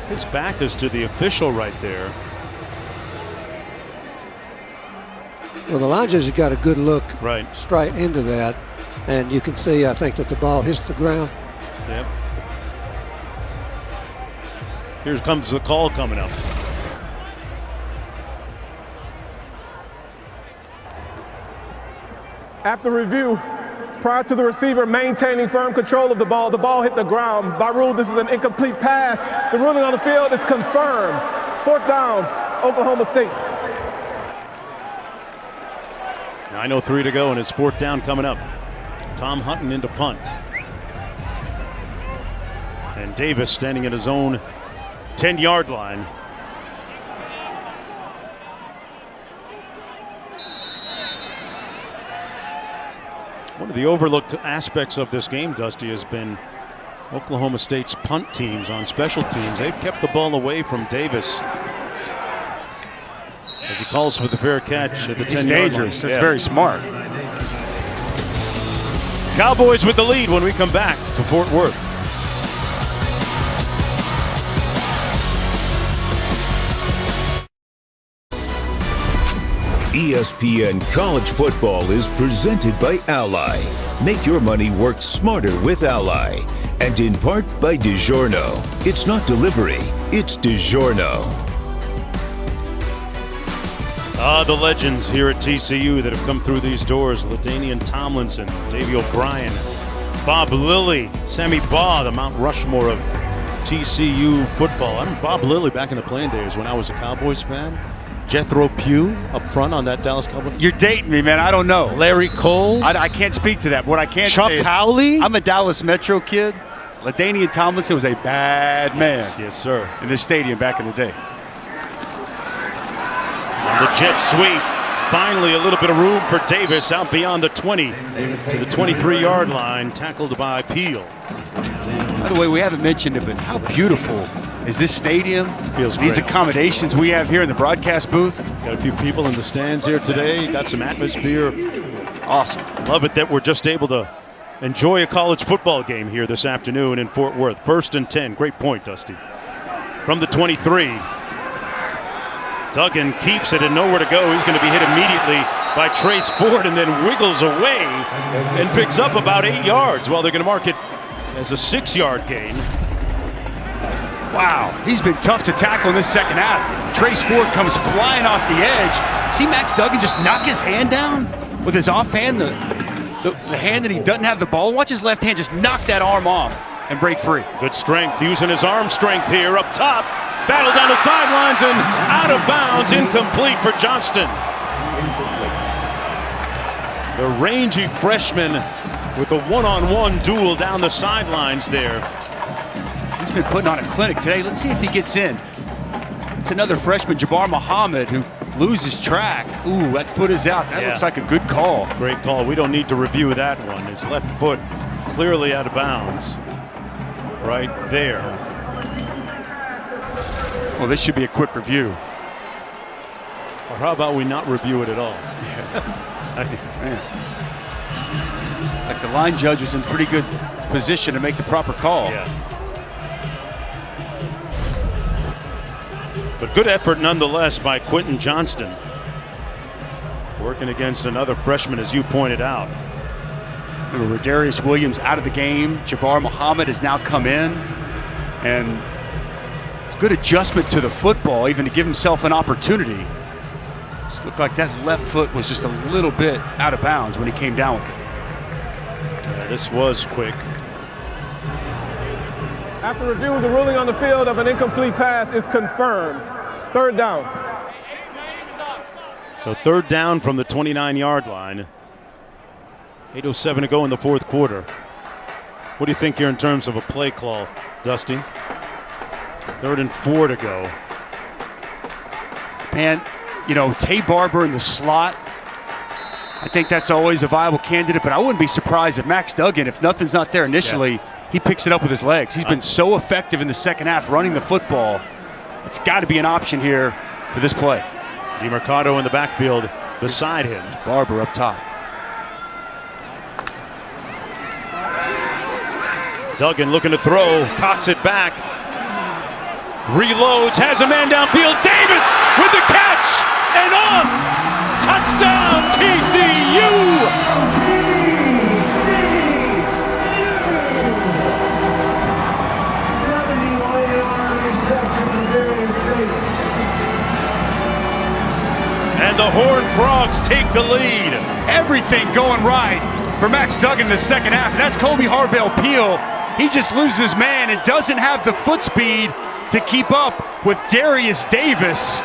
His back is to the official right there. Well, the line judge has got a good look right straight into that. And you can see, I think, that the ball hits the ground. Yep. Here comes the call coming up. After review, prior to the receiver maintaining firm control of the ball hit the ground. By rule, this is an incomplete pass. The ruling on the field is confirmed. 4th down, Oklahoma State. 9:03 to go, and it's 4th down coming up. Tom Hutton into punt. And Davis standing at his own 10-yard line. One of the overlooked aspects of this game, Dusty, has been Oklahoma State's punt teams on special teams. They've kept the ball away from Davis as he calls for the fair catch at the 10-yard line. Dangerous. That's very smart. Cowboys with the lead when we come back to Fort Worth. ESPN College Football is presented by Ally. Make your money work smarter with Ally. And in part by DiGiorno. It's not delivery, it's DiGiorno. The legends here at TCU that have come through these doors. LaDainian Tomlinson, Davey O'Brien, Bob Lilly, Sammy Baugh, the Mount Rushmore of TCU football. I'm Bob Lilly back in the playing days when I was a Cowboys fan. Jethro Pugh up front on that Dallas Cowboys. You're dating me, man. I don't know. Larry Cole. I can't speak to that. What I can Chuck say is Howley. I'm a Dallas Metro kid. LaDainian Tomlinson was a bad man. Yes, sir. In this stadium back in the day. And the jet sweep. Finally, a little bit of room for Davis out beyond the 20 to the 23-yard line, tackled by Peel. By the way, we haven't mentioned it, but how beautiful is this stadium? Feels These great. accommodations we have here in the broadcast booth. Got a few people in the stands here today. Got some atmosphere. Awesome. Love it that we're just able to enjoy a college football game here this afternoon in Fort Worth. 1st and 10. Great point, Dusty. From the 23. Duggan keeps it and nowhere to go. He's going to be hit immediately by Trace Ford and then wiggles away and picks up about 8 yards. Well, they're going to mark it as a 6-yard gain. Wow, he's been tough to tackle in this second half. Trace Ford comes flying off the edge. See Max Duggan just knock his hand down with his offhand, the hand that he doesn't have the ball. Watch his left hand just knock that arm off and break free. Good strength, using his arm strength here up top. Battle down the sidelines and out of bounds, incomplete for Johnston. The rangy freshman with a one-on-one duel down the sidelines there. He's been putting on a clinic today. Let's see if he gets in. It's another freshman, Jabbar Muhammad, who loses track. Ooh, that foot is out. That looks like a good call. Great call. We don't need to review that one. His left foot clearly out of bounds right there. Well, this should be a quick review. Or how about we not review it at all? Man. Like the line judge was in pretty good position to make the proper call. Yeah. But good effort nonetheless by Quentin Johnston. Working against another freshman, as you pointed out. Rodarius Williams out of the game. Jabbar Muhammad has now come in. And good adjustment to the football, even to give himself an opportunity. Just looked like that left foot was just a little bit out of bounds when he came down with it. Yeah, this was quick. After review, the ruling on the field of an incomplete pass is confirmed. 3rd down. So 3rd down from the 29-yard line. 8:07 to go in the 4th quarter. What do you think here in terms of a play call, Dusty? 3rd and 4 to go. And, you know, Tay Barber in the slot, I think that's always a viable candidate, but I wouldn't be surprised if Max Duggan, if nothing's not there initially, he picks it up with his legs. He's been so effective in the second half running the football. It's got to be an option here for this play. DeMercado in the backfield beside him. Barber up top. Duggan looking to throw, cocks it back. Reloads, has a man downfield. Davis with the catch and off. Touchdown TCU. And the Horned Frogs take the lead. Everything going right for Max Duggan in the second half. And that's Kobe Harvell-Peel. He just loses man and doesn't have the foot speed to keep up with Darius Davis.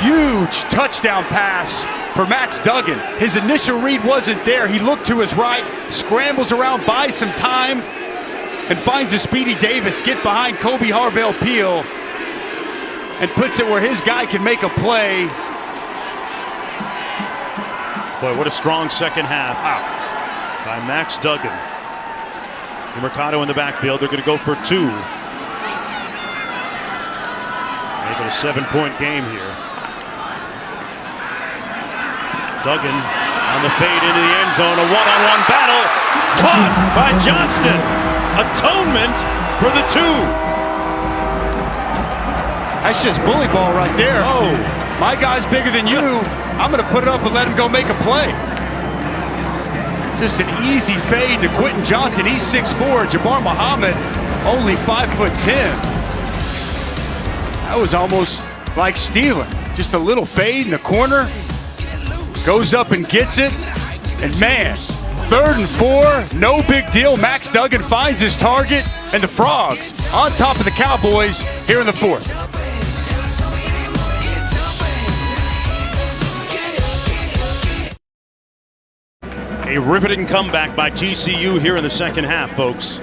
Huge touchdown pass for Max Duggan. His initial read wasn't there. He looked to his right, scrambles around, buys some time, and finds a speedy Davis get behind Kobe Harvell-Peel and puts it where his guy can make a play. Boy, what a strong second half by Max Duggan. DeMercado in the backfield. They're going to go for 2. Make it a 7-point game here. Duggan on the fade into the end zone. A one-on-one battle. Caught by Johnston. Atonement for the 2. That's just bully ball right there. Oh, my guy's bigger than you. I'm going to put it up and let him go make a play. Just an easy fade to Quentin Johnson. He's 6'4". Jabbar Muhammad, only 5'10". That was almost like stealing. Just a little fade in the corner. Goes up and gets it. And man, 3rd and 4, no big deal. Max Duggan finds his target. And the Frogs on top of the Cowboys here in the 4th. A riveting comeback by TCU here in the second half, folks.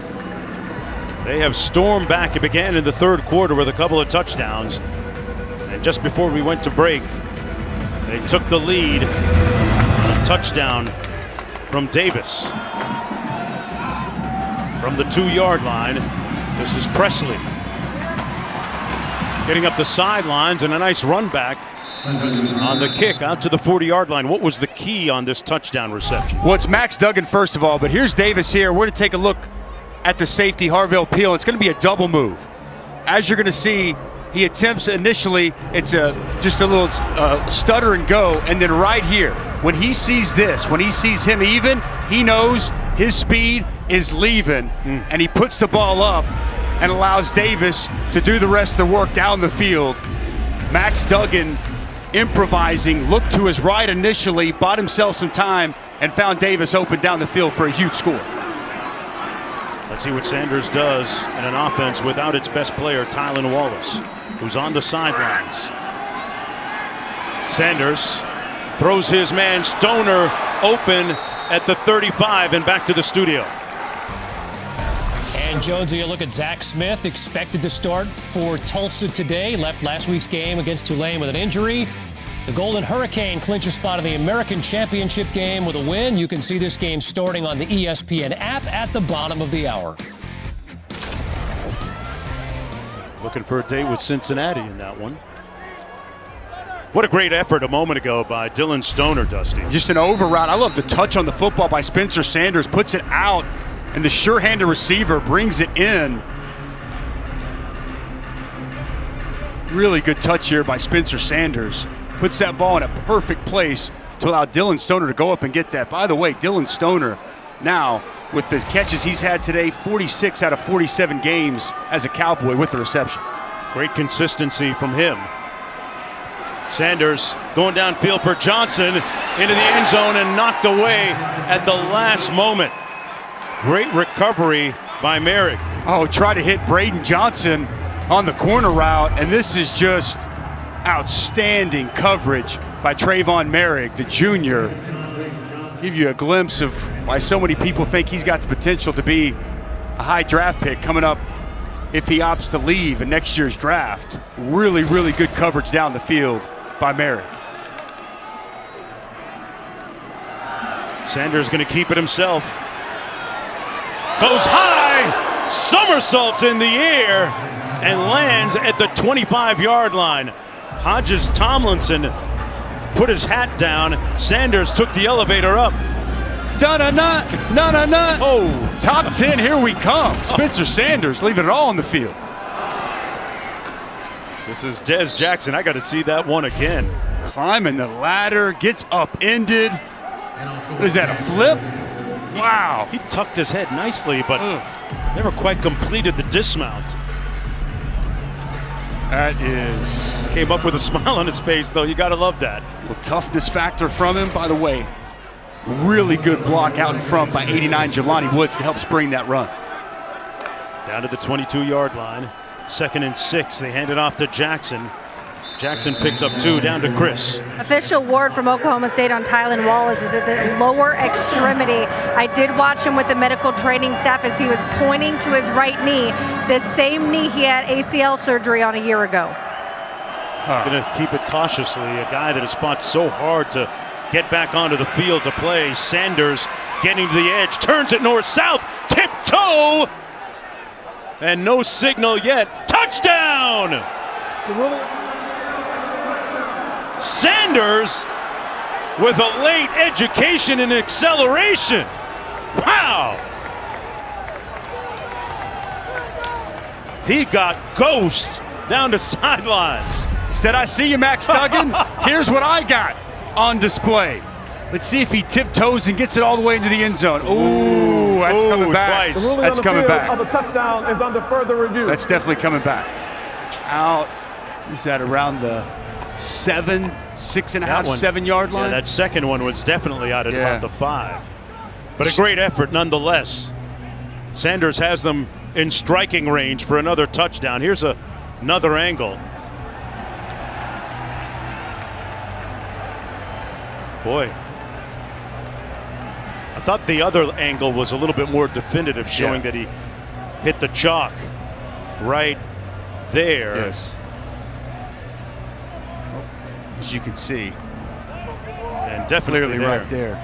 They have stormed back. It began in the 3rd quarter with a couple of touchdowns. And just before we went to break, they took the lead on a touchdown from Davis. From the 2-yard line, this is Presley. Getting up the sidelines and a nice run back on the kick out to the 40-yard line. What was the key on this touchdown reception? Well, it's Max Duggan first of all, but here's Davis here. We're going to take a look at the safety, Harvell Peel. It's going to be a double move. As you're going to see, he attempts initially, it's just a little stutter and go, and then right here, when he sees this, when he sees him even, he knows his speed is leaving, and he puts the ball up and allows Davis to do the rest of the work down the field. Max Duggan improvising, looked to his right initially, bought himself some time, and found Davis open down the field for a huge score. Let's see what Sanders does in an offense without its best player, Tylan Wallace, who's on the sidelines. Sanders throws his man Stoner open at the 35 and back to the studio. And Jonesy, you look at Zach Smith, expected to start for Tulsa today. Left last week's game against Tulane with an injury. The Golden Hurricane clinch a spot in the American Championship game with a win. You can see this game starting on the ESPN app at the bottom of the hour. Looking for a date with Cincinnati in that one. What a great effort a moment ago by Dylan Stoner, Dusty. Just an over route. I love the touch on the football by Spencer Sanders. Puts it out, and the sure-handed receiver brings it in. Really good touch here by Spencer Sanders. Puts that ball in a perfect place to allow Dylan Stoner to go up and get that. By the way, Dylan Stoner now, with the catches he's had today, 46 out of 47 games as a Cowboy with the reception. Great consistency from him. Sanders going downfield for Johnson into the end zone and knocked away at the last moment. Great recovery by Merrick. Oh, try to hit Braden Johnson on the corner route, and this is just outstanding coverage by Trayvon Merrick, the junior. Give you a glimpse of why so many people think he's got the potential to be a high draft pick coming up if he opts to leave in next year's draft. Really, really good coverage down the field by Merrick. Sanders going to keep it himself. Goes high, somersaults in the air, and lands at the 25-yard line. Hodges Tomlinson put his hat down. Sanders took the elevator up. Da-da-na, oh, top 10, here we come. Spencer Sanders leaving it all on the field. This is Des Jackson. I got to see that one again. Climbing the ladder, gets upended. What is that, a flip? Wow. He tucked his head nicely, but never quite completed the dismount. That is... Came up with a smile on his face, though. You got to love that. Well, toughness factor from him. By the way, really good block out in front by 89 Jelani Woods to help spring that run. Down to the 22-yard line. 2nd and 6. They hand it off to Jackson. Jackson picks up 2, down to Chris. Official word from Oklahoma State on Tylan Wallace is it's a lower extremity. I did watch him with the medical training staff as he was pointing to his right knee, the same knee he had ACL surgery on a year ago. Going to keep it cautiously. A guy that has fought so hard to get back onto the field to play. Sanders getting to the edge, turns it north-south, tiptoe, and no signal yet. Touchdown! Sanders with a late education and acceleration. Wow! He got ghost down the sidelines. Said, I see you, Max Duggan. Here's what I got on display. Let's see if he tiptoes and gets it all the way into the end zone. Ooh, that's coming back. Twice. The ruling That's on the coming field back. of a touchdown is under further review. That's definitely coming back. Out. He's at around the 6.5, 7 yard line. Yeah, that second one was definitely out at about the 5. But a great effort nonetheless. Sanders has them in striking range for another touchdown. Here's another angle. Boy. I thought the other angle was a little bit more definitive, showing that he hit the chalk right there. Yes. As you can see. And definitely right there.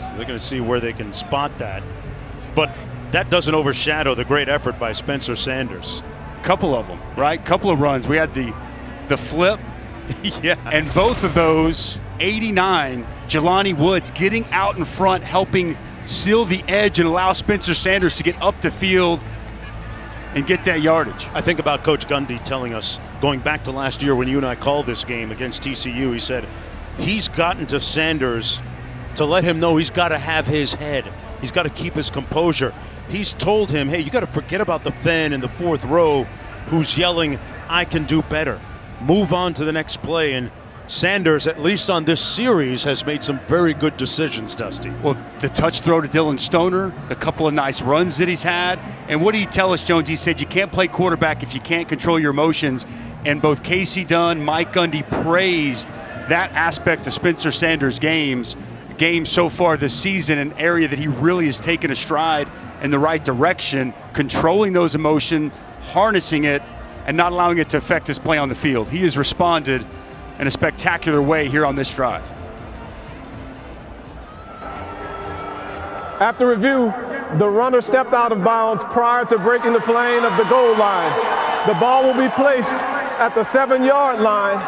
So they're going to see where they can spot that. But that doesn't overshadow the great effort by Spencer Sanders. Couple of them, right? Couple of runs. We had the flip. Yeah. And both of those, 89, Jelani Woods getting out in front, helping seal the edge and allow Spencer Sanders to get up the field and get that yardage. I think about Coach Gundy telling us, going back to last year when you and I called this game against TCU, he said he's gotten to Sanders to let him know he's got to have his head. He's got to keep his composure. He's told him, hey, you got to forget about the fan in the 4th row who's yelling, I can do better. Move on to the next play. And Sanders, at least on this series, has made some very good decisions, Dusty. Well, the touch throw to Dylan Stoner, the couple of nice runs that he's had. And what did he tell us, Jones? He said you can't play quarterback if you can't control your emotions. And both Casey Dunn, Mike Gundy praised that aspect of Spencer Sanders' game so far this season, an area that he really has taken a stride in the right direction, controlling those emotions, harnessing it, and not allowing it to affect his play on the field. He has responded in a spectacular way here on this drive. After review, the runner stepped out of bounds prior to breaking the plane of the goal line. The ball will be placed at the 7-yard line.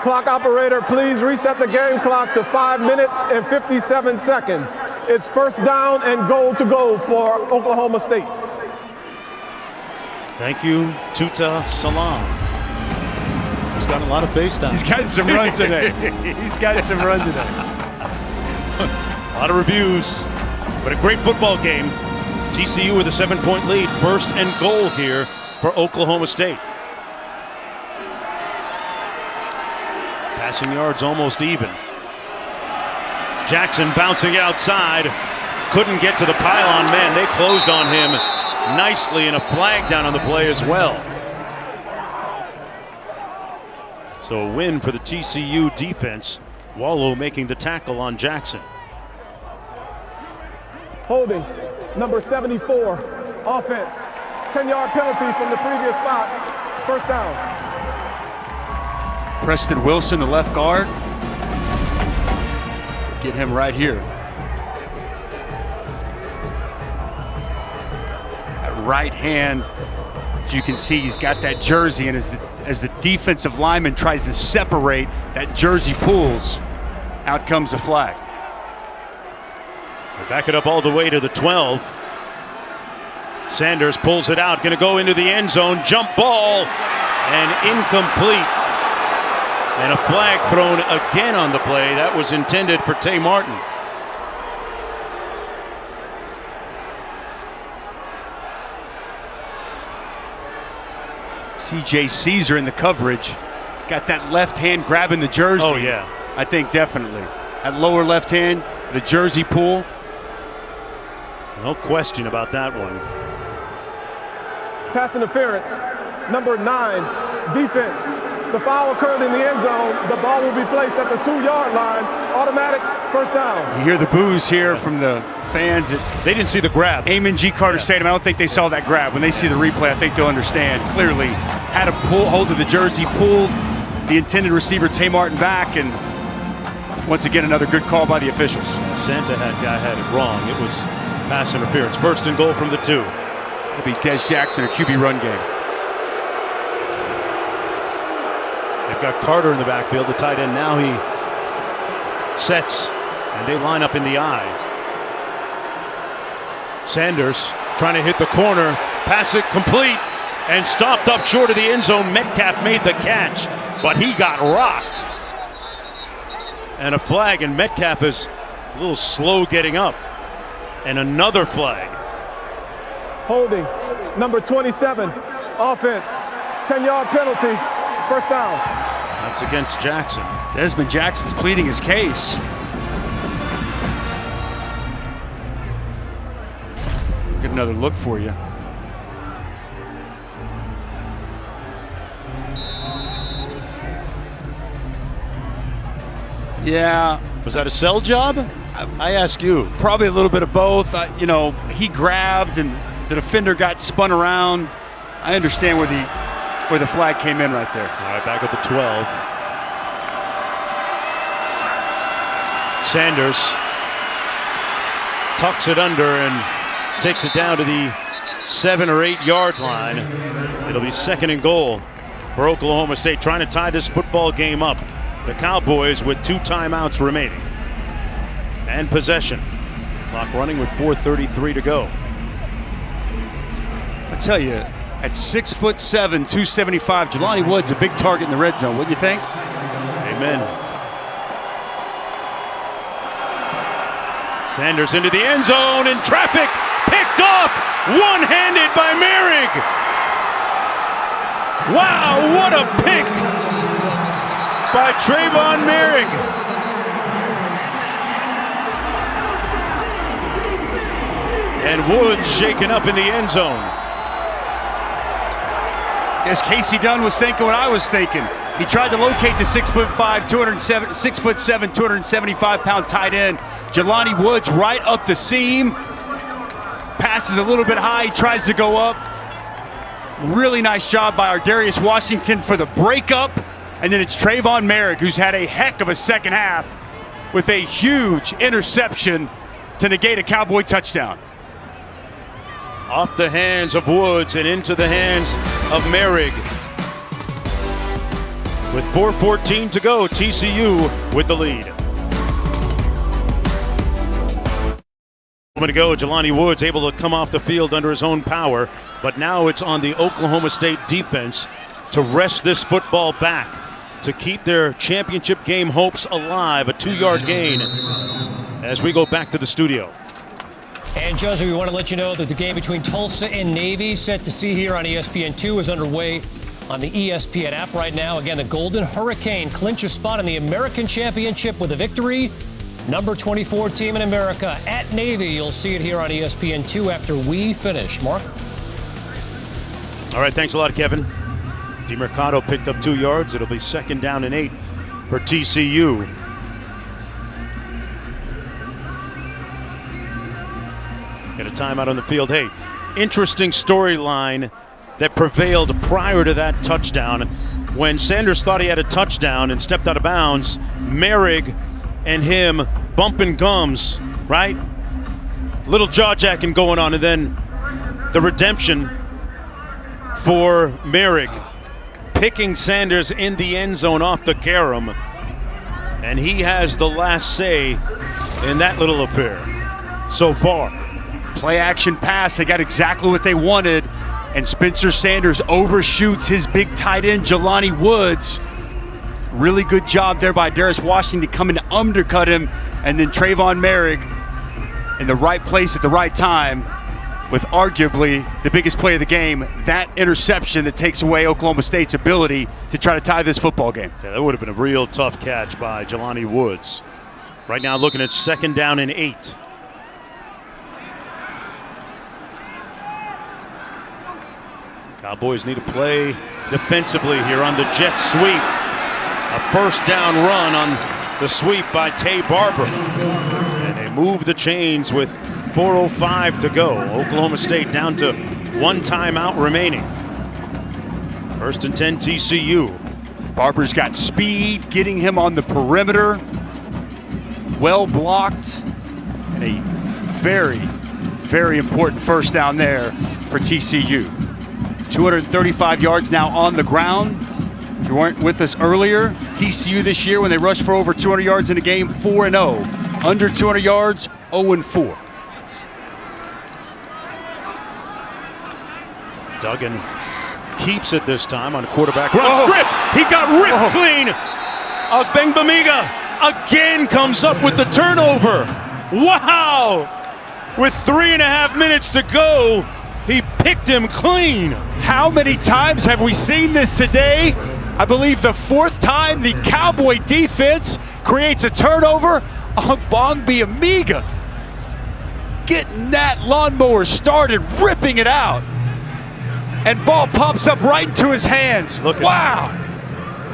Clock operator, please reset the game clock to 5 minutes and 57 seconds. It's first down and goal to go for Oklahoma State. Thank you, Tuta Salam. He's gotten a lot of face time. He's gotten some run today. He's gotten some run today. A lot of reviews, but a great football game. TCU with a 7-point lead. First and goal here for Oklahoma State. Passing yards almost even. Jackson bouncing outside. Couldn't get to the pylon man. They closed on him nicely, and a flag down on the play as well. So a win for the TCU defense. Wallow making the tackle on Jackson. Holding, number 74, offense. 10-yard penalty from the previous spot. First down. Preston Wilson, the left guard. Get him right here. That right hand, as you can see, he's got that jersey, and as the defensive lineman tries to separate, that jersey pulls. Out comes a flag. They back it up all the way to the 12. Sanders pulls it out, going to go into the end zone. Jump ball, and incomplete. And a flag thrown again on the play. That was intended for Tay Martin. C.J. Caesar in the coverage. He's got that left hand grabbing the jersey. Oh, yeah. I think definitely. That lower left hand, the jersey pull. No question about that one. Pass interference, number 9, defense. The foul occurred in the end zone. The ball will be placed at the 2-yard line. Automatic first down. You hear the boos here from the fans. They didn't see the grab. Amon G. Carter Stadium. I don't think they saw that grab. When they see the replay, I think they'll understand. Clearly had a pull, hold of the jersey, pulled the intended receiver, Tay Martin, back, and once again, another good call by the officials. Santa guy had it wrong. It was pass interference. First and goal from the 2. It'll be Des Jackson, a QB run game. They've got Carter in the backfield, the tight end. Now he sets, and they line up in the eye. Sanders trying to hit the corner. Pass it complete, and stopped up short of the end zone. Metcalf made the catch, but he got rocked. And a flag, and Metcalf is a little slow getting up. And another flag. Holding, number 27, offense, 10-yard penalty, first down. That's against Jackson. Desmond Jackson's pleading his case. Get another look for you. Yeah. Was that a sell job? I ask you. Probably a little bit of both. You know, he grabbed and the defender got spun around. I understand where the flag came in right there. All right, back at the 12. Sanders tucks it under and takes it down to the 7 or 8 yard line. It'll be 2nd and goal for Oklahoma State, trying to tie this football game up. The Cowboys with 2 timeouts remaining. And possession. Clock running with 4:33 to go. I tell you, at 6'7", 275, Jelani Woods a big target in the red zone, wouldn't you think? Amen. Sanders into the end zone, and traffic picked off, one-handed by Merrig. Wow, what a pick by Trayvon Merrig. And Woods shaken up in the end zone. As Casey Dunn was thinking what I was thinking. He tried to locate the 6'5", 6'7", 275-pound tight end. Jelani Woods right up the seam. Passes a little bit high, he tries to go up. Really nice job by our Darius Washington for the breakup. And then it's Trayvon Merrig, who's had a heck of a second half with a huge interception to negate a Cowboy touchdown. Off the hands of Woods and into the hands of Merrig. With 4:14 to go, TCU with the lead. A moment ago, Jelani Woods able to come off the field under his own power, but now it's on the Oklahoma State defense to wrest this football back, to keep their championship game hopes alive. A 2-yard gain as we go back to the studio. And Josie, we want to let you know that the game between Tulsa and Navy, set to see here on ESPN2, is underway on the ESPN app right now. Again, the Golden Hurricane clinch a spot in the American Championship with a victory. Number 24 team in America at Navy. You'll see it here on ESPN2 after we finish. Mark? All right, thanks a lot, Kevin. DeMercado picked up 2 yards. It'll be 2nd down and 8 for TCU. Get a timeout on the field. Hey, interesting storyline that prevailed prior to that touchdown. When Sanders thought he had a touchdown and stepped out of bounds, Merrig and him bumping gums, right? Little jaw-jacking going on, and then the redemption for Merrig, picking Sanders in the end zone off the carom, and he has the last say in that little affair so far. Play action pass, they got exactly what they wanted, and Spencer Sanders overshoots his big tight end, Jelani Woods. Really good job there by Darius Washington coming to undercut him, and then Trayvon Merrig in the right place at the right time with arguably the biggest play of the game, that interception that takes away Oklahoma State's ability to try to tie this football game. Yeah, that would have been a real tough catch by Jelani Woods. Right now looking at 2nd down and 8. Cowboys need to play defensively here on the jet sweep. A 1st down run on the sweep by Tay Barber. And they move the chains with 4:05 to go. Oklahoma State down to 1 timeout remaining. 1st and 10 TCU. Barber's got speed, getting him on the perimeter. Well blocked. And a very, very important 1st down there for TCU. 235 yards now on the ground. If you weren't with us earlier, TCU this year, when they rushed for over 200 yards in a game, 4-0. Under 200 yards, 0-4. Duggan keeps it this time on a quarterback run. Strip! He got ripped clean! Bamiga again comes up with the turnover. Wow! With 3.5 minutes to go, he picked him clean. How many times have we seen this today? I believe the 4th time the Cowboy defense creates a turnover on Bongby Amiga. Getting that lawnmower started, ripping it out. And ball pops up right into his hands. Wow!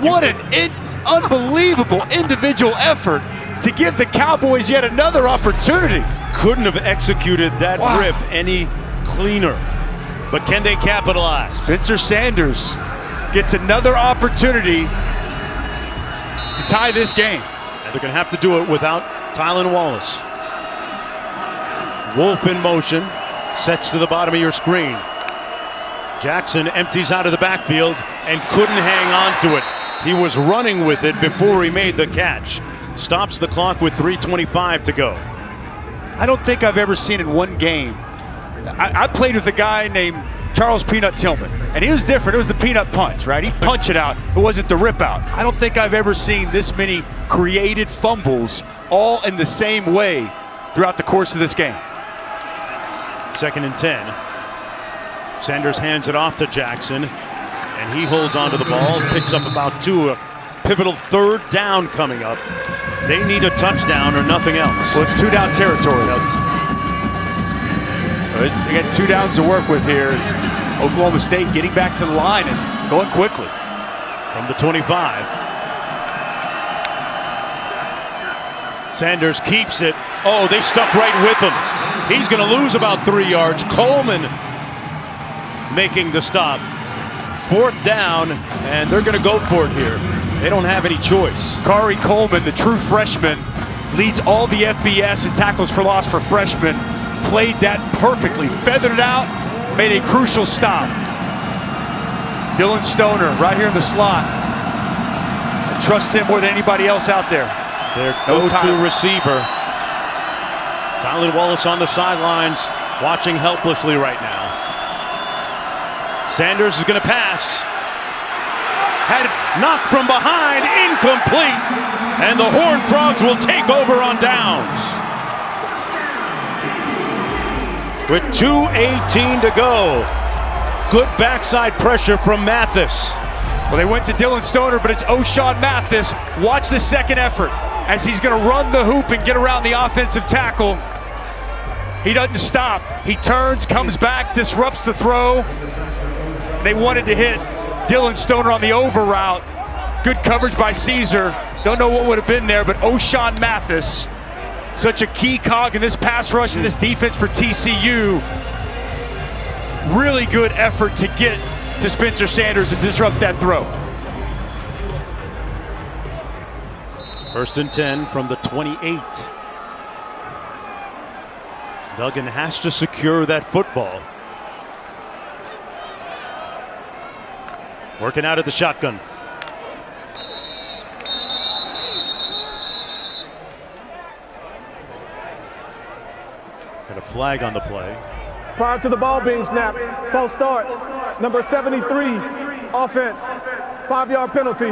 What an unbelievable individual effort to give the Cowboys yet another opportunity. Couldn't have executed that rip any cleaner. But can they capitalize? Spencer Sanders gets another opportunity to tie this game. And they're going to have to do it without Tylan Wallace. Wolf in motion, sets to the bottom of your screen. Jackson empties out of the backfield and couldn't hang on to it. He was running with it before he made the catch. Stops the clock with 3:25 to go. I don't think I've ever seen in one game. I played with a guy named Charles Peanut Tillman, and he was different. It was the peanut punch, right? He'd punch it out. It wasn't the rip out. I don't think I've ever seen this many created fumbles all in the same way throughout the course of this game. 2nd and 10. Sanders hands it off to Jackson, and he holds onto the ball, picks up about 2. A pivotal 3rd down coming up. They need a touchdown or nothing else. Well, it's 2-down territory. They got 2 downs to work with here. Oklahoma State getting back to the line and going quickly. From the 25. Sanders keeps it. Oh, they stuck right with him. He's going to lose about 3 yards. Coleman making the stop. 4th down, and they're going to go for it here. They don't have any choice. Kari Coleman, the true freshman, leads all the FBS in tackles for loss for freshmen. Played that perfectly, feathered it out, made a crucial stop. Dylan Stoner right here in the slot. I trust him more than anybody else out there. Their go-to receiver. Tylan Wallace on the sidelines, watching helplessly right now. Sanders is going to pass. Had it knocked from behind, incomplete. And the Horned Frogs will take over on downs. With 2:18 to go. Good backside pressure from Mathis. Well, they went to Dylan Stoner, but it's O'Shawn Mathis. Watch the second effort as he's going to run the hoop and get around the offensive tackle. He doesn't stop. He turns, comes back, disrupts the throw. They wanted to hit Dylan Stoner on the over route. Good coverage by Caesar. Don't know what would have been there, but O'Shawn Mathis, such a key cog in this pass rush and this defense for TCU. Really good effort to get to Spencer Sanders and disrupt that throw. 1st and 10 from the 28. Duggan has to secure that football. Working out of the shotgun. Got a flag on the play. Prior to the ball being snapped, false start. Number 73, offense, 5-yard penalty,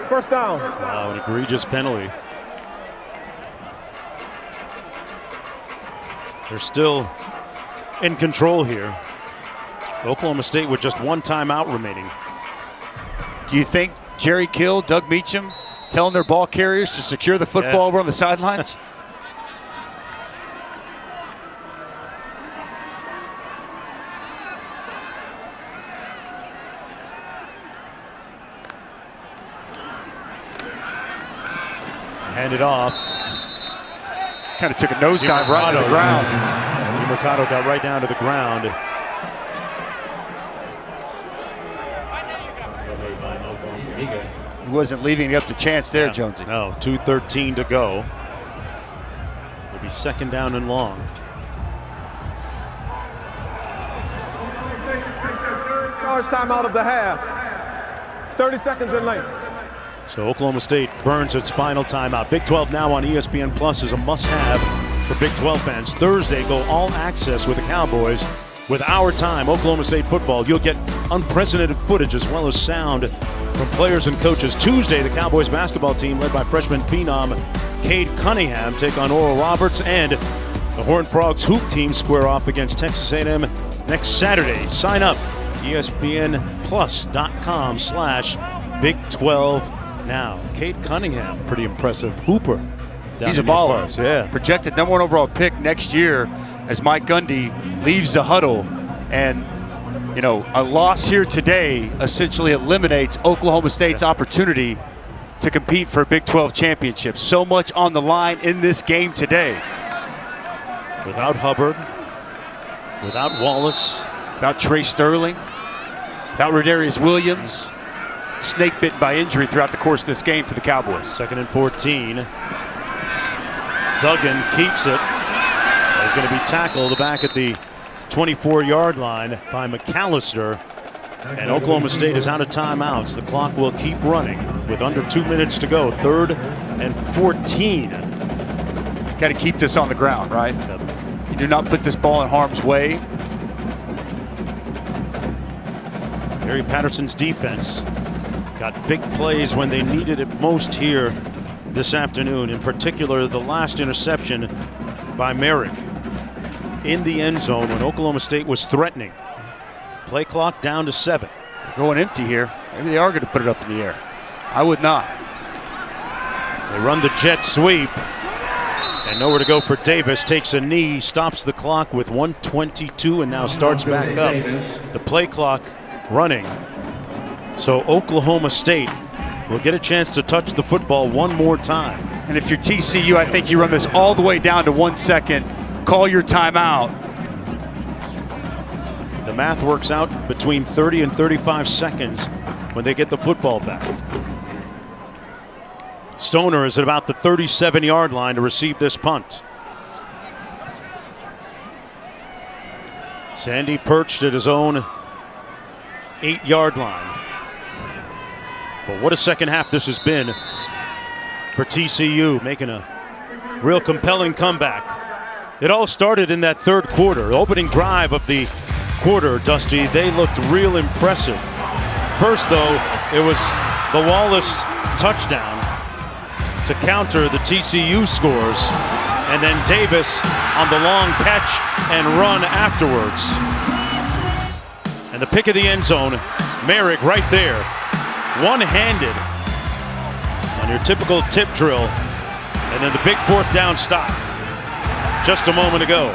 1st down. Wow, an egregious penalty. They're still in control here. Oklahoma State with just 1 timeout remaining. Do you think Jerry Kill, Doug Meacham, telling their ball carriers to secure the football over on the sidelines? Hand it off. Kind of took a nosedive right to the ground. Mercado got right down to the ground. He wasn't leaving up the chance there, Jonesy. No, 2:13 to go. It'll be 2nd down and long. Charge timeout of the half. 30 seconds in length. So Oklahoma State burns its final timeout. Big 12 now on ESPN Plus is a must-have for Big 12 fans. Thursday, go all access with the Cowboys. With Our Time, Oklahoma State football, you'll get unprecedented footage as well as sound from players and coaches. Tuesday, the Cowboys basketball team, led by freshman phenom Cade Cunningham, take on Oral Roberts, and the Horned Frogs hoop team square off against Texas A&M next Saturday. Sign up, ESPNplus.com/Big12 now. Cade Cunningham, pretty impressive hooper. He's a baller. Yeah. Projected number 1 overall pick next year as Mike Gundy leaves the huddle. And, you know, a loss here today essentially eliminates Oklahoma State's opportunity to compete for a Big 12 championship. So much on the line in this game today. Without Hubbard, without Wallace, without Trey Sterling, without Rodarius Williams. Snake bitten by injury throughout the course of this game for the Cowboys. 2nd and 14. Duggan keeps it. He's going to be tackled back at the 24-yard line by McAllister. And Oklahoma State is out of timeouts. The clock will keep running with under 2 minutes to go. 3rd and 14. Got to keep this on the ground, right? You do not put this ball in harm's way. Gary Patterson's defense got big plays when they needed it most here this afternoon. In particular, the last interception by Merrick in the end zone when Oklahoma State was threatening. Play clock down to 7. They're going empty here. Maybe they are going to put it up in the air. I would not. They run the jet sweep. And nowhere to go for Davis. Takes a knee, stops the clock with 1:22, and now starts back up. The play clock running. So Oklahoma State will get a chance to touch the football one more time. And if you're TCU, I think you run this all the way down to 1 second. Call your timeout. The math works out between 30 and 35 seconds when they get the football back. Stoner is at about the 37-yard line to receive this punt. Sandy perched at his own 8-yard line. But what a second half this has been for TCU, making a real compelling comeback. It all started in that third quarter. The opening drive of the quarter, Dusty, they looked real impressive. First, though, it was the Wallace touchdown to counter the TCU scores, and then Davis on the long catch and run afterwards. And the pick of the end zone, Merrick right there, one-handed on your typical tip drill, and then the big 4th down stop just a moment ago.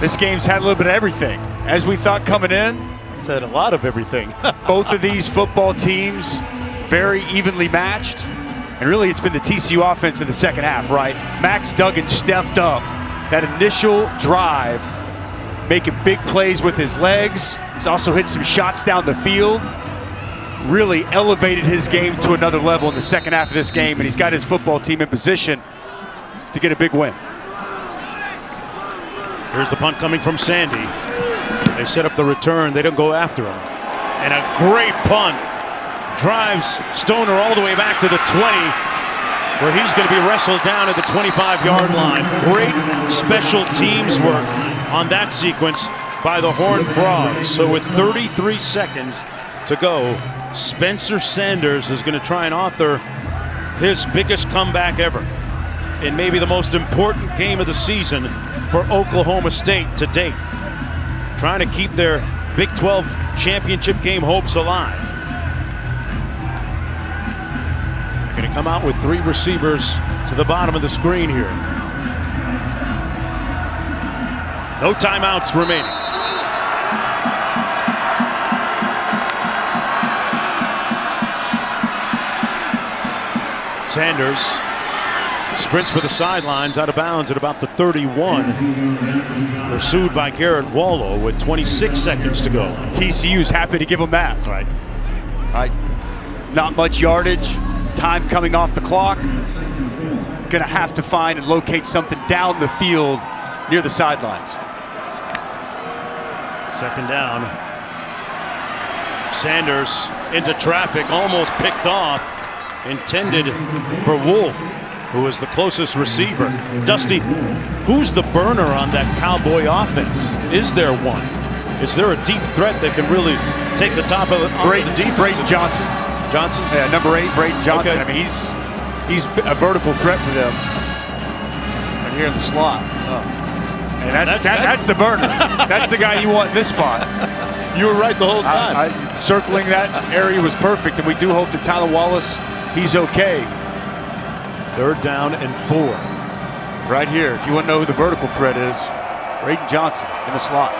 This game's had a little bit of everything. As we thought coming in, it's had a lot of everything. Both of these football teams very evenly matched. And really, it's been the TCU offense in the second half, right? Max Duggan stepped up that initial drive, making big plays with his legs. He's also hit some shots down the field. Really elevated his game to another level in the second half of this game, and he's got his football team in position to get a big win. Here's the punt coming from Sandy. They set up the return. They don't go after him. And a great punt. Drives Stoner all the way back to the 20, where he's going to be wrestled down at the 25-yard line. Great special teams work on that sequence by the Horned Frogs. So with 33 seconds to go, Spencer Sanders is going to try and author his biggest comeback ever in maybe the most important game of the season for Oklahoma State to date. Trying to keep their Big 12 championship game hopes alive. They're going to come out with 3 receivers to the bottom of the screen here. No timeouts remaining. Sanders sprints for the sidelines, out of bounds at about the 31. Pursued by Garrett Wallow with 26 seconds to go. TCU's happy to give him that. Right. Not much yardage, time coming off the clock. Gonna have to find and locate something down the field near the sidelines. Second down. Sanders into traffic, almost picked off. Intended for Wolf, who is the closest receiver. Dusty, who's the burner on that Cowboy offense? Is there one? Is there a deep threat that can really take the top of the defense? Braden Johnson. Johnson? Yeah, number 8, Braden Johnson. Okay. I mean, he's a vertical threat for them. Right here in the slot. Oh. And that's the burner. That's the guy you want in this spot. You were right the whole time. Circling that area was perfect, and we do hope that Tyler Wallace, he's okay. 3rd down and 4. Right here, if you want to know who the vertical threat is, Braden Johnson in the slot.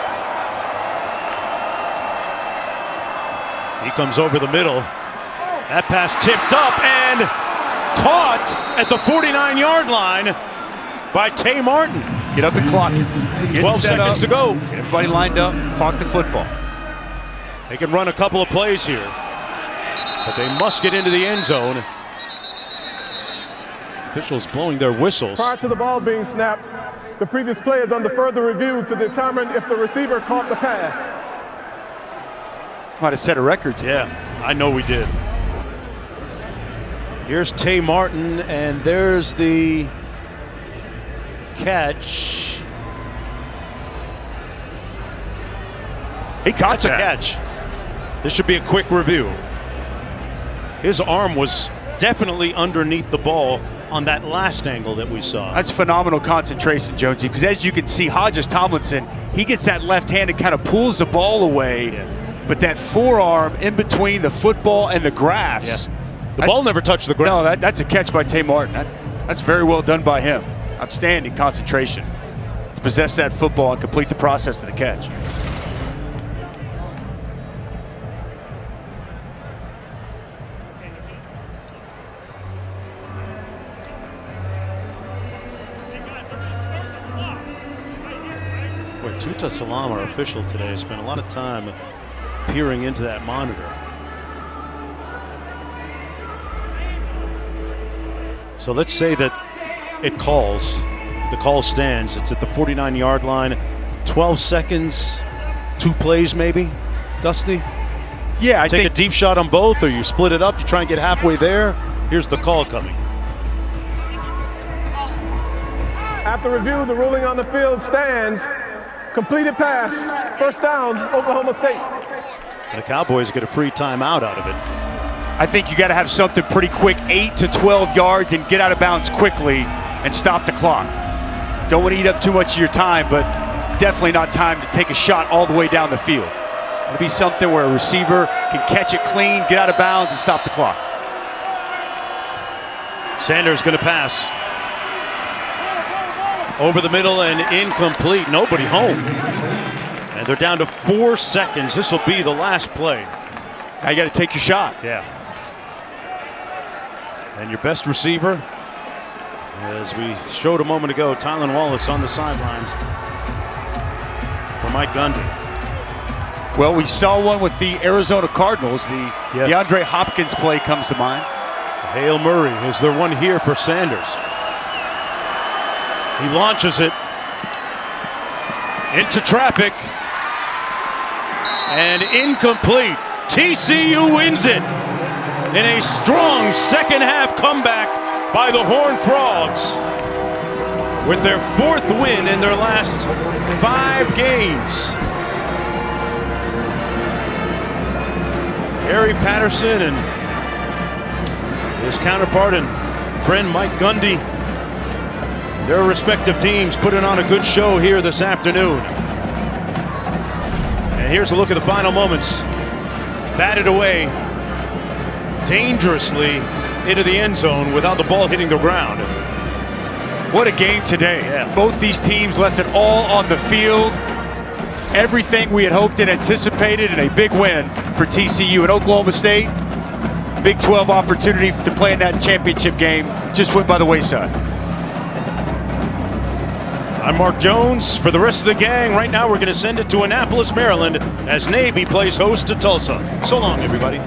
He comes over the middle. That pass tipped up and caught at the 49-yard line by Tay Martin. Get up and clock it. 12 seconds to go. Get everybody lined up, clock the football. They can run a couple of plays here, but they must get into the end zone. Officials blowing their whistles. Prior to the ball being snapped, the previous play is under further review to determine if the receiver caught the pass. Might have set a record. Yeah, I know we did. Here's Tay Martin, and there's the catch. He caught That's a catch. This should be a quick review. His arm was definitely underneath the ball on that last angle that we saw. That's phenomenal concentration, Jonesy, because as you can see, Hodges Tomlinson, he gets that left hand and kind of pulls the ball away. Yeah. But that forearm in between the football and the grass. Yeah. The ball never touched the ground. No, that's a catch by Tay Martin. That's very well done by him. Outstanding concentration to possess that football and complete the process of the catch. Tuta Salam, our official today, spent a lot of time peering into that monitor. So let's say that it calls. The call stands. It's at the 49-yard line. 12 seconds, 2 plays maybe, Dusty? Yeah, I Take think a deep shot on both, or you split it up, you try and get halfway there. Here's the call coming. After review, the ruling on the field stands. Completed pass, 1st down, Oklahoma State. And the Cowboys get a free timeout out of it. I think you got to have something pretty quick, 8 to 12 yards, and get out of bounds quickly and stop the clock. Don't want to eat up too much of your time, but definitely not time to take a shot all the way down the field. It'll be something where a receiver can catch it clean, get out of bounds, and stop the clock. Sanders going to pass. Over the middle and incomplete. Nobody home. And they're down to 4 seconds. This will be the last play. Now you got to take your shot. Yeah. And your best receiver, as we showed a moment ago, Tylan Wallace on the sidelines for Mike Gundy. Well, we saw one with the Arizona Cardinals. The DeAndre Hopkins play comes to mind. Hail Murray. Is there one here for Sanders? He launches it into traffic and incomplete. TCU wins it in a strong second half comeback by the Horned Frogs with their 4th win in their last 5 games. Harry Patterson and his counterpart and friend Mike Gundy, their respective teams putting on a good show here this afternoon. And here's a look at the final moments. Batted away dangerously into the end zone without the ball hitting the ground. What a game today. Yeah. Both these teams left it all on the field. Everything we had hoped and anticipated, and a big win for TCU and Oklahoma State. Big 12 opportunity to play in that championship game just went by the wayside. I'm Mark Jones. For the rest of the gang, right now we're going to send it to Annapolis, Maryland, as Navy plays host to Tulsa. So long, everybody.